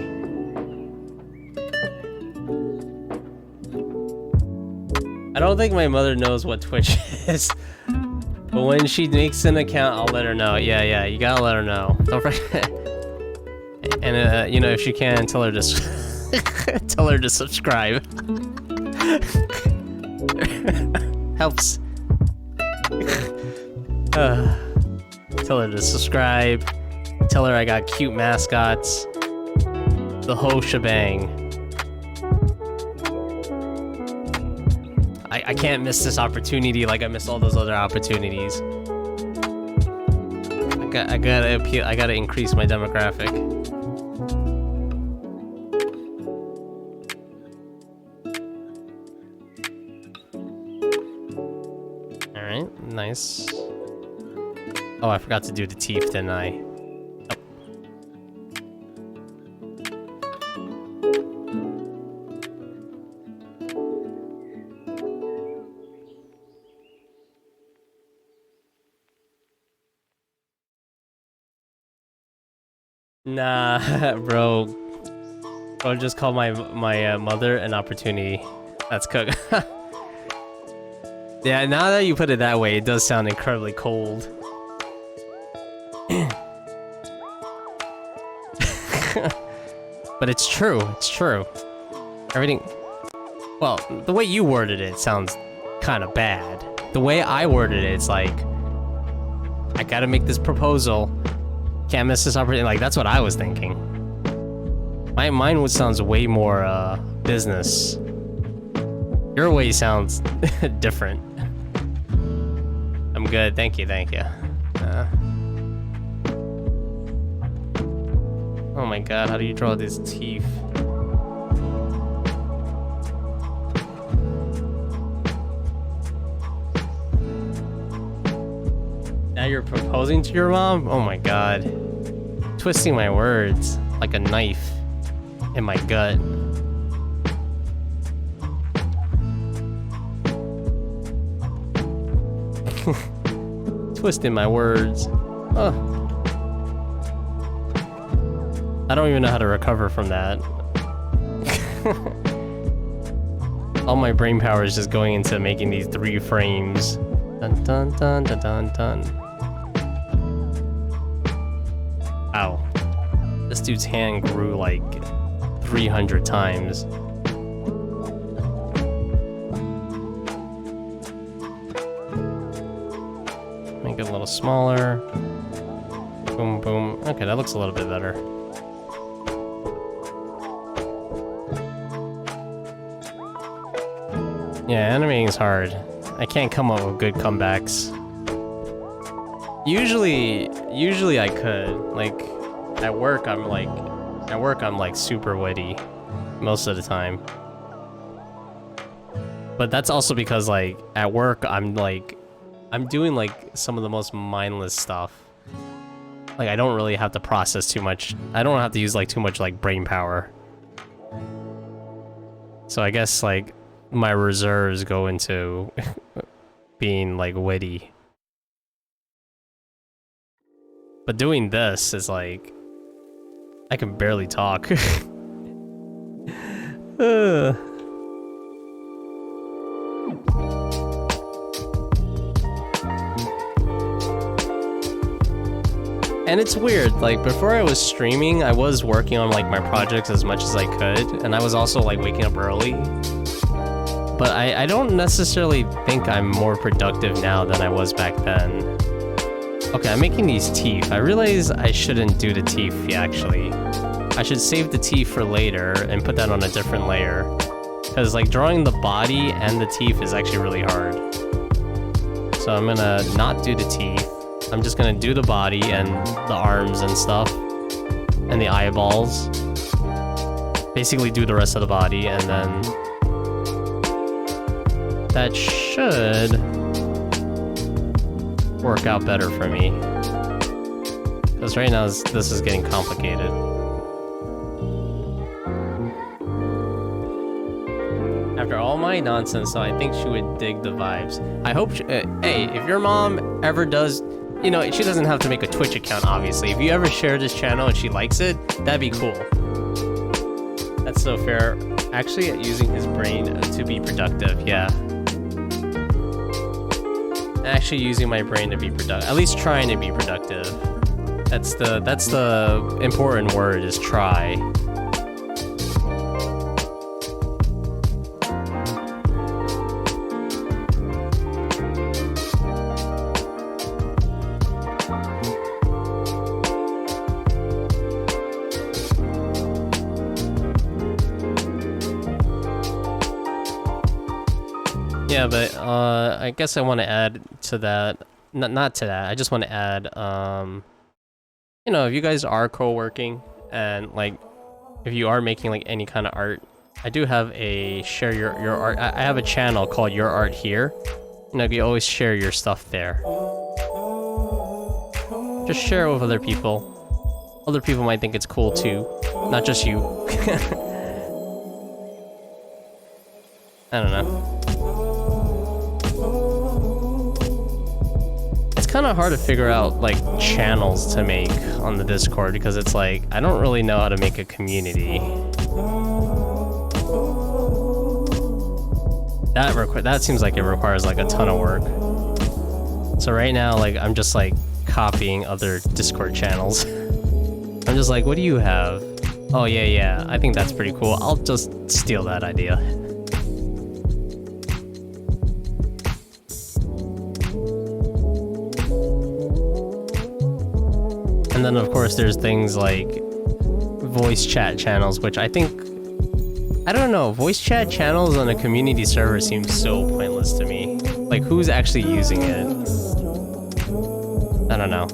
I don't think my mother knows what Twitch is. But when she makes an account, I'll let her know. Yeah, you gotta let her know. Don't forget. And, you know, if she can, tell her to, tell her to subscribe. Helps. Tell her to subscribe. Tell her I got cute mascots. The whole shebang. I can't miss this opportunity like I missed all those other opportunities. I gotta increase my demographic. Alright, nice. Oh, I forgot to do the teeth, didn't I? Nah, bro. Bro, just call my mother an opportunity. That's cook. Yeah, now that you put it that way, it does sound incredibly cold. But it's true, it's true. Everything... Well, the way you worded it sounds kind of bad. The way I worded it, it's like... I gotta make this proposal. Can't miss this opportunity. Like, that's what I was thinking. Mine sounds way more, business. Your way sounds different. I'm good, thank you, thank you. Oh my god, how do you draw these teeth? Now you're proposing to your mom? Oh my god. Twisting my words like a knife in my gut. Twisting my words. I don't even know how to recover from that. All my brain power is just going into making these 3 frames. Dun dun dun dun dun dun. Ow. This dude's hand grew like 300 times. Make it a little smaller. Boom, boom. Okay, that looks a little bit better. Yeah, animating is hard. I can't come up with good comebacks. Usually I could. Like, at work I'm like super witty most of the time. But that's also because like at work I'm doing like some of the most mindless stuff. Like I don't really have to process too much. I don't have to use like too much like brain power. So I guess like my reserves go into being like witty. But doing this is like I can barely talk. And it's weird, like before I was streaming, I was working on like my projects as much as I could, and I was also like waking up early. But I don't necessarily think I'm more productive now than I was back then. Okay, I'm making these teeth. I realize I shouldn't do the teeth actually. I should save the teeth for later and put that on a different layer. Because like drawing the body and the teeth is actually really hard. So I'm gonna not do the teeth. I'm just gonna do the body and the arms and stuff. And the eyeballs. Basically do the rest of the body and then... that should work out better for me. Because right now this is getting complicated. After all my nonsense, so I think she would dig the vibes. I hope she, hey, if your mom ever does, you know, she doesn't have to make a Twitch account, obviously. If you ever share this channel and she likes it, that'd be cool. That's so fair. Actually, using his brain to be productive, yeah. Actually using my brain to be productive. At least trying to be productive. That's the important word, is try. Yeah, but I guess I want to add to that, not to that, I just want to add, you know, if you guys are co-working and like, if you are making like any kind of art, I do have a share your art, I have a channel called Your Art Here, you know, you always share your stuff there. Just share it with other people. Other people might think it's cool too, not just you. I don't know. It's kind of hard to figure out like channels to make on the Discord because it's like I don't really know how to make a community. that seems like it requires like a ton of work. So right now, like I'm just like copying other Discord channels. I'm just like, what do you have? Oh yeah, I think that's pretty cool. I'll just steal that idea. And then of course there's things like voice chat channels, which I think, I don't know, voice chat channels on a community server seems so pointless to me. Like, who's actually using it? I don't know.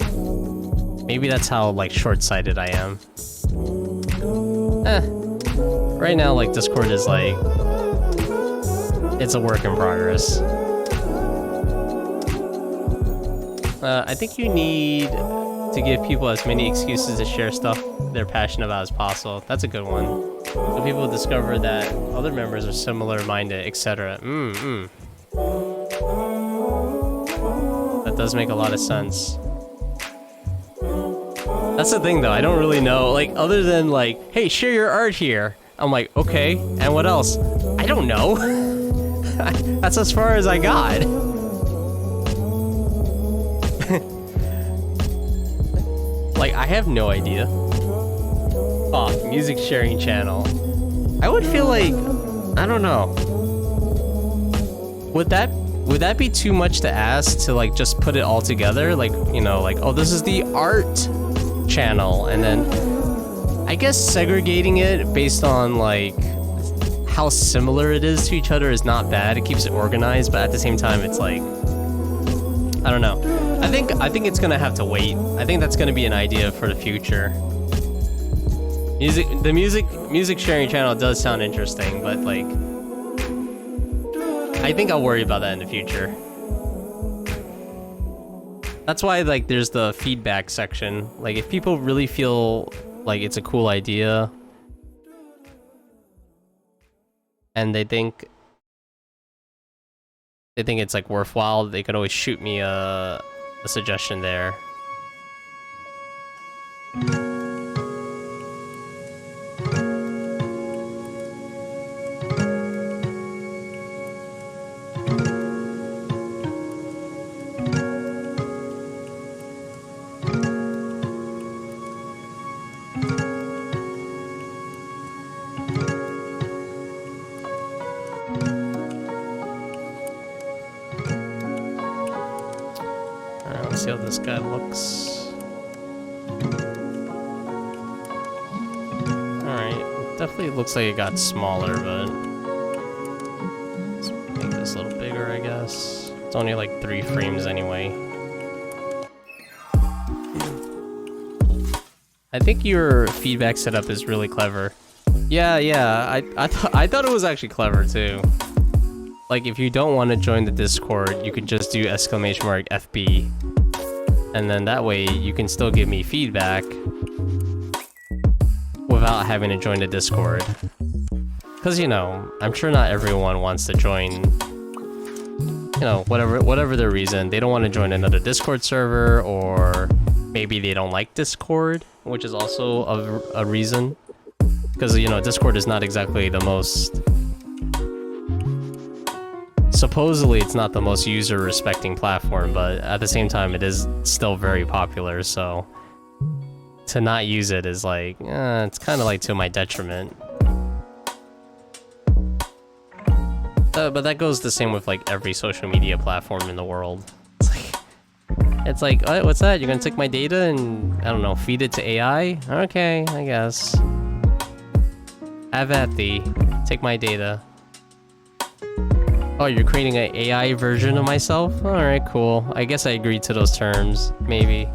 Maybe that's how, like, short-sighted I am. Right now, like, Discord is, like, it's a work in progress. I think you need to give people as many excuses to share stuff they're passionate about as possible. That's a good one. So people discover that other members are similar-minded, etc. That does make a lot of sense. That's the thing, though. I don't really know. Like, other than, like, hey, share your art here. I'm like, okay, and what else? I don't know. That's as far as I got. Like, I have no idea. Oh, music sharing channel. I would feel like, I don't know. Would that be too much to ask to like just put it all together? Like, you know, like, oh, this is the art channel, and then I guess segregating it based on like how similar it is to each other is not bad. It keeps it organized, but at the same time, it's like, I don't know. I think it's gonna have to wait. I think that's gonna be an idea for the future. The music sharing channel does sound interesting, but like, I think I'll worry about that in the future. That's why like there's the feedback section. Like if people really feel like it's a cool idea and they think it's like worthwhile, they could always shoot me a suggestion there. Let's see how this guy looks. Alright, definitely looks like it got smaller, but let's make this a little bigger, I guess. It's only like 3 frames anyway. I think your feedback setup is really clever. Yeah, I thought it was actually clever too. Like if you don't want to join the Discord, you could just do !FB. And then that way you can still give me feedback without having to join the Discord. Because, you know, I'm sure not everyone wants to join, you know, whatever their reason. They don't want to join another Discord server, or maybe they don't like Discord, which is also a reason. Because, you know, Discord is not exactly the most... Supposedly, it's not the most user-respecting platform, but at the same time, it is still very popular, so... To not use it is like, it's kind of like to my detriment. But that goes the same with like every social media platform in the world. It's like, oh, what's that? You're gonna take my data and, I don't know, feed it to AI? Okay, I guess. Have at thee. Take my data. Oh, you're creating an AI version of myself? Alright, cool. I guess I agreed to those terms. Maybe.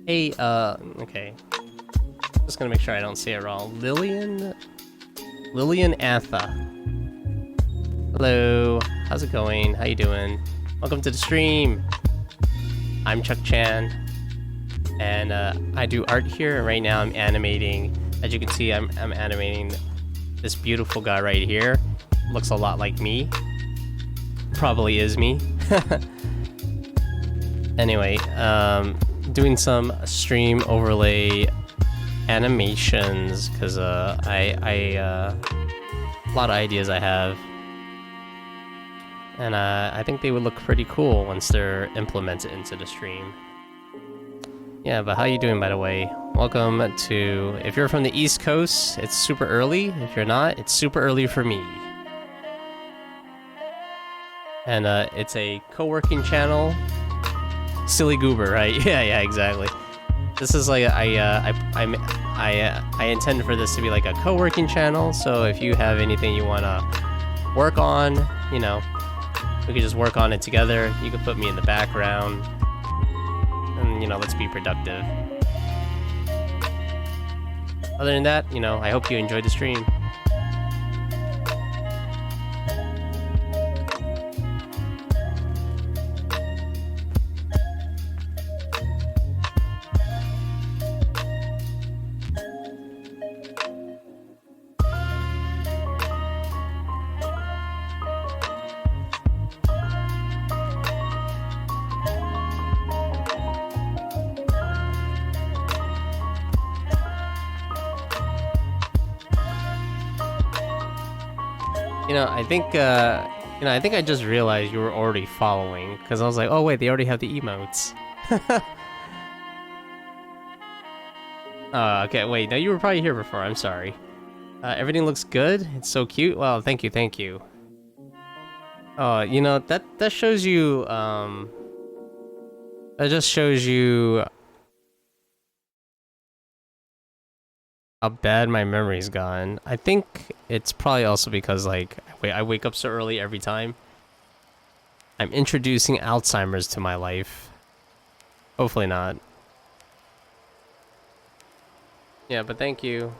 Hey, okay. Just gonna make sure I don't say it wrong. Lillian Antha. Hello, how's it going? How you doing? Welcome to the stream. I'm Chuck Chan, and I do art here. And right now, I'm animating. As you can see, I'm animating this beautiful guy right here. Looks a lot like me. Probably is me. Anyway, doing some stream overlay animations because a lot of ideas I have, and I think they would look pretty cool once they're implemented into the stream. Yeah, but how you doing, by the way? Welcome to, if you're from the East Coast, it's super early. If you're not, it's super early for me. And it's a co-working channel. Silly goober, right? Yeah, exactly. This is like I intend for this to be like a co-working channel. So if you have anything you wanna work on, you know, we could just work on it together. You could put me in the background, and you know, let's be productive. Other than that, you know, I hope you enjoyed the stream. I think I just realized you were already following, because I was like, oh wait, they already have the emotes. Okay, wait, no, you were probably here before, I'm sorry. Everything looks good, it's so cute. Well, thank you. Oh, you know, that shows you, that just shows you how bad my memory's gone. I think it's probably also because, like, I wake up so early every time. I'm introducing Alzheimer's to my life. Hopefully not. Yeah, but thank you.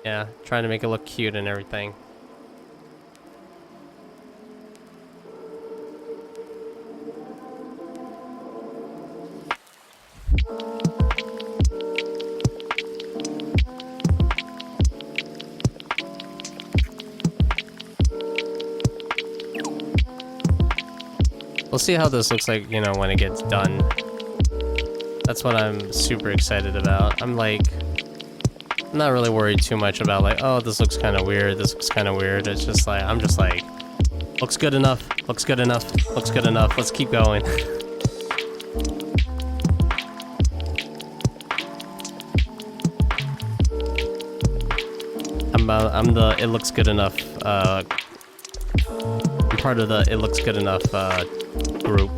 Yeah, trying to make it look cute and everything. We'll see how this looks like, you know, when it gets done. That's what I'm super excited about. I'm like, I'm not really worried too much about like, oh, this looks kind of weird, this looks kind of weird. It's just like, I'm just like, looks good enough, looks good enough, looks good enough, let's keep going. I'm the it looks good enough, I'm part of the it looks good enough, group.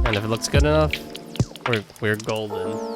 And if it looks good enough, we're golden.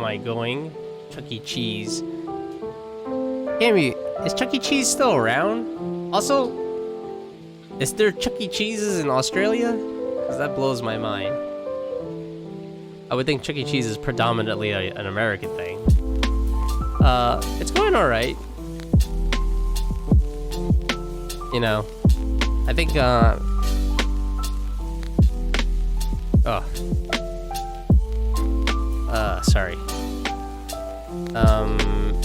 am I going? Chuck E. Cheese. Cammy, is Chuck E. Cheese still around? Also, is there Chuck E. Cheese's in Australia? Because that blows my mind. I would think Chuck E. Cheese is predominantly an American thing. It's going alright. You know, I think, sorry.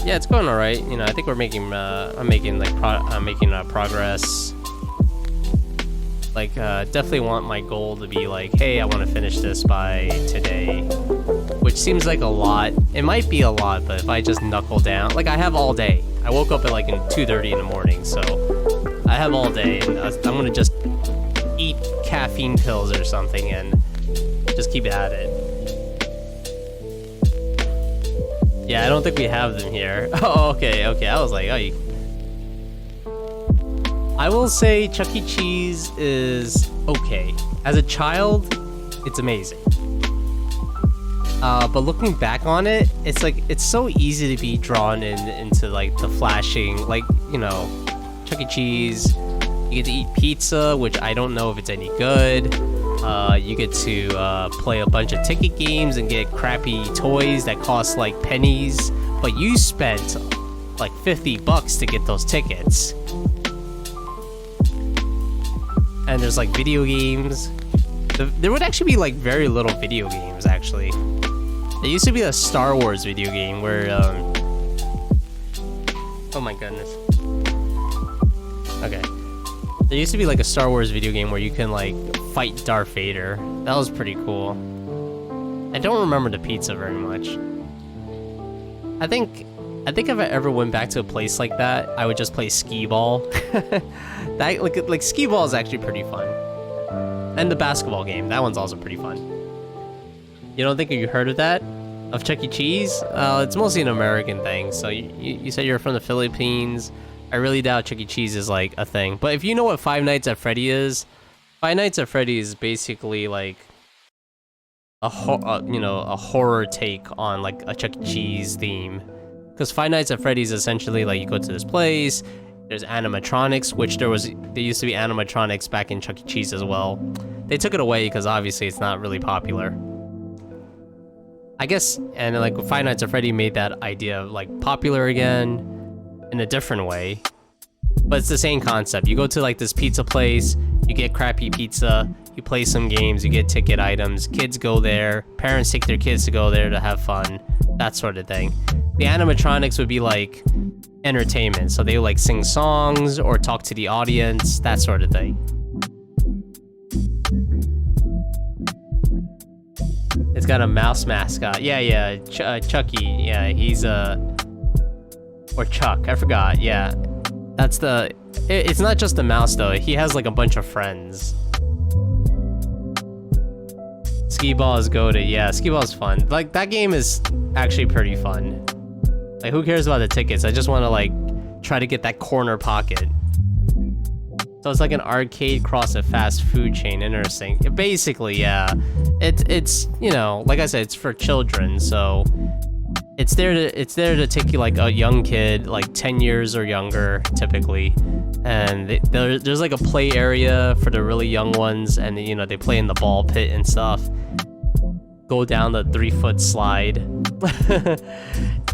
Yeah, it's going alright. You know, I think we're making, I'm making progress. Like, definitely want my goal to be like, hey, I want to finish this by today. Which seems like a lot. It might be a lot, but if I just knuckle down, like I have all day. I woke up at like 2:30 in the morning, so I have all day, and I'm gonna just eat caffeine pills or something and just keep at it. Yeah, I don't think we have them here. Oh, okay. I was like, oh, I will say Chuck E. Cheese is okay. As a child, it's amazing. But looking back on it, it's like, it's so easy to be drawn into like the flashing, like, you know, Chuck E. Cheese. You get to eat pizza, which I don't know if it's any good. You get to play a bunch of ticket games and get crappy toys that cost like pennies, but you spent like $50 to get those tickets. And there's like video games. There would actually be like very little video games actually. There used to be a Star Wars video game where oh my goodness. Okay. There used to be like a Star Wars video game where you can like fight Darth Vader. That was pretty cool. I don't remember the pizza very much. I think if I ever went back to a place like that, I would just play skee ball. That like skee ball is actually pretty fun. And the basketball game, that one's also pretty fun. You don't think you heard of that? Of Chuck E. Cheese? It's mostly an American thing. So you said you're from the Philippines. I really doubt Chuck E. Cheese is like a thing. But if you know what Five Nights at Freddy's is, Five Nights at Freddy's is basically like a horror take on like a Chuck E. Cheese theme. Because Five Nights at Freddy's essentially like you go to this place, there's animatronics, which there used to be animatronics back in Chuck E. Cheese as well. They took it away because obviously it's not really popular. I guess, and like Five Nights at Freddy made that idea like popular again in a different way. But it's the same concept. You go to like this pizza place, you get crappy pizza, you play some games, you get ticket items, kids go there, parents take their kids to go there to have fun, that sort of thing. The animatronics would be like entertainment, so they would like sing songs or talk to the audience, that sort of thing. It's got a mouse mascot. Yeah, Chucky. Yeah, he's or Chuck, I forgot. Yeah, that's the. It's not just the mouse though. He has like a bunch of friends. Skee ball is goated. Yeah, skee ball is fun. Like that game is actually pretty fun. Like who cares about the tickets? I just want to like try to get that corner pocket. So it's like an arcade cross a fast food chain. Interesting. Basically, yeah. It's you know, like I said, it's for children, so it's there to take you like a young kid, like 10 years or younger, typically. And there's like a play area for the really young ones, and you know they play in the ball pit and stuff. Go down the 3-foot slide.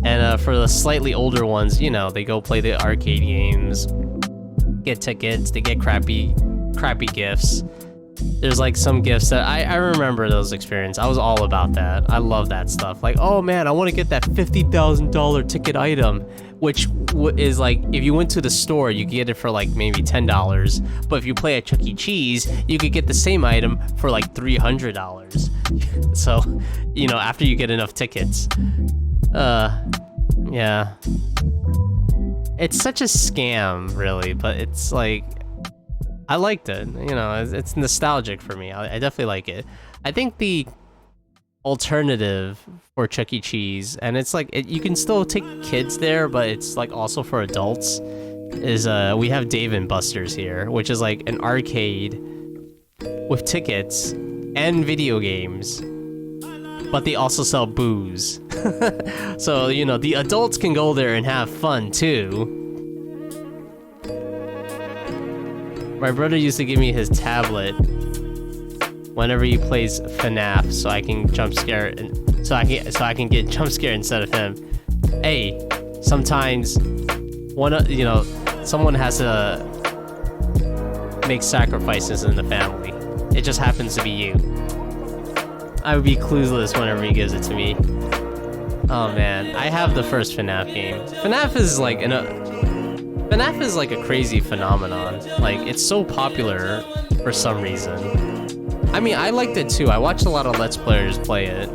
And for the slightly older ones, you know, they go play the arcade games, get tickets, they get crappy gifts. There's like some gifts that I remember those experiences. I was all about that. I love that stuff. Like, oh man, I want to get that $50,000 ticket item, which is like, if you went to the store, you could get it for like maybe $10. But if you play at Chuck E. Cheese, you could get the same item for like $300. So, you know, after you get enough tickets. Yeah. It's such a scam, really, but it's like, I liked it. You know, it's nostalgic for me. I definitely like it. I think the alternative for Chuck E. Cheese, and it's like, you can still take kids there, but it's like also for adults, is we have Dave & Buster's here, which is like an arcade with tickets and video games. but they also sell booze. So, you know, the adults can go there and have fun too. My brother used to give me his tablet whenever he plays FNAF, so I can jump scare and so I can get jump scared instead of him. Hey, sometimes someone has to make sacrifices in the family. It just happens to be you. I would be clueless whenever he gives it to me. Oh man, I have the first FNAF game. FNAF is like a crazy phenomenon. Like, it's so popular for some reason. I mean, I liked it too. I watched a lot of Let's Players play it.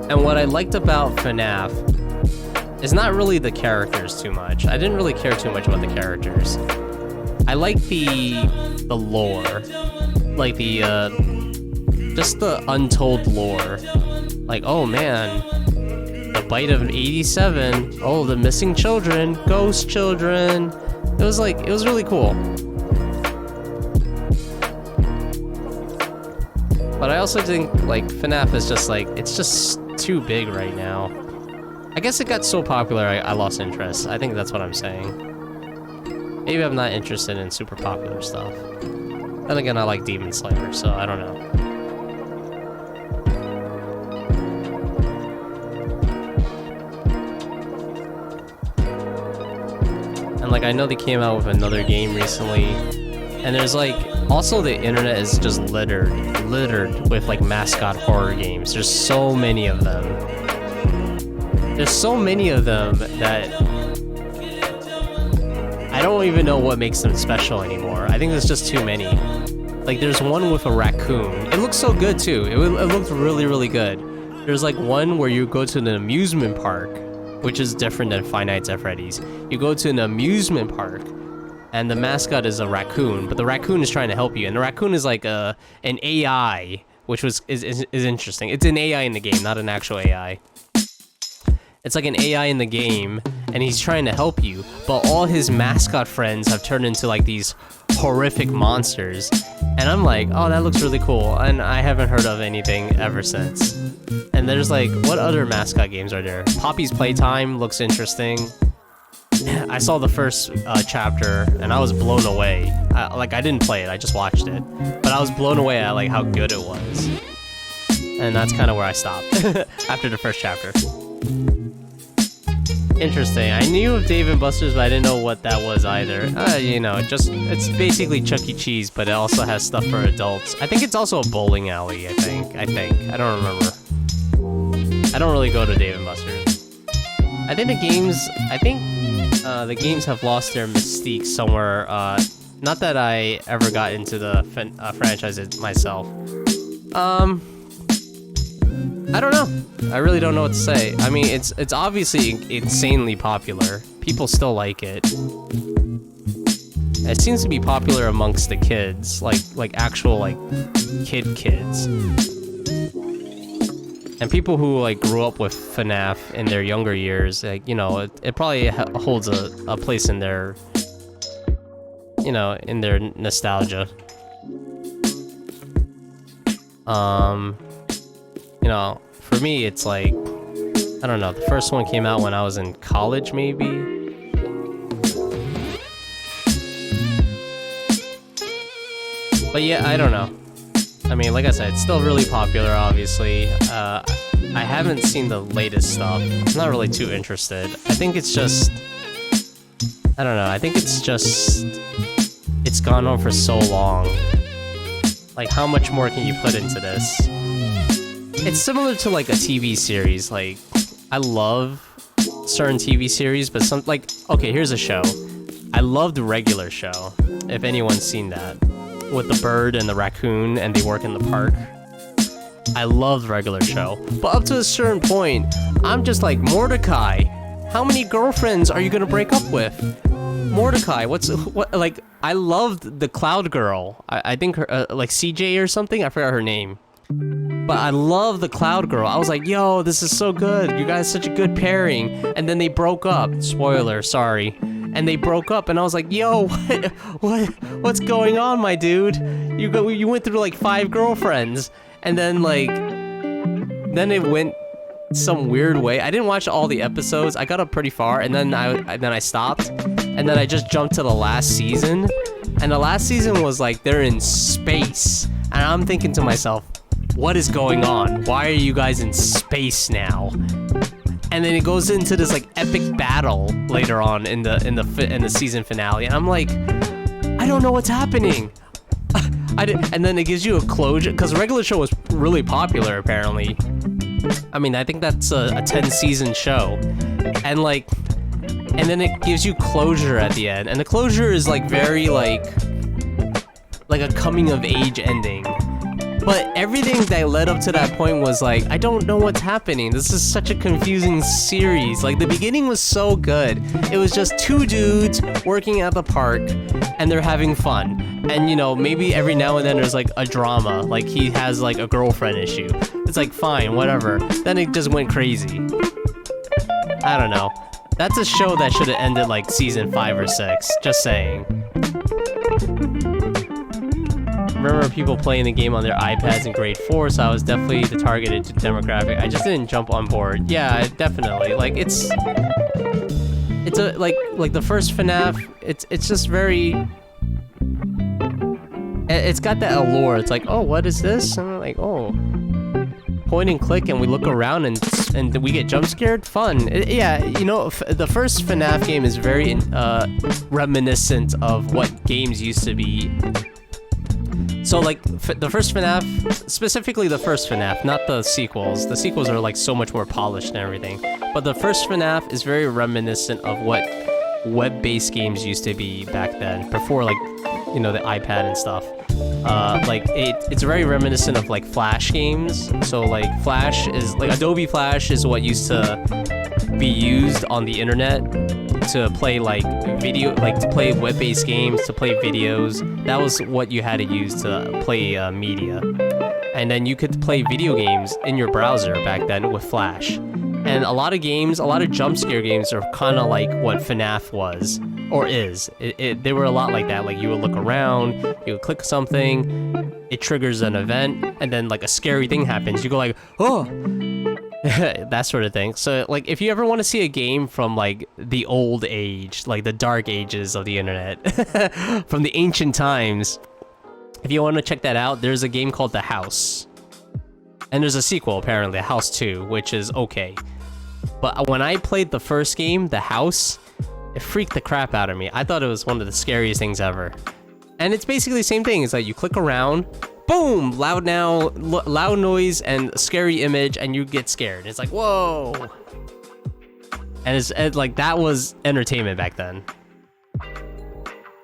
And what I liked about FNAF is not really the characters too much. I didn't really care too much about the characters. I like the lore. Like just the untold lore. Like, oh man, the bite of 87. Oh, the missing children, ghost children. It was really cool. But I also think like FNAF is just like, it's just too big right now. I guess it got so popular I lost interest. I think that's what I'm saying. Maybe I'm not interested in super popular stuff. Then again, I like Demon Slayer, so I don't know. And like, I know they came out with another game recently, and there's like, also the internet is just littered with like mascot horror games. There's so many of them. There's so many of them that I don't even know what makes them special anymore. I think there's just too many. Like, there's one with a raccoon. It looks so good too. It looked really, really good. There's like one where you go to an amusement park, which is different than Five Nights at Freddy's. You go to an amusement park, and the mascot is a raccoon, but the raccoon is trying to help you. And the raccoon is like an AI, which is interesting. It's an AI in the game, not an actual AI. It's like an AI in the game, and he's trying to help you, but all his mascot friends have turned into like these horrific monsters. And I'm like, oh, that looks really cool, and I haven't heard of anything ever since. And there's like, what other mascot games are there? Poppy's Playtime looks interesting. I saw the first chapter, and I was blown away. I didn't play it, I just watched it. But I was blown away at like how good it was. And that's kind of where I stopped after the first chapter. Interesting. I knew of Dave & Buster's, but I didn't know what that was either. You know, it's basically Chuck E. Cheese, but it also has stuff for adults. I think it's also a bowling alley, I think. I don't remember. I don't really go to Dave & Buster's. I think the games have lost their mystique somewhere. Not that I ever got into the franchise myself. I don't know. I really don't know what to say. I mean, it's obviously insanely popular. People still like it. It seems to be popular amongst the kids, like actual like kids. And people who like grew up with FNAF in their younger years, like, you know, it probably holds a place in their, you know, in their nostalgia. You know, for me, it's like, I don't know, the first one came out when I was in college, maybe? But yeah, I don't know. I mean, like I said, it's still really popular, obviously. I haven't seen the latest stuff. I'm not really too interested. I think it's just, I don't know, I think it's just, it's gone on for so long. Like, how much more can you put into this? It's similar to like a TV series. Like, I love certain TV series, but some, like, okay, here's a show. I love the Regular Show, if anyone's seen that, with the bird and the raccoon and they work in the park. I love the Regular Show, but up to a certain point, I'm just like, Mordecai, how many girlfriends are you gonna break up with? Mordecai, what, like, I loved the Cloud Girl. I think her, like CJ or something, I forgot her name. But I love the Cloud Girl. I was like, yo, this is so good. You guys such a good pairing. And then they broke up. Spoiler, sorry. And they broke up, and I was like, yo, what's going on, my dude? You went through like 5 girlfriends, and then like then it went some weird way. I didn't watch all the episodes. I got up pretty far, and then I stopped, and then I just jumped to the last season. And the last season was like they're in space, and I'm thinking to myself, what is going on? Why are you guys in space now? And then it goes into this like epic battle later on in the season finale, and I'm like, I don't know what's happening. And then it gives you a closure, because the regular show was really popular apparently. I mean, I think that's a 10-season show, and then it gives you closure at the end, and the closure is like very like a coming of age ending. But everything that led up to that point was like, I don't know what's happening. This is such a confusing series. Like, the beginning was so good. It was just two dudes working at the park, and they're having fun. And, you know, maybe every now and then there's like a drama. Like, he has like a girlfriend issue. It's like, fine, whatever. Then it just went crazy. I don't know. That's a show that should have ended like season 5 or 6. Just saying. Remember people playing the game on their iPads in grade 4, so I was definitely the targeted demographic. I just didn't jump on board. Yeah, definitely. Like, it's a like the first FNAF. It's just very. It's got that allure. It's like, oh, what is this? And I'm like, oh, point and click, and we look around and we get jump scared. Fun. Yeah, you know, the first FNAF game is very reminiscent of what games used to be. So, like, the first FNAF, specifically the first FNAF, not the sequels. The sequels are, like, so much more polished and everything. But the first FNAF is very reminiscent of what web-based games used to be back then, before, like, you know, the iPad and stuff. Like, it's very reminiscent of, like, Flash games. So, like, Flash is, like, Adobe Flash is what used to be used on the internet to play like to play web-based games, to play videos. That was what you had to use to play media. And then you could play video games in your browser back then with Flash. And a lot of games, a lot of jump scare games are kind of like what FNAF was, or is. They were a lot like that. Like, you would look around, you would click something, it triggers an event, and then like a scary thing happens. You go like, oh! That sort of thing. So, like, if you ever want to see a game from, like, the old age, like the dark ages of the internet, from the ancient times, if you want to check that out, there's a game called The House. And there's a sequel, apparently, The House 2, which is okay. But when I played the first game, The House, it freaked the crap out of me. I thought it was one of the scariest things ever. And it's basically the same thing. It's like you click around, boom, loud noise and scary image, and you get scared. It's like, whoa. And it's like, that was entertainment back then.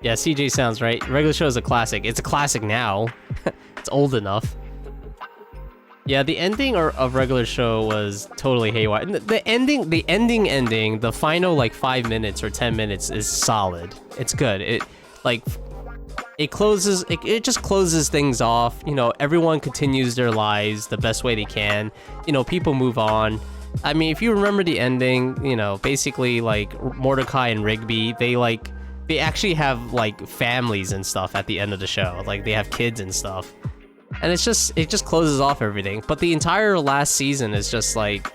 Yeah, CJ sounds right. Regular show is a classic. It's a classic now. It's old enough. Yeah, the ending of regular show was totally haywire. The ending, the final like 5 minutes or 10 minutes is solid. It's good. It just closes things off. You know, everyone continues their lives the best way they can. You know, people move on. I mean, if you remember the ending, you know, basically like Mordecai and Rigby, they actually have like families and stuff at the end of the show. Like, they have kids and stuff. And it just closes off everything. But the entire last season is just like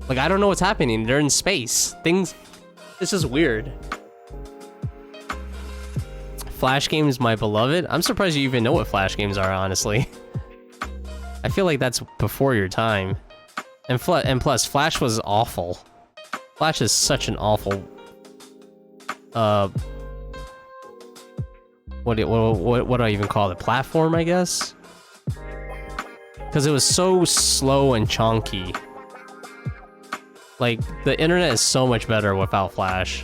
I don't know what's happening. They're in space. It's just weird. Flash games, my beloved. I'm surprised you even know what Flash games are, honestly. I feel like that's before your time. And plus, Flash was awful. Flash is such an awful what do I even call it? Platform, I guess? Because it was so slow and chunky. Like, the internet is so much better without Flash.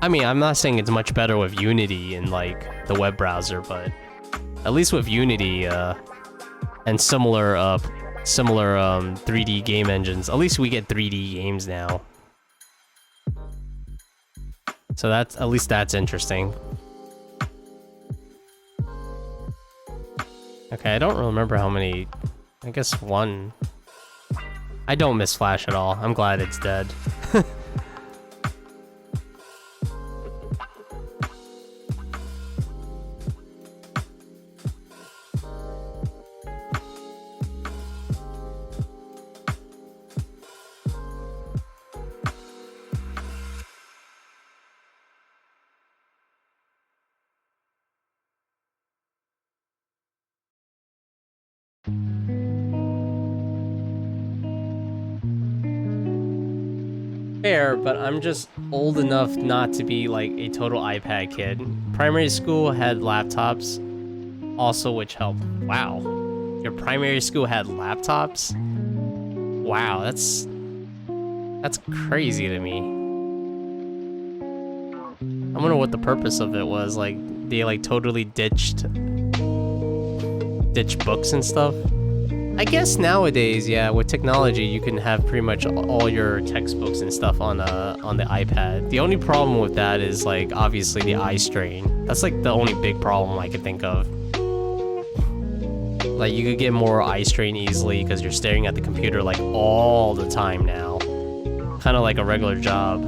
I mean, I'm not saying it's much better with Unity and, like, the web browser, but at least with Unity, and similar 3D game engines, at least we get 3D games now. So at least that's interesting. Okay, I don't remember how many. I guess 1. I don't miss Flash at all. I'm glad it's dead. Fair, but I'm just old enough not to be like a total iPad kid. Primary school had laptops, also, which helped. Wow, your primary school had laptops? Wow, that's crazy to me. I wonder what the purpose of it was. Like, they like totally ditched books and stuff. I guess nowadays, yeah, with technology, you can have pretty much all your textbooks and stuff on the iPad. The only problem with that is like obviously the eye strain. That's like the only big problem I could think of. Like, you could get more eye strain easily because you're staring at the computer like all the time now, kind of like a regular job.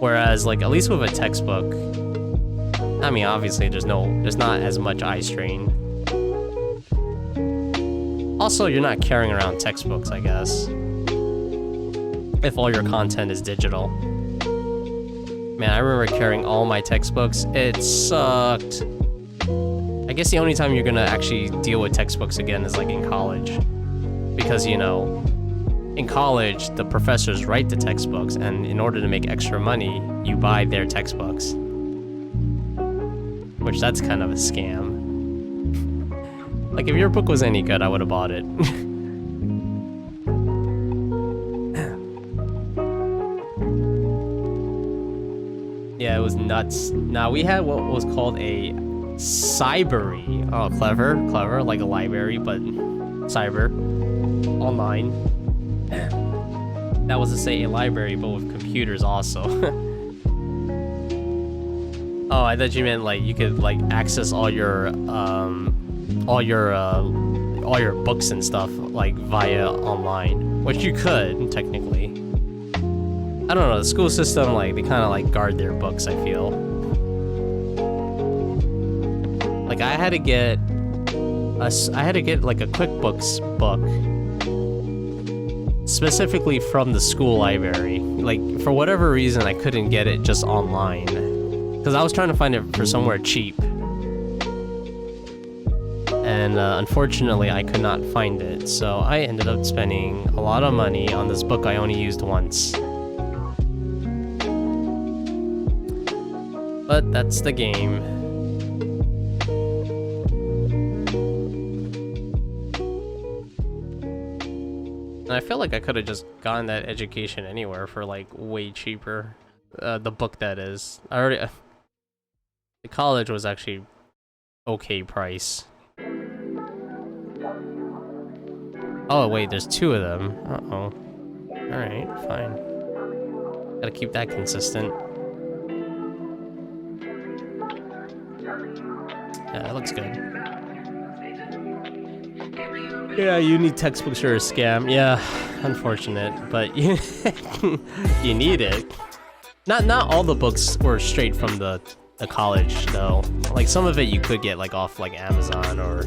Whereas, like, at least with a textbook, I mean, obviously there's not as much eye strain. Also, you're not carrying around textbooks, I guess, if all your content is digital. Man, I remember carrying all my textbooks. It sucked. I guess the only time you're gonna actually deal with textbooks again is like in college. Because, you know, in college, the professors write the textbooks, and in order to make extra money, you buy their textbooks. Which, that's kind of a scam. Like, if your book was any good, I would have bought it. Yeah, it was nuts. Now, we had what was called a cybery. Oh, clever, like a library, but cyber, online. That was to say a library, but with computers also. Oh, I thought you meant like you could like access all your books and stuff like via online, which you could technically. I don't know, the school system, like, they kind of like guard their books, I feel. Like, I had to get like a QuickBooks book specifically from the school library. Like, for whatever reason, I couldn't get it just online because I was trying to find it for somewhere cheap. And unfortunately, I could not find it, so I ended up spending a lot of money on this book I only used once. But that's the game. And I feel like I could have just gotten that education anywhere for like way cheaper. The book, that is. The college was actually okay price. Oh wait, there's two of them. Uh-oh. Alright, fine. Gotta keep that consistent. Yeah, that looks good. Yeah, uni textbooks are a scam. Yeah, unfortunate, but you you need it. Not all the books were straight from the college though. Like, some of it you could get like off like Amazon or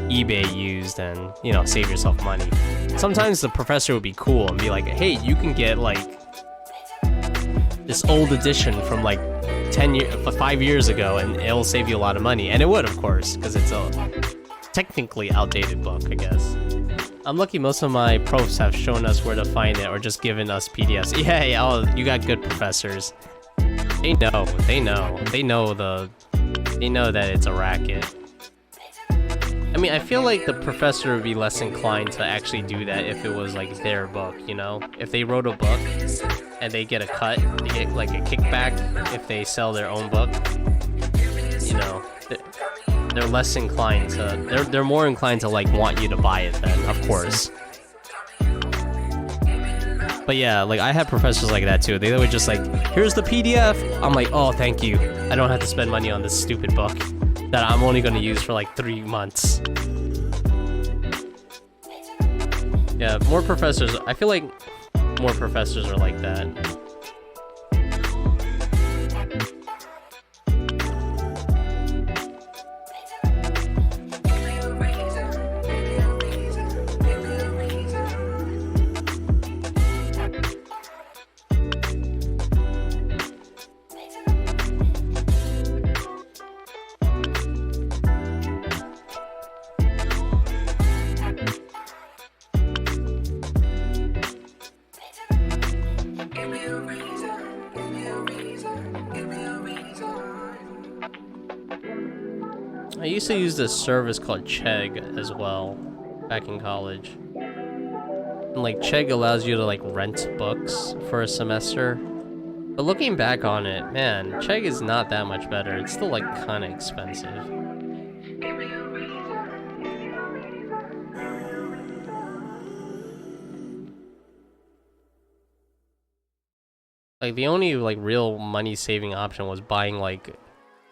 eBay used, and, you know, save yourself money. Sometimes the professor would be cool and be like, hey, you can get like this old edition from like 5 years ago, and it'll save you a lot of money. And it would, of course, because it's a technically outdated book, I guess. I'm lucky most of my profs have shown us where to find it or just given us PDFs. Yeah, oh, you got good professors. They know that it's a racket. I mean, I feel like the professor would be less inclined to actually do that if it was like their book, you know? If they wrote a book and they get a cut, they get like a kickback if they sell their own book, you know, they're less inclined to, they're more inclined to like want you to buy it then, of course. But yeah, like, I had professors like that too. They would just like, here's the PDF. I'm like, oh, thank you. I don't have to spend money on this stupid book that I'm only going to use for like 3 months. Yeah, more professors. I feel like more professors are like that. I used to use this service called Chegg as well, back in college. And like Chegg allows you to like rent books for a semester. But looking back on it, man, Chegg is not that much better. It's still like kind of expensive. Like the only like real money saving option was buying like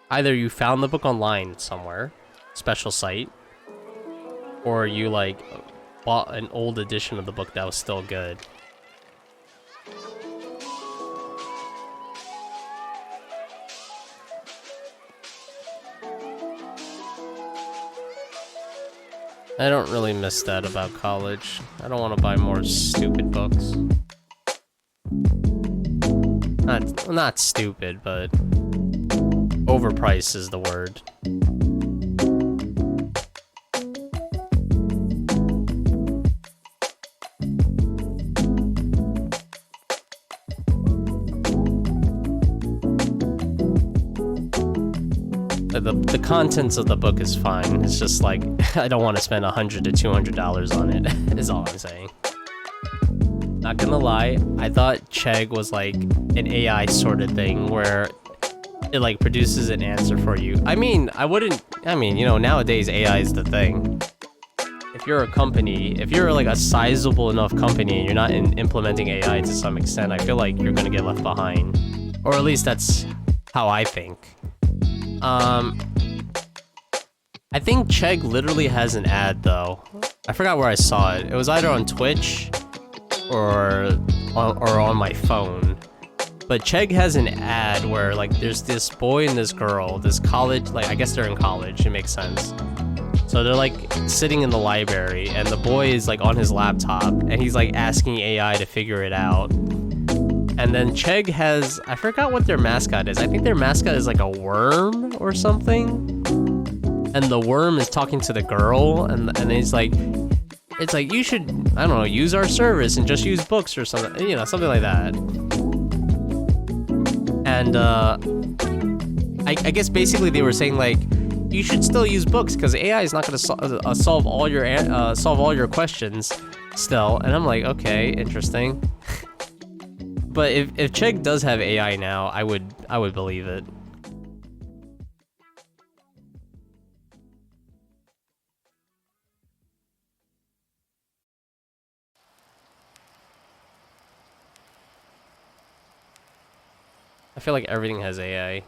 either you found the book online somewhere, special site, or you like bought an old edition of the book that was still good. I don't really miss that about college. I don't want to buy more stupid books. Not stupid, but overpriced is the word. The contents of the book is fine. It's just like I don't want to spend $100 to $200 on it. Is all I'm saying. Not gonna lie, I thought Chegg was like an AI sort of thing where it like produces an answer for you. I mean, you know, nowadays AI is the thing. If you're a company, if you're like a sizable enough company and you're not implementing AI to some extent, I feel like you're gonna get left behind. Or at least that's how I think. I think Chegg literally has an ad though. I forgot where I saw it. It was either on Twitch or on my phone. But Chegg has an ad where like there's this boy and this girl, this college, like I guess they're in college, it makes sense. So they're like sitting in the library and the boy is like on his laptop and he's like asking AI to figure it out. And then Chegg has, I forgot what their mascot is. I think their mascot is like a worm or something. And the worm is talking to the girl and he's like, it's like, you should, I don't know, use our service and just use books or something, you know, something like that. And I guess basically they were saying like, you should still use books because AI is not going to solve all your questions still. And I'm like, okay, interesting. But if Chegg does have AI now, I would believe it. I feel like everything has AI.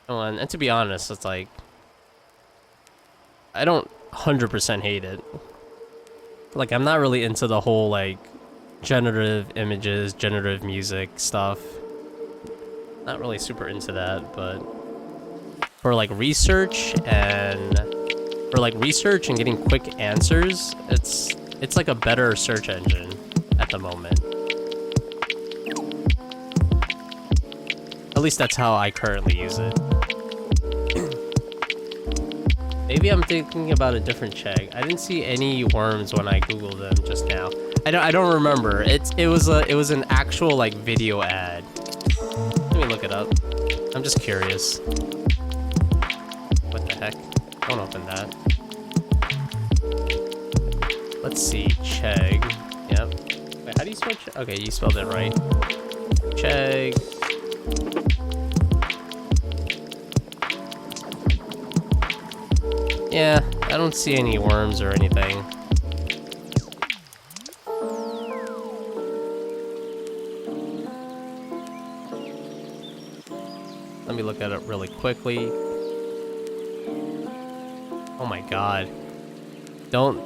Oh, and to be honest, it's like I don't 100% hate it. Like I'm not really into the whole like generative images, generative music stuff. Not really super into that, but for like research and getting quick answers, it's like a better search engine at the moment. At least that's how I currently use it. Maybe I'm thinking about a different Chegg. I didn't see any worms when I googled them just now. I don't remember. It was an actual like video ad. Let me look it up. I'm just curious. What the heck? Don't open that. Let's see, Chegg. Yep. Wait, how do you spell Chegg? Okay, you spelled it right. Chegg. Yeah, I don't see any worms or anything. Let me look at it really quickly. Oh my god. Don't,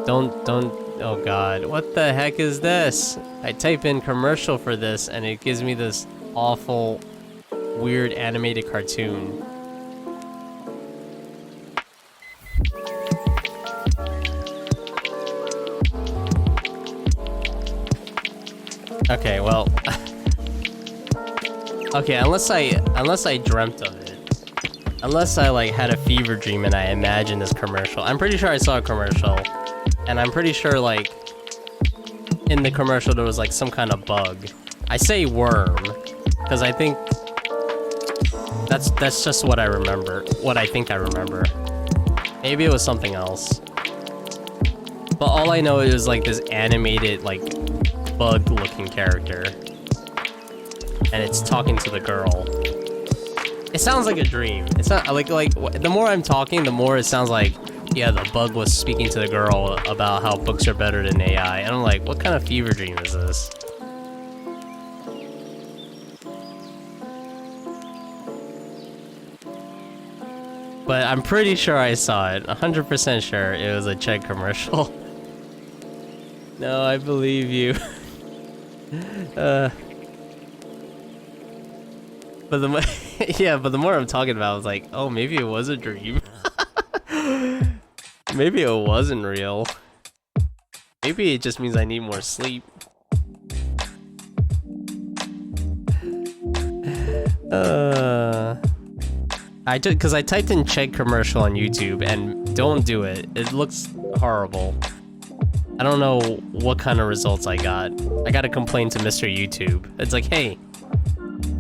oh god. What the heck is this? I type in commercial for this and it gives me this awful, weird animated cartoon. Okay, well, okay, unless I dreamt of it, unless I like had a fever dream and I imagined this commercial. I'm pretty sure I saw a commercial, and I'm pretty sure like in the commercial there was like some kind of bug. I say worm because I think That's just what I remember. What I think I remember. Maybe it was something else. But all I know is like this animated like bug-looking character, and it's talking to the girl. It sounds like a dream. It's not like the more I'm talking, the more it sounds like, yeah, the bug was speaking to the girl about how books are better than AI. And I'm like, what kind of fever dream is this? But I'm pretty sure I saw it. 100% sure it was a Chegg commercial. No, I believe you. But the more I'm talking about, I was like, oh, maybe it was a dream. Maybe it wasn't real. Maybe it just means I need more sleep. Because I typed in Chegg commercial on YouTube, and don't do it. It looks horrible. I don't know what kind of results I got. I got to complain to Mr. YouTube. It's like, hey,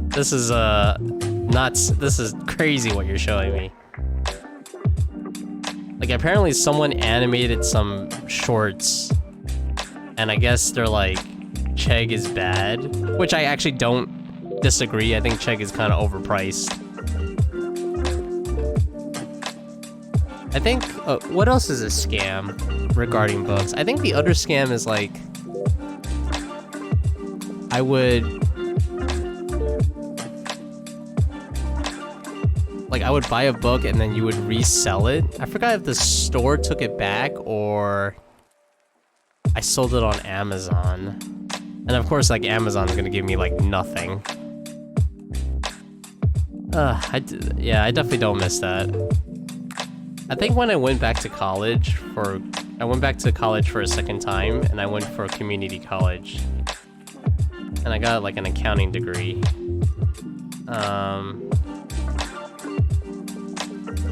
this is nuts. This is crazy what you're showing me. Like, apparently someone animated some shorts, and I guess they're like, Chegg is bad, which I actually don't disagree. I think Chegg is kind of overpriced. I think, what else is a scam regarding books? I think the other scam is like, I would buy a book and then you would resell it. I forgot if the store took it back or I sold it on Amazon. And of course, like, Amazon's gonna give me like nothing. I definitely don't miss that. I think when I went back to college for a second time, and I went for a community college, and I got like an accounting degree.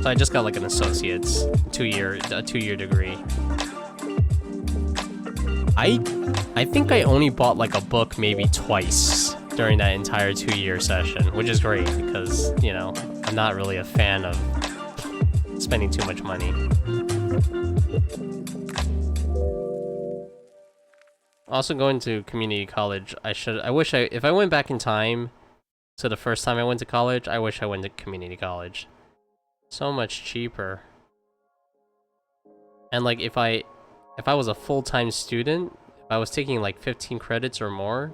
So I just got like an associate's two-year degree. I think I only bought like a book maybe twice during that entire 2-year session, which is great because, you know, I'm not really a fan of spending too much money. Also going to community college, if I went back in time to the first time I went to college, I wish I went to community college. So much cheaper. And like if I was a full-time student, if I was taking like 15 credits or more,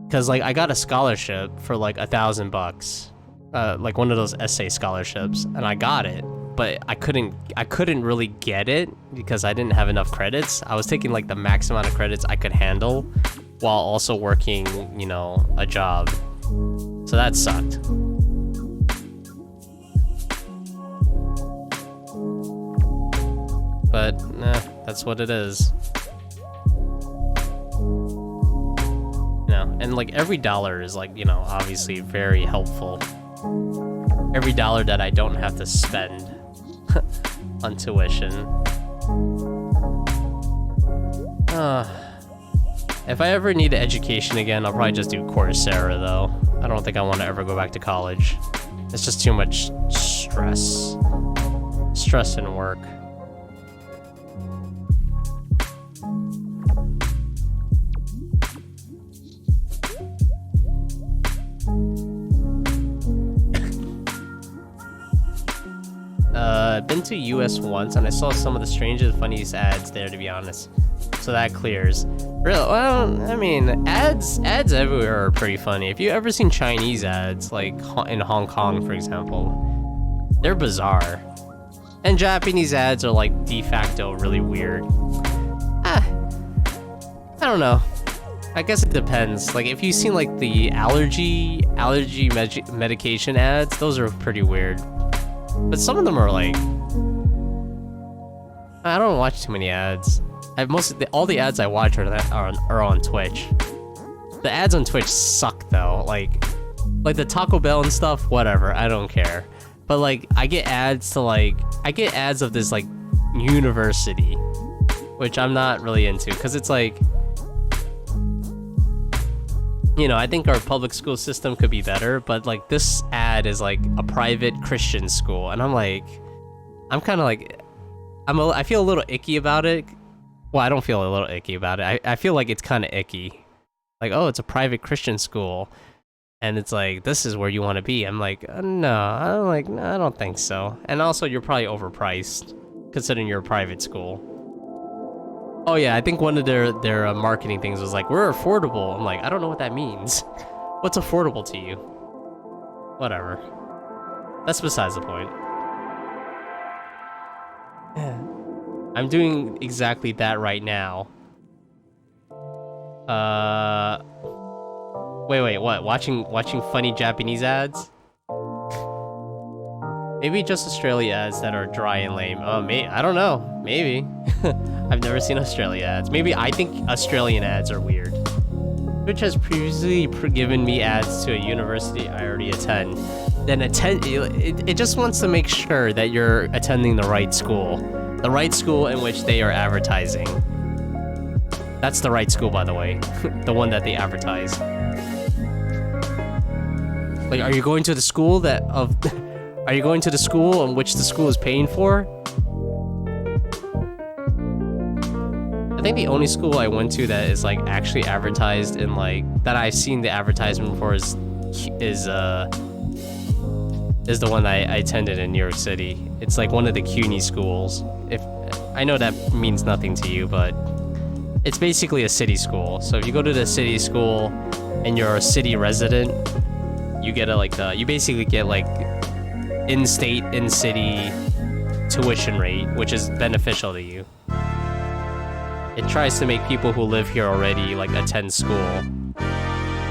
because like I got a scholarship for like $1,000. Like one of those essay scholarships, and I got it, but I couldn't really get it because I didn't have enough credits. I was taking like the max amount of credits I could handle while also working, you know, a job. So that sucked. But that's what it is. You know, and like every dollar is like, you know, obviously very helpful. Every dollar that I don't have to spend on tuition. If I ever need education again, I'll probably just do Coursera though. I don't think I want to ever go back to college. It's just too much stress. Stress and work. I've been to US once and I saw some of the strangest, funniest ads there, to be honest. So that clears. Well, I mean, ads everywhere are pretty funny. If you've ever seen Chinese ads, like in Hong Kong, for example, they're bizarre. And Japanese ads are like de facto really weird. I don't know. I guess it depends. Like if you've seen like the allergy medication ads, those are pretty weird. But some of them are like, I don't watch too many ads. All the ads I watch are on Twitch. The ads on Twitch suck though. Like the Taco Bell and stuff, whatever, I don't care. But like I get ads of this like university, which I'm not really into, because it's like you know, I think our public school system could be better, but like this ad is like a private Christian school, and I'm kind of like, I feel a little icky about it. Well, I don't feel a little icky about it. I feel like it's kind of icky. Like, oh, it's a private Christian school, and it's like, this is where you want to be. I'm like, no, I don't think so. And also, you're probably overpriced, considering you're a private school. Oh yeah, I think one of their marketing things was like, we're affordable. I'm like, I don't know what that means. What's affordable to you? Whatever. That's besides the point. I'm doing exactly that right now. Wait, what? Watching funny Japanese ads? Maybe just Australia ads that are dry and lame. Oh, I don't know. Maybe. I've never seen Australia ads. Maybe I think Australian ads are weird. Twitch has previously given me ads to a university I already attend. Then it just wants to make sure that you're attending the right school. The right school in which they are advertising. That's the right school, by the way. The one that they advertise. Like, are you going to the school are you going to the school in which the school is paying for? I think the only school I went to that is like actually advertised in like that I've seen the advertisement for is the one I attended in New York City. It's like one of the CUNY schools. If I know that means nothing to you, but it's basically a city school. So if you go to the city school and you're a city resident, you get you basically get like in-state, in-city tuition rate, which is beneficial to you. It tries to make people who live here already like attend school,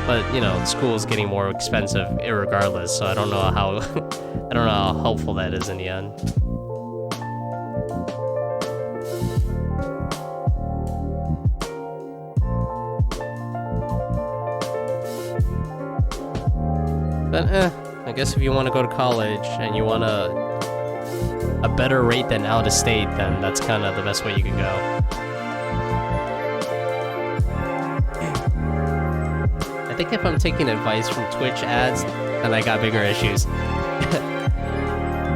but you know, school is getting more expensive irregardless. So I don't know how I don't know how helpful that is in the end. But I guess if you want to go to college and you want a better rate than out of state, then that's kind of the best way you can go. I think if I'm taking advice from Twitch ads, then I got bigger issues.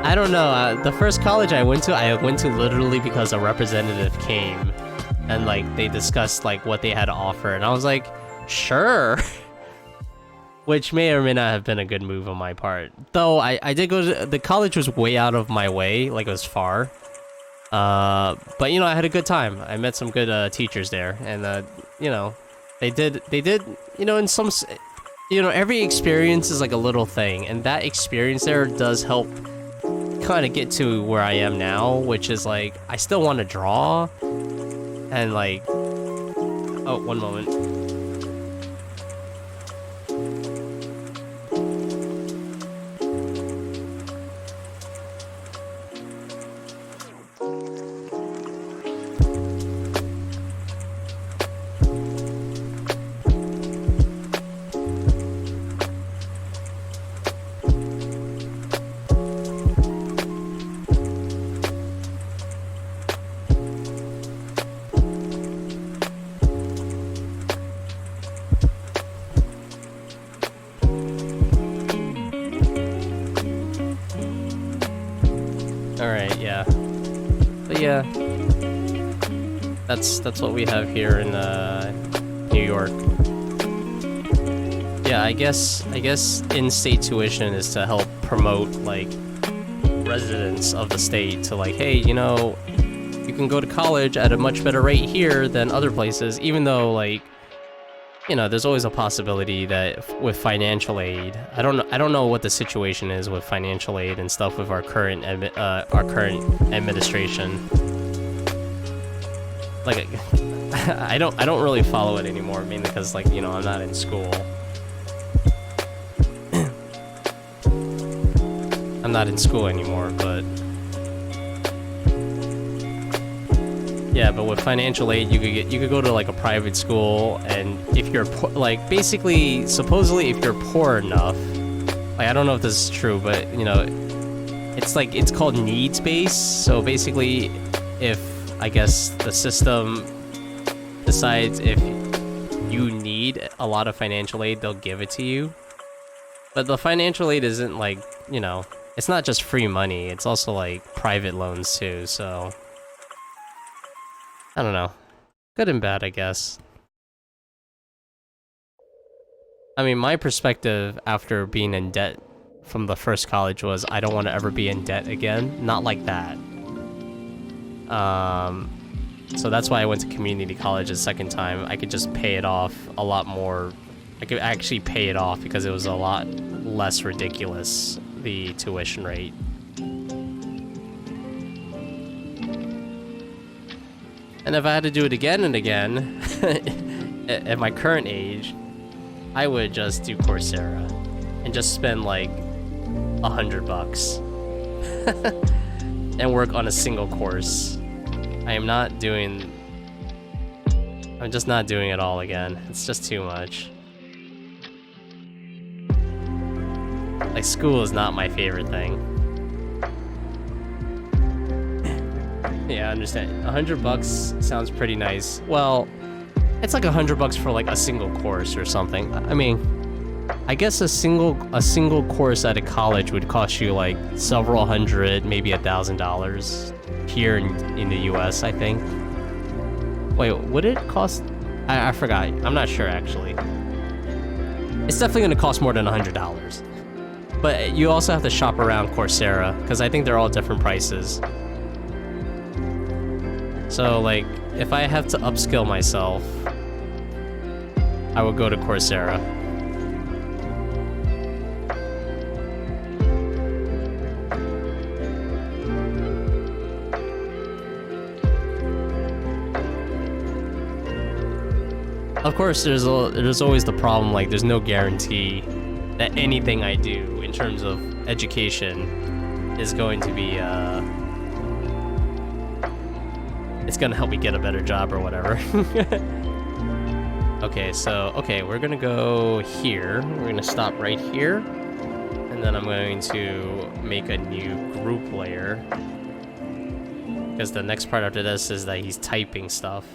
I don't know. The first college I went to literally because a representative came and like they discussed like what they had to offer, and I was like, sure. Which may or may not have been a good move on my part. Though I did go to the college was way out of my way, like it was far. But you know, I had a good time. I met some good teachers there, and you know, they did, you know, in some, you know, every experience is like a little thing, and that experience there does help kind of get to where I am now, which is like I still want to draw, and like, oh, one moment. Alright, yeah. But yeah, that's what we have here in New York. Yeah, I guess in-state tuition is to help promote like residents of the state to like, hey, you know, you can go to college at a much better rate here than other places, even though like, you know, there's always a possibility that with financial aid, I don't know what the situation is with financial aid and stuff with our current administration. Like, I don't really follow it anymore, mainly because like, you know, I'm not in school. I'm not in school anymore, but yeah, but with financial aid, you could go to like a private school, and if you're like basically supposedly if you're poor enough, like I don't know if this is true, but you know, it's called needs based. So basically, if I guess the system decides if you need a lot of financial aid, they'll give it to you. But the financial aid isn't like, you know, it's not just free money, it's also like private loans too, so I don't know. Good and bad, I guess. I mean, my perspective after being in debt from the first college was I don't want to ever be in debt again. Not like that. So that's why I went to community college the second time. I could just pay it off a lot more. I could actually pay it off because it was a lot less ridiculous, the tuition rate. And if I had to do it again and again, at my current age, I would just do Coursera and just spend like $100 and work on a single course. I'm just not doing it all again. It's just too much. Like, school is not my favorite thing. Yeah, I understand. $100 sounds pretty nice. Well, it's like $100 for like a single course or something. I mean, I guess a single course at a college would cost you like several hundred, maybe $1,000 here in the US, I think. Wait, would it cost? I forgot. I'm not sure actually. It's definitely gonna cost more than $100. But you also have to shop around Coursera because I think they're all different prices. So like, if I have to upskill myself, I will go to Coursera. Of course, there's always the problem, like there's no guarantee that anything I do in terms of education is going to be, it's gonna help me get a better job or whatever. Okay, we're gonna go here. We're gonna stop right here. And then I'm going to make a new group layer. Because the next part after this is that he's typing stuff.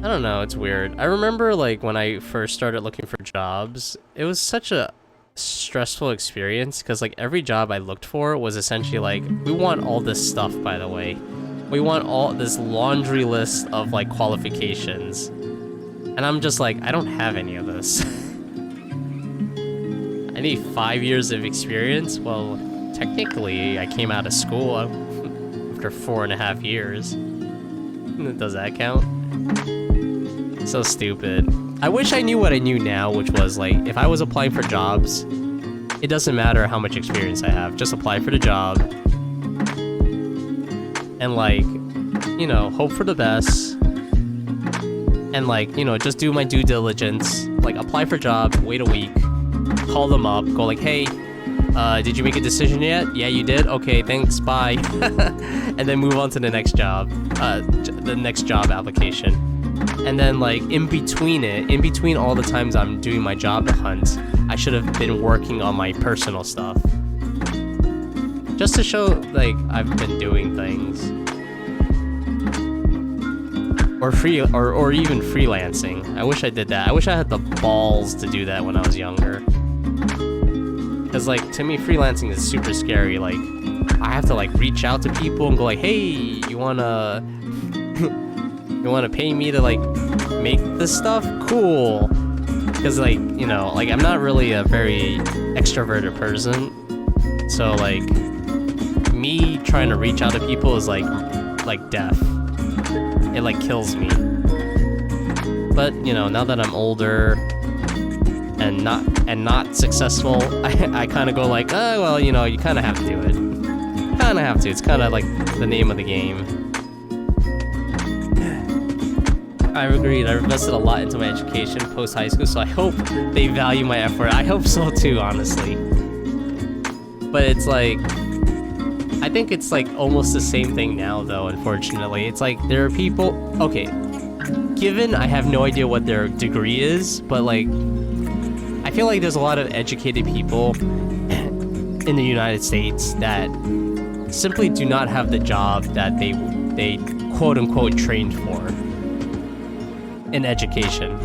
I don't know, it's weird. I remember like when I first started looking for jobs, it was such a stressful experience because like every job I looked for was essentially like, we want all this stuff, by the way. We want all this laundry list of like qualifications. And I'm just like, I don't have any of this. I need 5 years of experience. Well, technically I came out of school after 4.5 years. Does that count? So stupid. I wish I knew what I knew now, which was like, if I was applying for jobs, it doesn't matter how much experience I have, just apply for the job. And like, you know, hope for the best. And like, you know, just do my due diligence. Like, apply for job, wait a week, call them up, go like, hey, did you make a decision yet? Yeah, you did? Okay, thanks, bye. And then move on to the next job, the next job application. And then like in between all the times I'm doing my job hunt, I should have been working on my personal stuff. Just to show like I've been doing things. Or even freelancing. I wish I did that. I wish I had the balls to do that when I was younger. Cause like to me freelancing is super scary. Like I have to like reach out to people and go like, hey, you wanna pay me to like make this stuff? Cool. Because like, you know, like I'm not really a very extroverted person. So like me trying to reach out to people is like death. It like kills me. But you know, now that I'm older and not successful, I kind of go like, oh well, you know, you kind of have to do it. Kind of have to. It's kind of like the name of the game. I've agreed. I've invested a lot into my education post high school, so I hope they value my effort. I hope so too, honestly. But it's like, I think it's like almost the same thing now, though. Unfortunately, it's like there are people. Okay, given I have no idea what their degree is, but like, I feel like there's a lot of educated people in the United States that simply do not have the job that they quote unquote trained for. in education.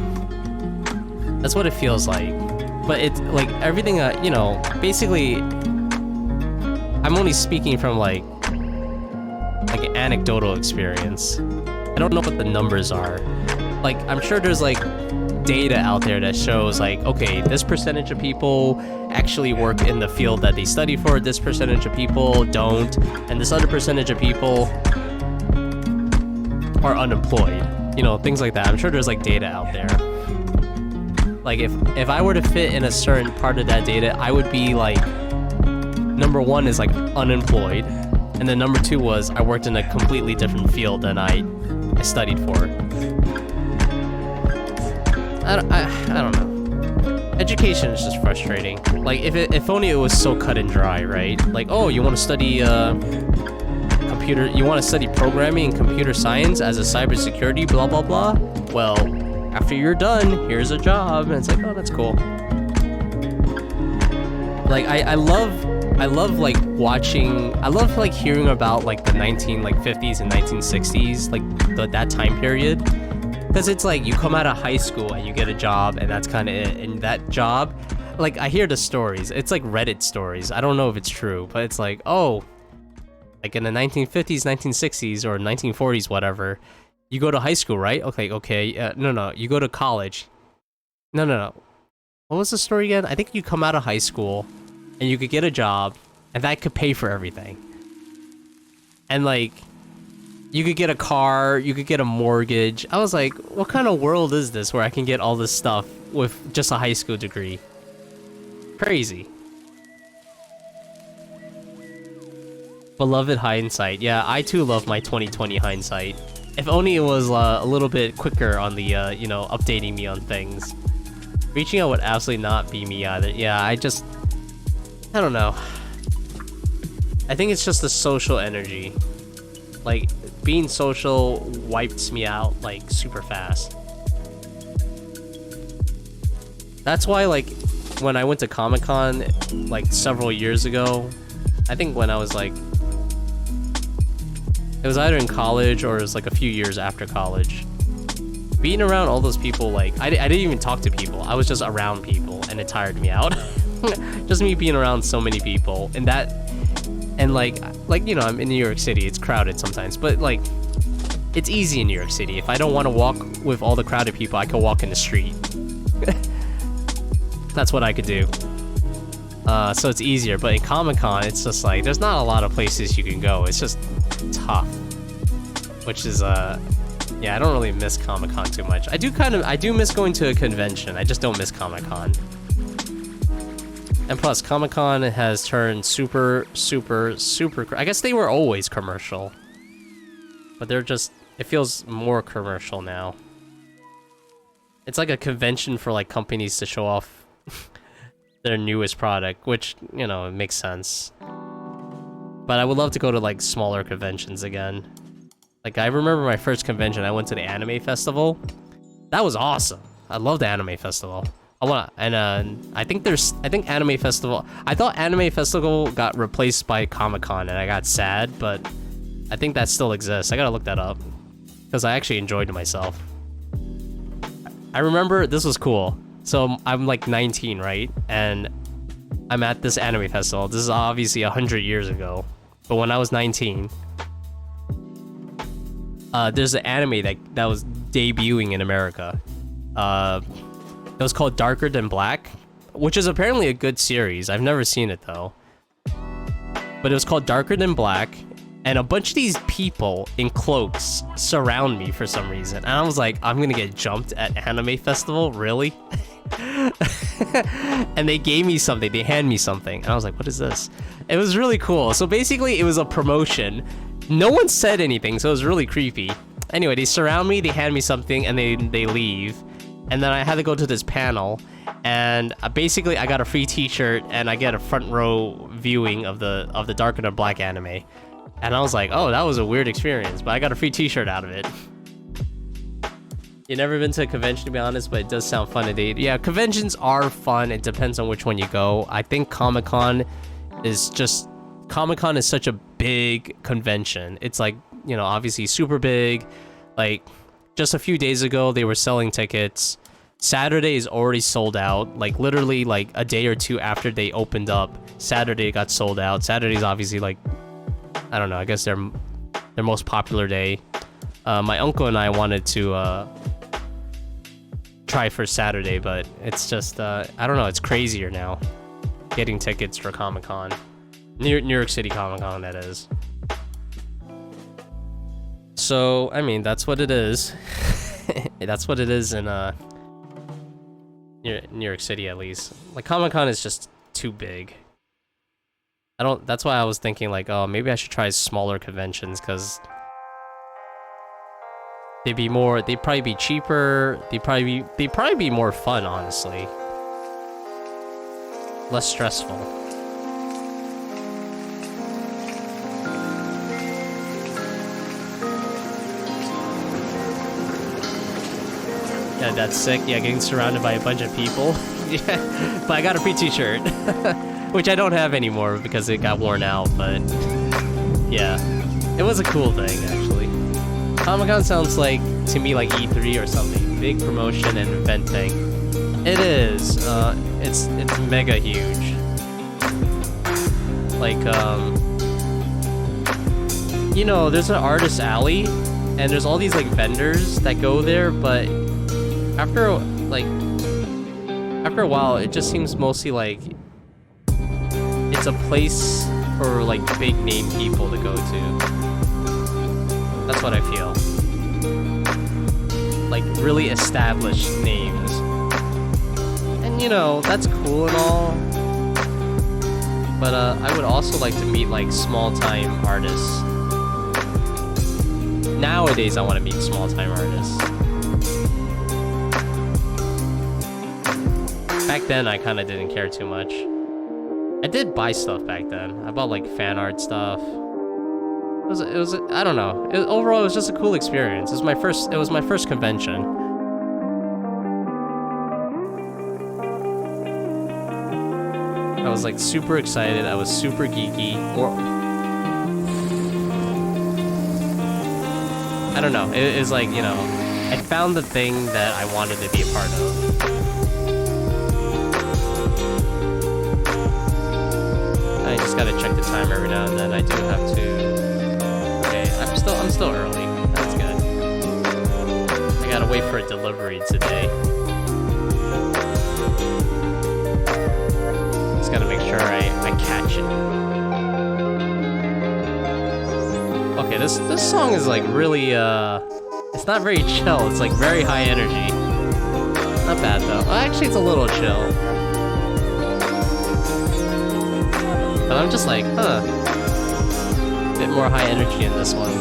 That's what it feels like. But it's like everything, you know, basically, I'm only speaking from like an anecdotal experience. I don't know what the numbers are. Like, I'm sure there's like data out there that shows like, okay, this percentage of people actually work in the field that they study for, this percentage of people don't, and this other percentage of people are unemployed. You know, things like that. I'm sure there's like data out there. Like if I were to fit in a certain part of that data, I would be like, number one is like unemployed, and then number two was I worked in a completely different field than I studied for. I don't know. Education is just frustrating. Like if only it was so cut and dry, right? Like, oh, you want to study computer, you want to study programming and computer science as a cybersecurity, blah blah blah. Well, after you're done, here's a job, and it's like, oh, that's cool. Like I love like watching. I love like hearing about like the 50s and 1960s, like that time period. Because it's like you come out of high school and you get a job and that's kind of it. And that job, like I hear the stories. It's like Reddit stories. I don't know if it's true, but it's like, oh, like in the 1950s, 1960s, or 1940s, whatever, you go to high school, right? Okay. No, you go to college. No. What was the story again? I think you come out of high school and you could get a job and that could pay for everything. And like, you could get a car, you could get a mortgage. I was like, what kind of world is this where I can get all this stuff with just a high school degree? Crazy. Beloved hindsight. Yeah, I too love my 2020 hindsight. If only it was a little bit quicker on the, you know, updating me on things. Reaching out would absolutely not be me either. Yeah, I don't know. I think it's just the social energy. Like, being social wipes me out like super fast. That's why, like, when I went to Comic-Con like several years ago, I think when I was like, it was either in college or it was like a few years after college, being around all those people, like I didn't even talk to people. I was just around people and it tired me out. Just me being around so many people, and that, and like you know, I'm in New York City, it's crowded sometimes, but like it's easy in New York City. If I don't want to walk with all the crowded people, I can walk in the street. That's what I could do. So it's easier, but in Comic-Con, it's just like, there's not a lot of places you can go. It's just tough. Which is, yeah, I don't really miss Comic-Con too much. I do miss going to a convention. I just don't miss Comic-Con. And plus, Comic-Con has turned super, I guess they were always commercial. But they're just, it feels more commercial now. It's like a convention for like companies to show off their newest product, which, you know, it makes sense. But I would love to go to like smaller conventions again. Like, I remember my first convention, I went to the anime festival. That was awesome. I love the anime festival. I think anime festival, I thought anime festival got replaced by Comic-Con and I got sad, but I think that still exists. I gotta look that up because I actually enjoyed myself. I remember this was cool. So I'm like 19, right? And I'm at this anime festival. This is obviously 100 years ago, but when I was 19, there's an anime that was debuting in America. It was called Darker Than Black, which is apparently a good series. I've never seen it though. But it was called Darker Than Black, and a bunch of these people in cloaks surround me for some reason. And I was like, I'm gonna get jumped at anime festival? Really? And they gave me something, they hand me something. And I was like, what is this? It was really cool. So basically it was a promotion. No one said anything, so it was really creepy. Anyway, they surround me, they hand me something, and they leave. And then I had to go to this panel, and basically I got a free t-shirt and I get a front row viewing of the Darker Than Black anime. And I was like, oh, that was a weird experience, but I got a free t-shirt out of it. You've never been to a convention, to be honest, but it does sound fun to date. Yeah, conventions are fun. It depends on which one you go. I think Comic-Con is such a big convention. It's like, you know, obviously super big, like just a few days ago, they were selling tickets. Saturday is already sold out. Like, literally, like, a day or two after they opened up, Saturday got sold out. Saturday's obviously, like, I don't know, I guess their most popular day. My uncle and I wanted to try for Saturday, but it's just, I don't know, it's crazier now. Getting tickets for Comic-Con. New York City Comic-Con, that is. So, I mean, that's what it is. That's what it is in New York City, at least. Like, Comic-Con is just too big. That's why I was thinking, like, oh, maybe I should try smaller conventions, because they'd probably be cheaper, they'd probably be more fun, honestly. Less stressful. Yeah, that's sick. Yeah, getting surrounded by a bunch of people. Yeah, but I got a free t-shirt. Which I don't have anymore because it got worn out, but yeah. It was a cool thing, actually. Comic-Con sounds like, to me, like E3 or something. Big promotion and event thing. It is. It's mega huge. Like, you know, there's an artist alley, and there's all these, like, vendors that go there, but after a while, it just seems mostly like it's a place for, like, big name people to go to. That's what I feel. Like, really established names. And, you know, that's cool and all. But, I would also like to meet, like, small-time artists. Nowadays, I want to meet small-time artists. Back then, I kind of didn't care too much. I did buy stuff back then. I bought, like, fan art stuff. It was I don't know. Overall, it was just a cool experience. It was my first convention. I was, like, super excited. I was super geeky. I don't know. It was like, you know, I found the thing that I wanted to be a part of. I just gotta check the time every now and then. I do have to. Okay, I'm still early. That's good. I gotta wait for a delivery today. Just gotta make sure I catch it. Okay, this song is like really it's not very chill. It's like very high energy. Not bad though. Well, actually, it's a little chill. But I'm just like, huh. A bit more high energy in this one.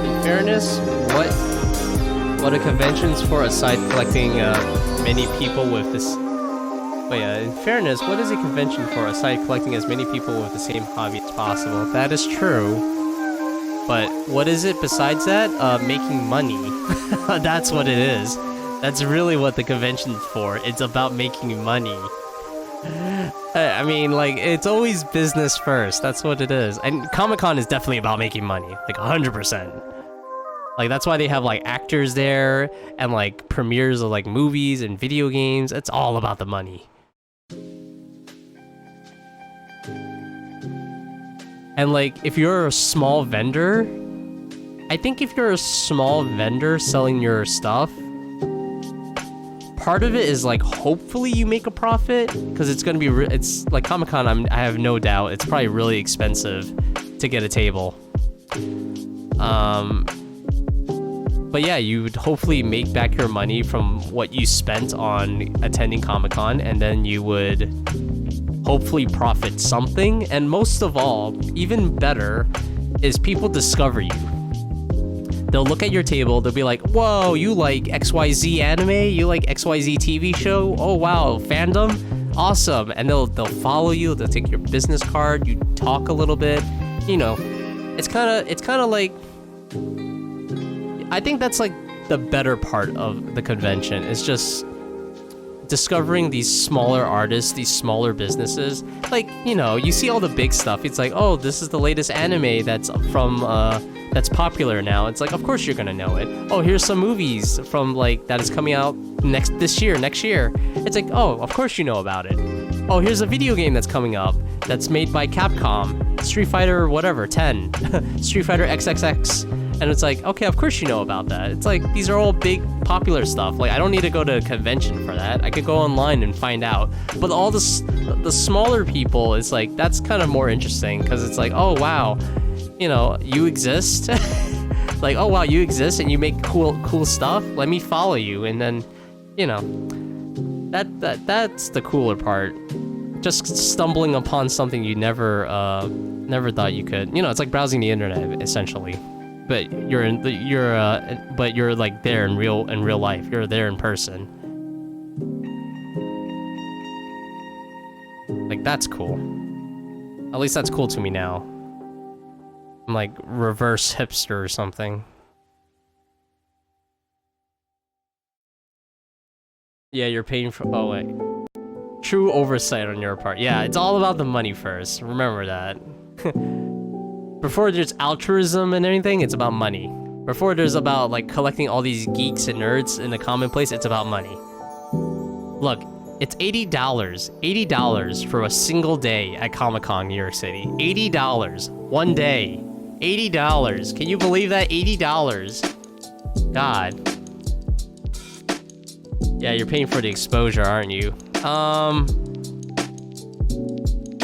In fairness, what a convention's for aside collecting many people with this... Wait, in fairness, what is a convention for aside collecting as many people with the same hobby as possible? That is true. But what is it besides that? Making money. That's what it is. That's really what the convention's for. It's about making money. I mean, like, it's always business first. That's what it is. And Comic-Con is definitely about making money. Like, 100%. Like, that's why they have, like, actors there and, like, premieres of, like, movies and video games. It's all about the money. And, like, if you're a small vendor, I think if you're a small vendor selling your stuff, part of it is, like, hopefully you make a profit, because it's going to be, it's, like, Comic-Con, I have no doubt, it's probably really expensive to get a table. But yeah, you would hopefully make back your money from what you spent on attending Comic-Con, and then you would hopefully profit something. And most of all, even better, is people discover you. They'll look at your table, they'll be like, whoa, you like XYZ anime? You like XYZ TV show? Oh wow, fandom? Awesome. And they'll follow you, they'll take your business card, you talk a little bit. You know, it's kinda like, I think that's like the better part of the convention. It's just discovering these smaller artists, these smaller businesses. Like, you know, you see all the big stuff. It's like, oh, this is the latest anime that's from that's popular now. It's like, of course you're gonna know it. Oh, here's some movies from like that is coming out next year. It's like, oh, of course you know about it. Oh, here's a video game that's coming up that's made by Capcom, Street Fighter whatever 10, Street Fighter XXX. And it's like, okay, of course you know about that. It's like, these are all big, popular stuff. Like, I don't need to go to a convention for that. I could go online and find out. But all the smaller people, it's like, that's kind of more interesting. Because it's like, oh, wow, you know, you exist. Like, oh, wow, you exist and you make cool stuff. Let me follow you. And then, you know, that's the cooler part. Just stumbling upon something you never thought you could. You know, it's like browsing the internet, essentially. But but you're like there in real life. You're there in person. Like, that's cool. At least that's cool to me now. I'm like reverse hipster or something. Yeah, you're paying for. Oh wait. True oversight on your part. Yeah, it's all about the money first. Remember that. Before there's altruism and anything, it's about money. Before there's about like collecting all these geeks and nerds in the commonplace, it's about money. Look, it's $80. $80 for a single day at Comic-Con, New York City. $80. One day. $80. Can you believe that? $80. God. Yeah, you're paying for the exposure, aren't you?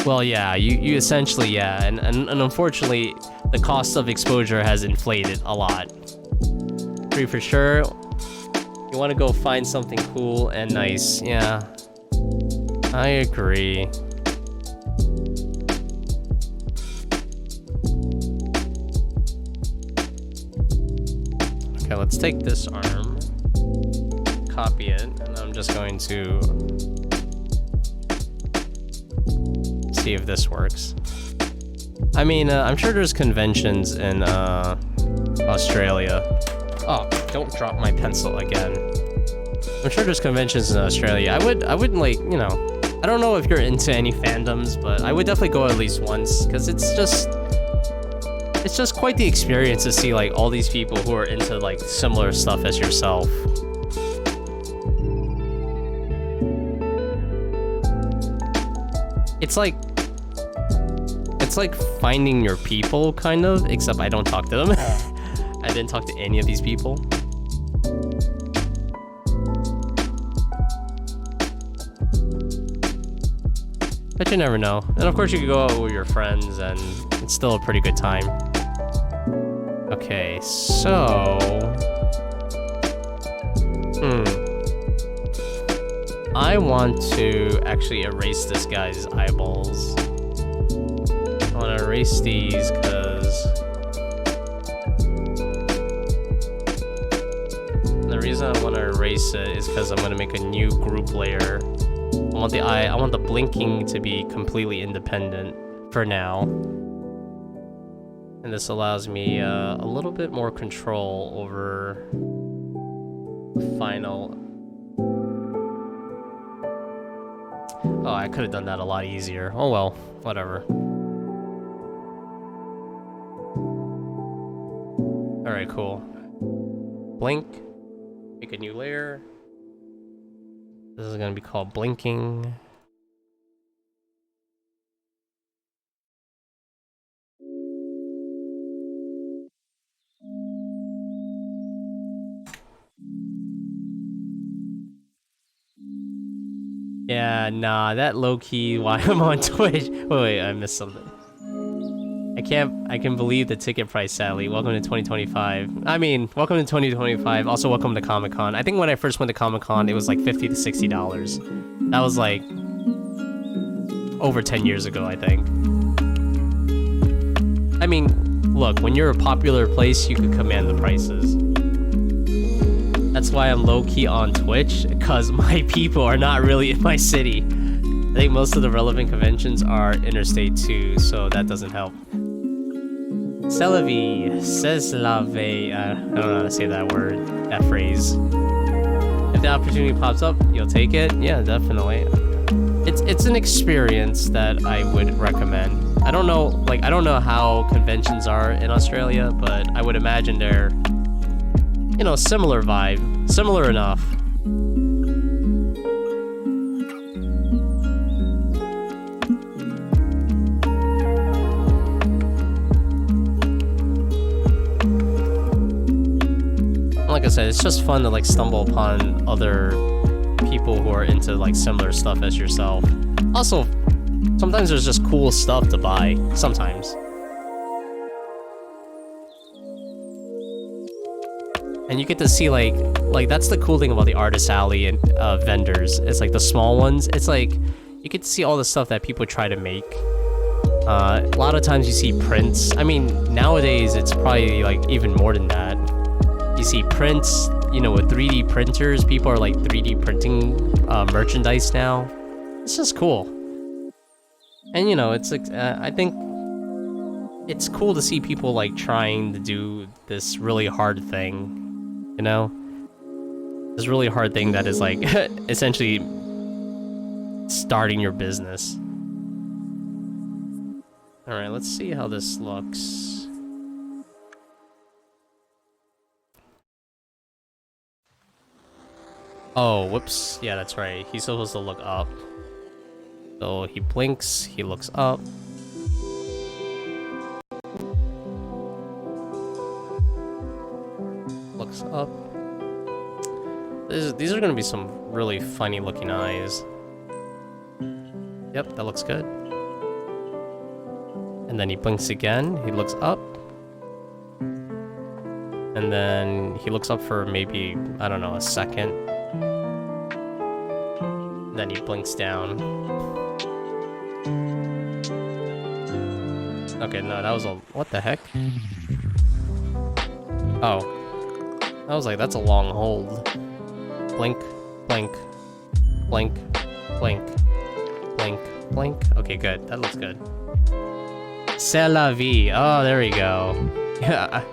Well, yeah, you essentially, yeah, and unfortunately, the cost of exposure has inflated a lot. Agree for sure. You want to go find something cool and nice, yeah. I agree. Okay, let's take this arm, copy it, and I'm just going to see if this works. I mean, I'm sure there's conventions in Australia. Oh, don't drop my pencil again. I'm sure there's conventions in Australia. I would like, you know, I don't know if you're into any fandoms, but I would definitely go at least once, because it's just quite the experience to see like all these people who are into like similar stuff as yourself. It's like finding your people, kind of, except I don't talk to them. I didn't talk to any of these people. But you never know. And of course you could go out with your friends and it's still a pretty good time. Okay, so... I want to actually erase this guy's eyeballs. I want to erase these because the reason I want to erase it is because I'm going to make a new group layer. I want the blinking to be completely independent for now. And this allows me a little bit more control over the final. Oh, I could have done that a lot easier. Oh well, whatever. Alright, cool. Blink. Make a new layer. This is gonna be called blinking. Yeah, nah, that low-key why I'm on Twitch. Wait, I missed something. I can believe the ticket price, sadly. Welcome to 2025. I mean, welcome to 2025. Also, welcome to Comic-Con. I think when I first went to Comic-Con, it was like $50 to $60. That was like over 10 years ago, I think. I mean, look, when you're a popular place, you can command the prices. That's why I'm low-key on Twitch, because my people are not really in my city. I think most of the relevant conventions are interstate too, so that doesn't help. Celavi, says lave, I don't know how to say that word, that phrase. If the opportunity pops up, you'll take it. Yeah, definitely. It's an experience that I would recommend. I don't know how conventions are in Australia, but I would imagine they're, you know, similar vibe, similar enough. Like I said, it's just fun to like stumble upon other people who are into like similar stuff as yourself. Also, sometimes there's just cool stuff to buy. Sometimes. And you get to see like that's the cool thing about the artist alley and vendors. It's like the small ones. It's like you get to see all the stuff that people try to make. A lot of times you see prints. I mean, nowadays it's probably like even more than that. You see prints, you know, with 3D printers. People are like 3D printing merchandise now. It's just cool. And you know, it's like I think it's cool to see people like trying to do this really hard thing. You know, this really hard thing that is like essentially starting your business. All right, let's see how this looks. Oh, whoops. Yeah, that's right. He's supposed to look up. So he blinks, he looks up. Looks up. These are gonna be some really funny looking eyes. Yep, that looks good. And then he blinks again, he looks up. And then he looks up for maybe, I don't know, a second. Then he blinks down. Okay, no, that was a... What the heck? Oh. I was like, that's a long hold. Blink, blink, blink, blink, blink, blink. Okay, good. That looks good. C'est la vie. Oh, there we go. Yeah.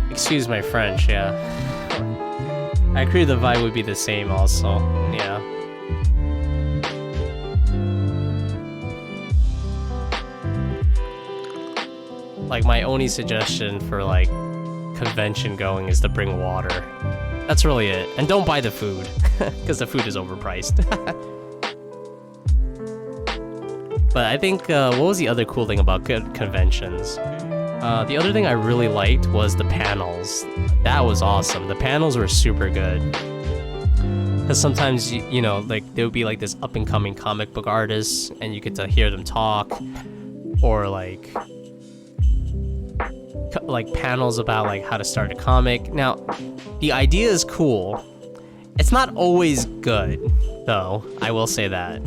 Excuse my French, yeah. I agree the vibe would be the same also. Yeah. Like, my only suggestion for, like, convention going is to bring water. That's really it. And don't buy the food, because the food is overpriced. But I think, what was the other cool thing about good conventions? The other thing I really liked was the panels. That was awesome. The panels were super good. Because sometimes, you know, like, there would be, like, this up-and-coming comic book artists, and you get to hear them talk. Or, like panels about, like, how to start a comic. Now, the idea is cool. It's not always good, though. I will say that.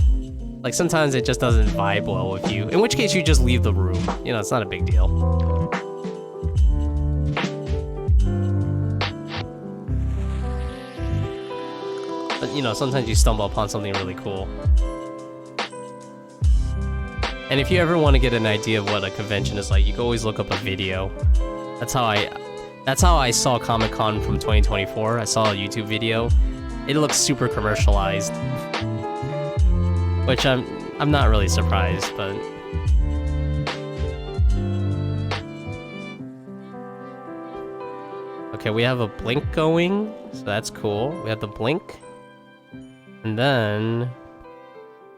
Like, sometimes it just doesn't vibe well with you. In which case, you just leave the room. You know, it's not a big deal. But, you know, sometimes you stumble upon something really cool. And if you ever want to get an idea of what a convention is like, you can always look up a video. That's how I saw Comic-Con from 2024. I saw a YouTube video. It looks super commercialized. Which I'm not really surprised, but okay, we have a blink going, so that's cool. We have the blink. And then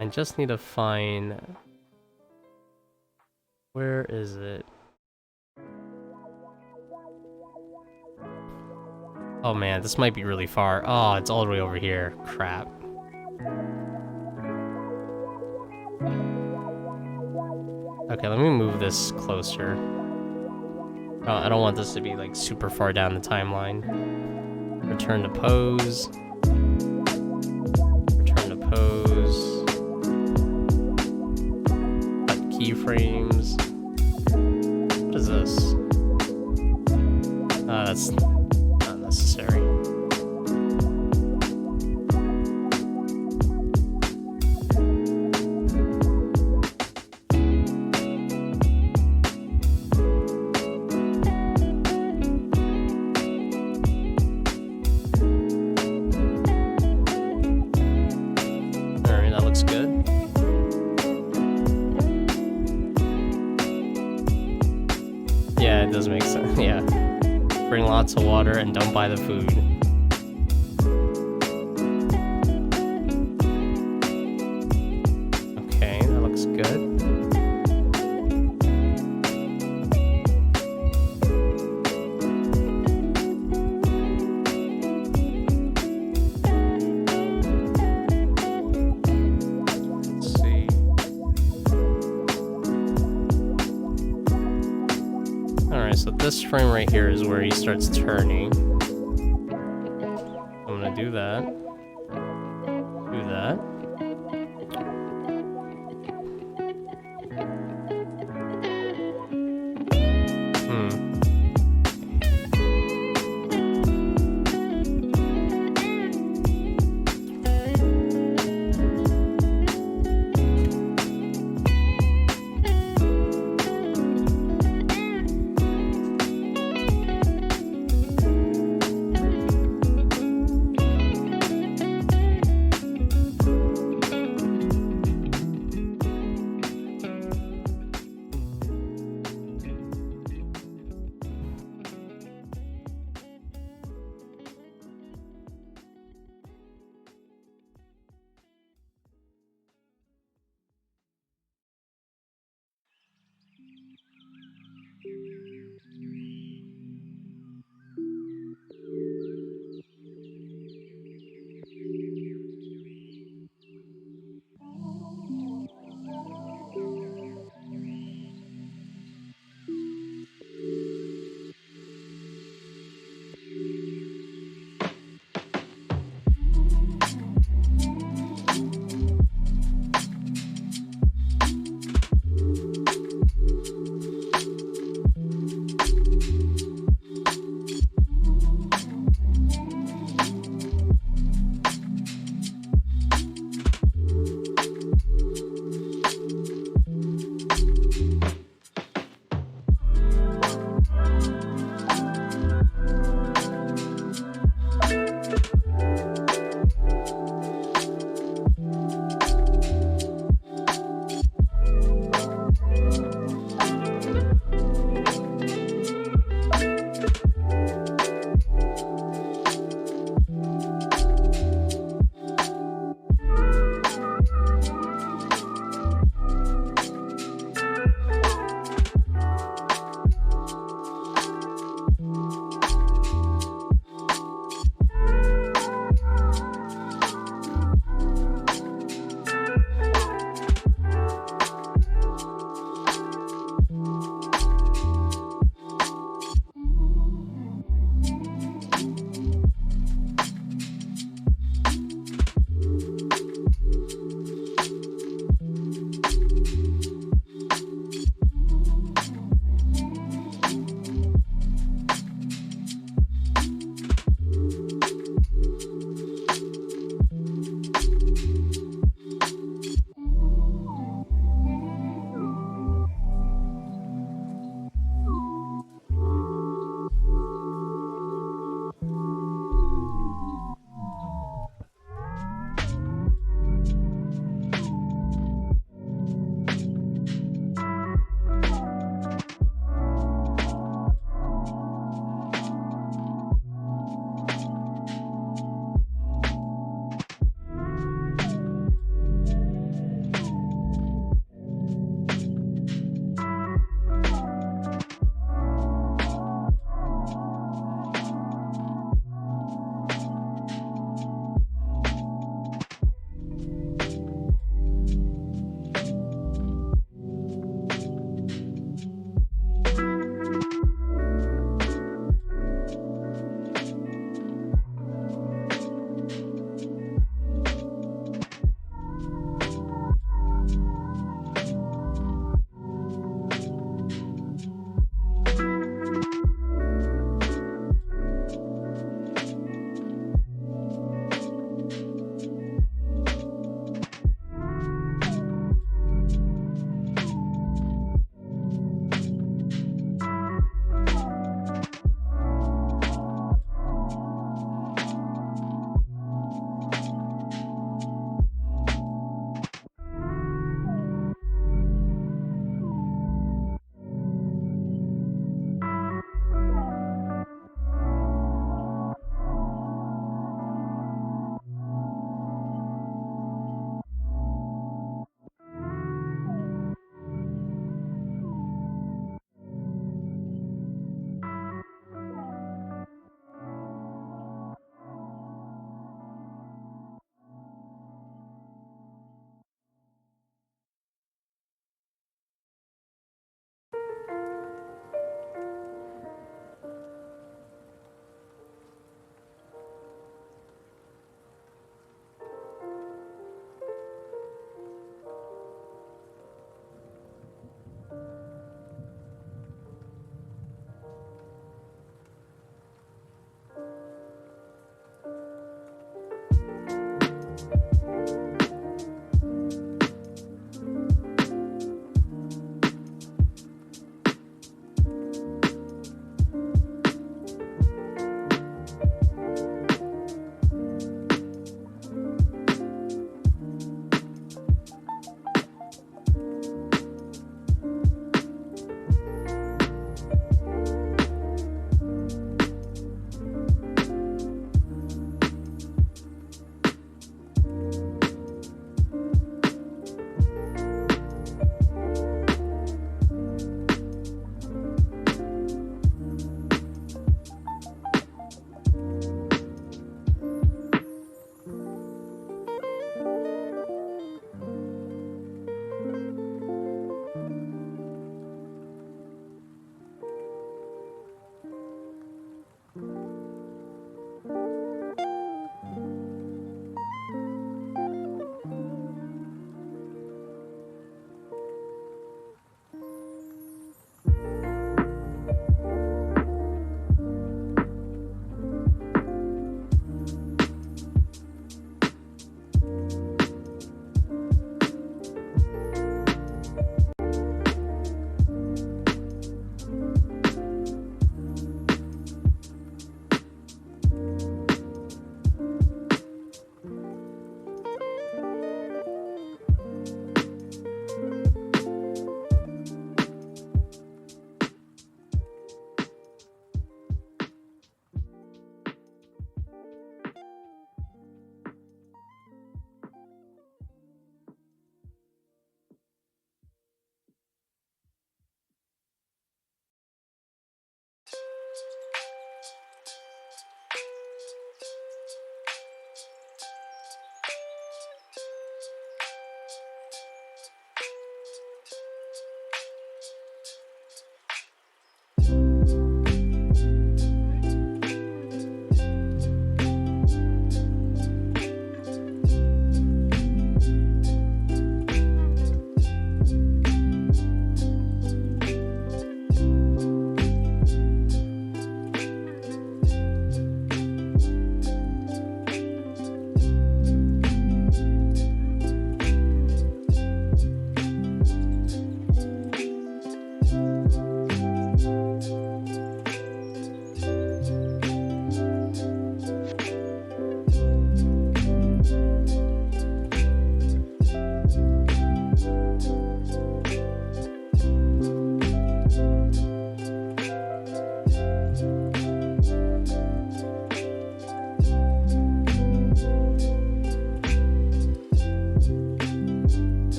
I just need to find, where is it? Oh man, this might be really far. Oh, it's all the way over here. Crap. Okay, let me move this closer. Oh, I don't want this to be like super far down the timeline. Return to pose. Return to pose. Cut keyframes. What is this? That's not necessary. it does make sense. Yeah. Bring lots of water and don't buy the food. Okay, that looks good. So this frame right here is where he starts turning. I'm gonna do that. Do that.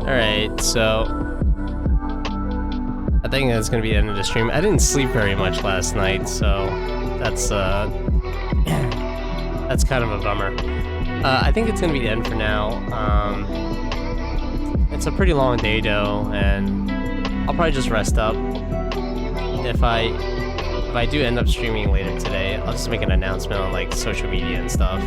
Alright, so I think that's gonna be the end of the stream. I didn't sleep very much last night, so that's that's kind of a bummer. I think it's gonna be the end for now. It's a pretty long day though, and I'll probably just rest up. If I do end up streaming later today, I'll just make an announcement on like social media and stuff.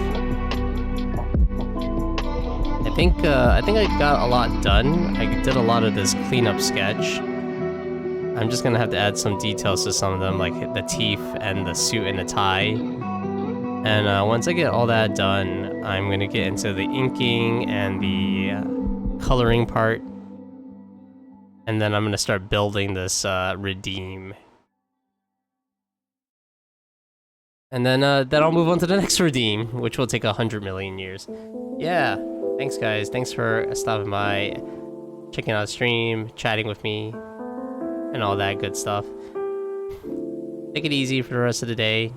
I think I got a lot done. I did a lot of this cleanup sketch. I'm just gonna have to add some details to some of them, like the teeth and the suit and the tie. And once I get all that done, I'm gonna get into the inking and the coloring part. And then I'm gonna start building this redeem. And then I'll move on to the next redeem, which will take 100 million years. Yeah, thanks guys. Thanks for stopping by, checking out the stream, chatting with me, and all that good stuff. Take it easy for the rest of the day.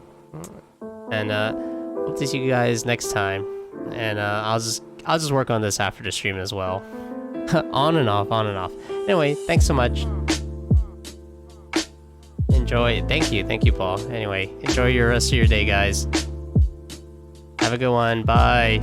And hope to see you guys next time. And I'll just work on this after the stream as well. On and off, on and off. Anyway, thanks so much. Enjoy. Thank you, Paul. Anyway, enjoy your rest of your day, guys. Have a good one. Bye.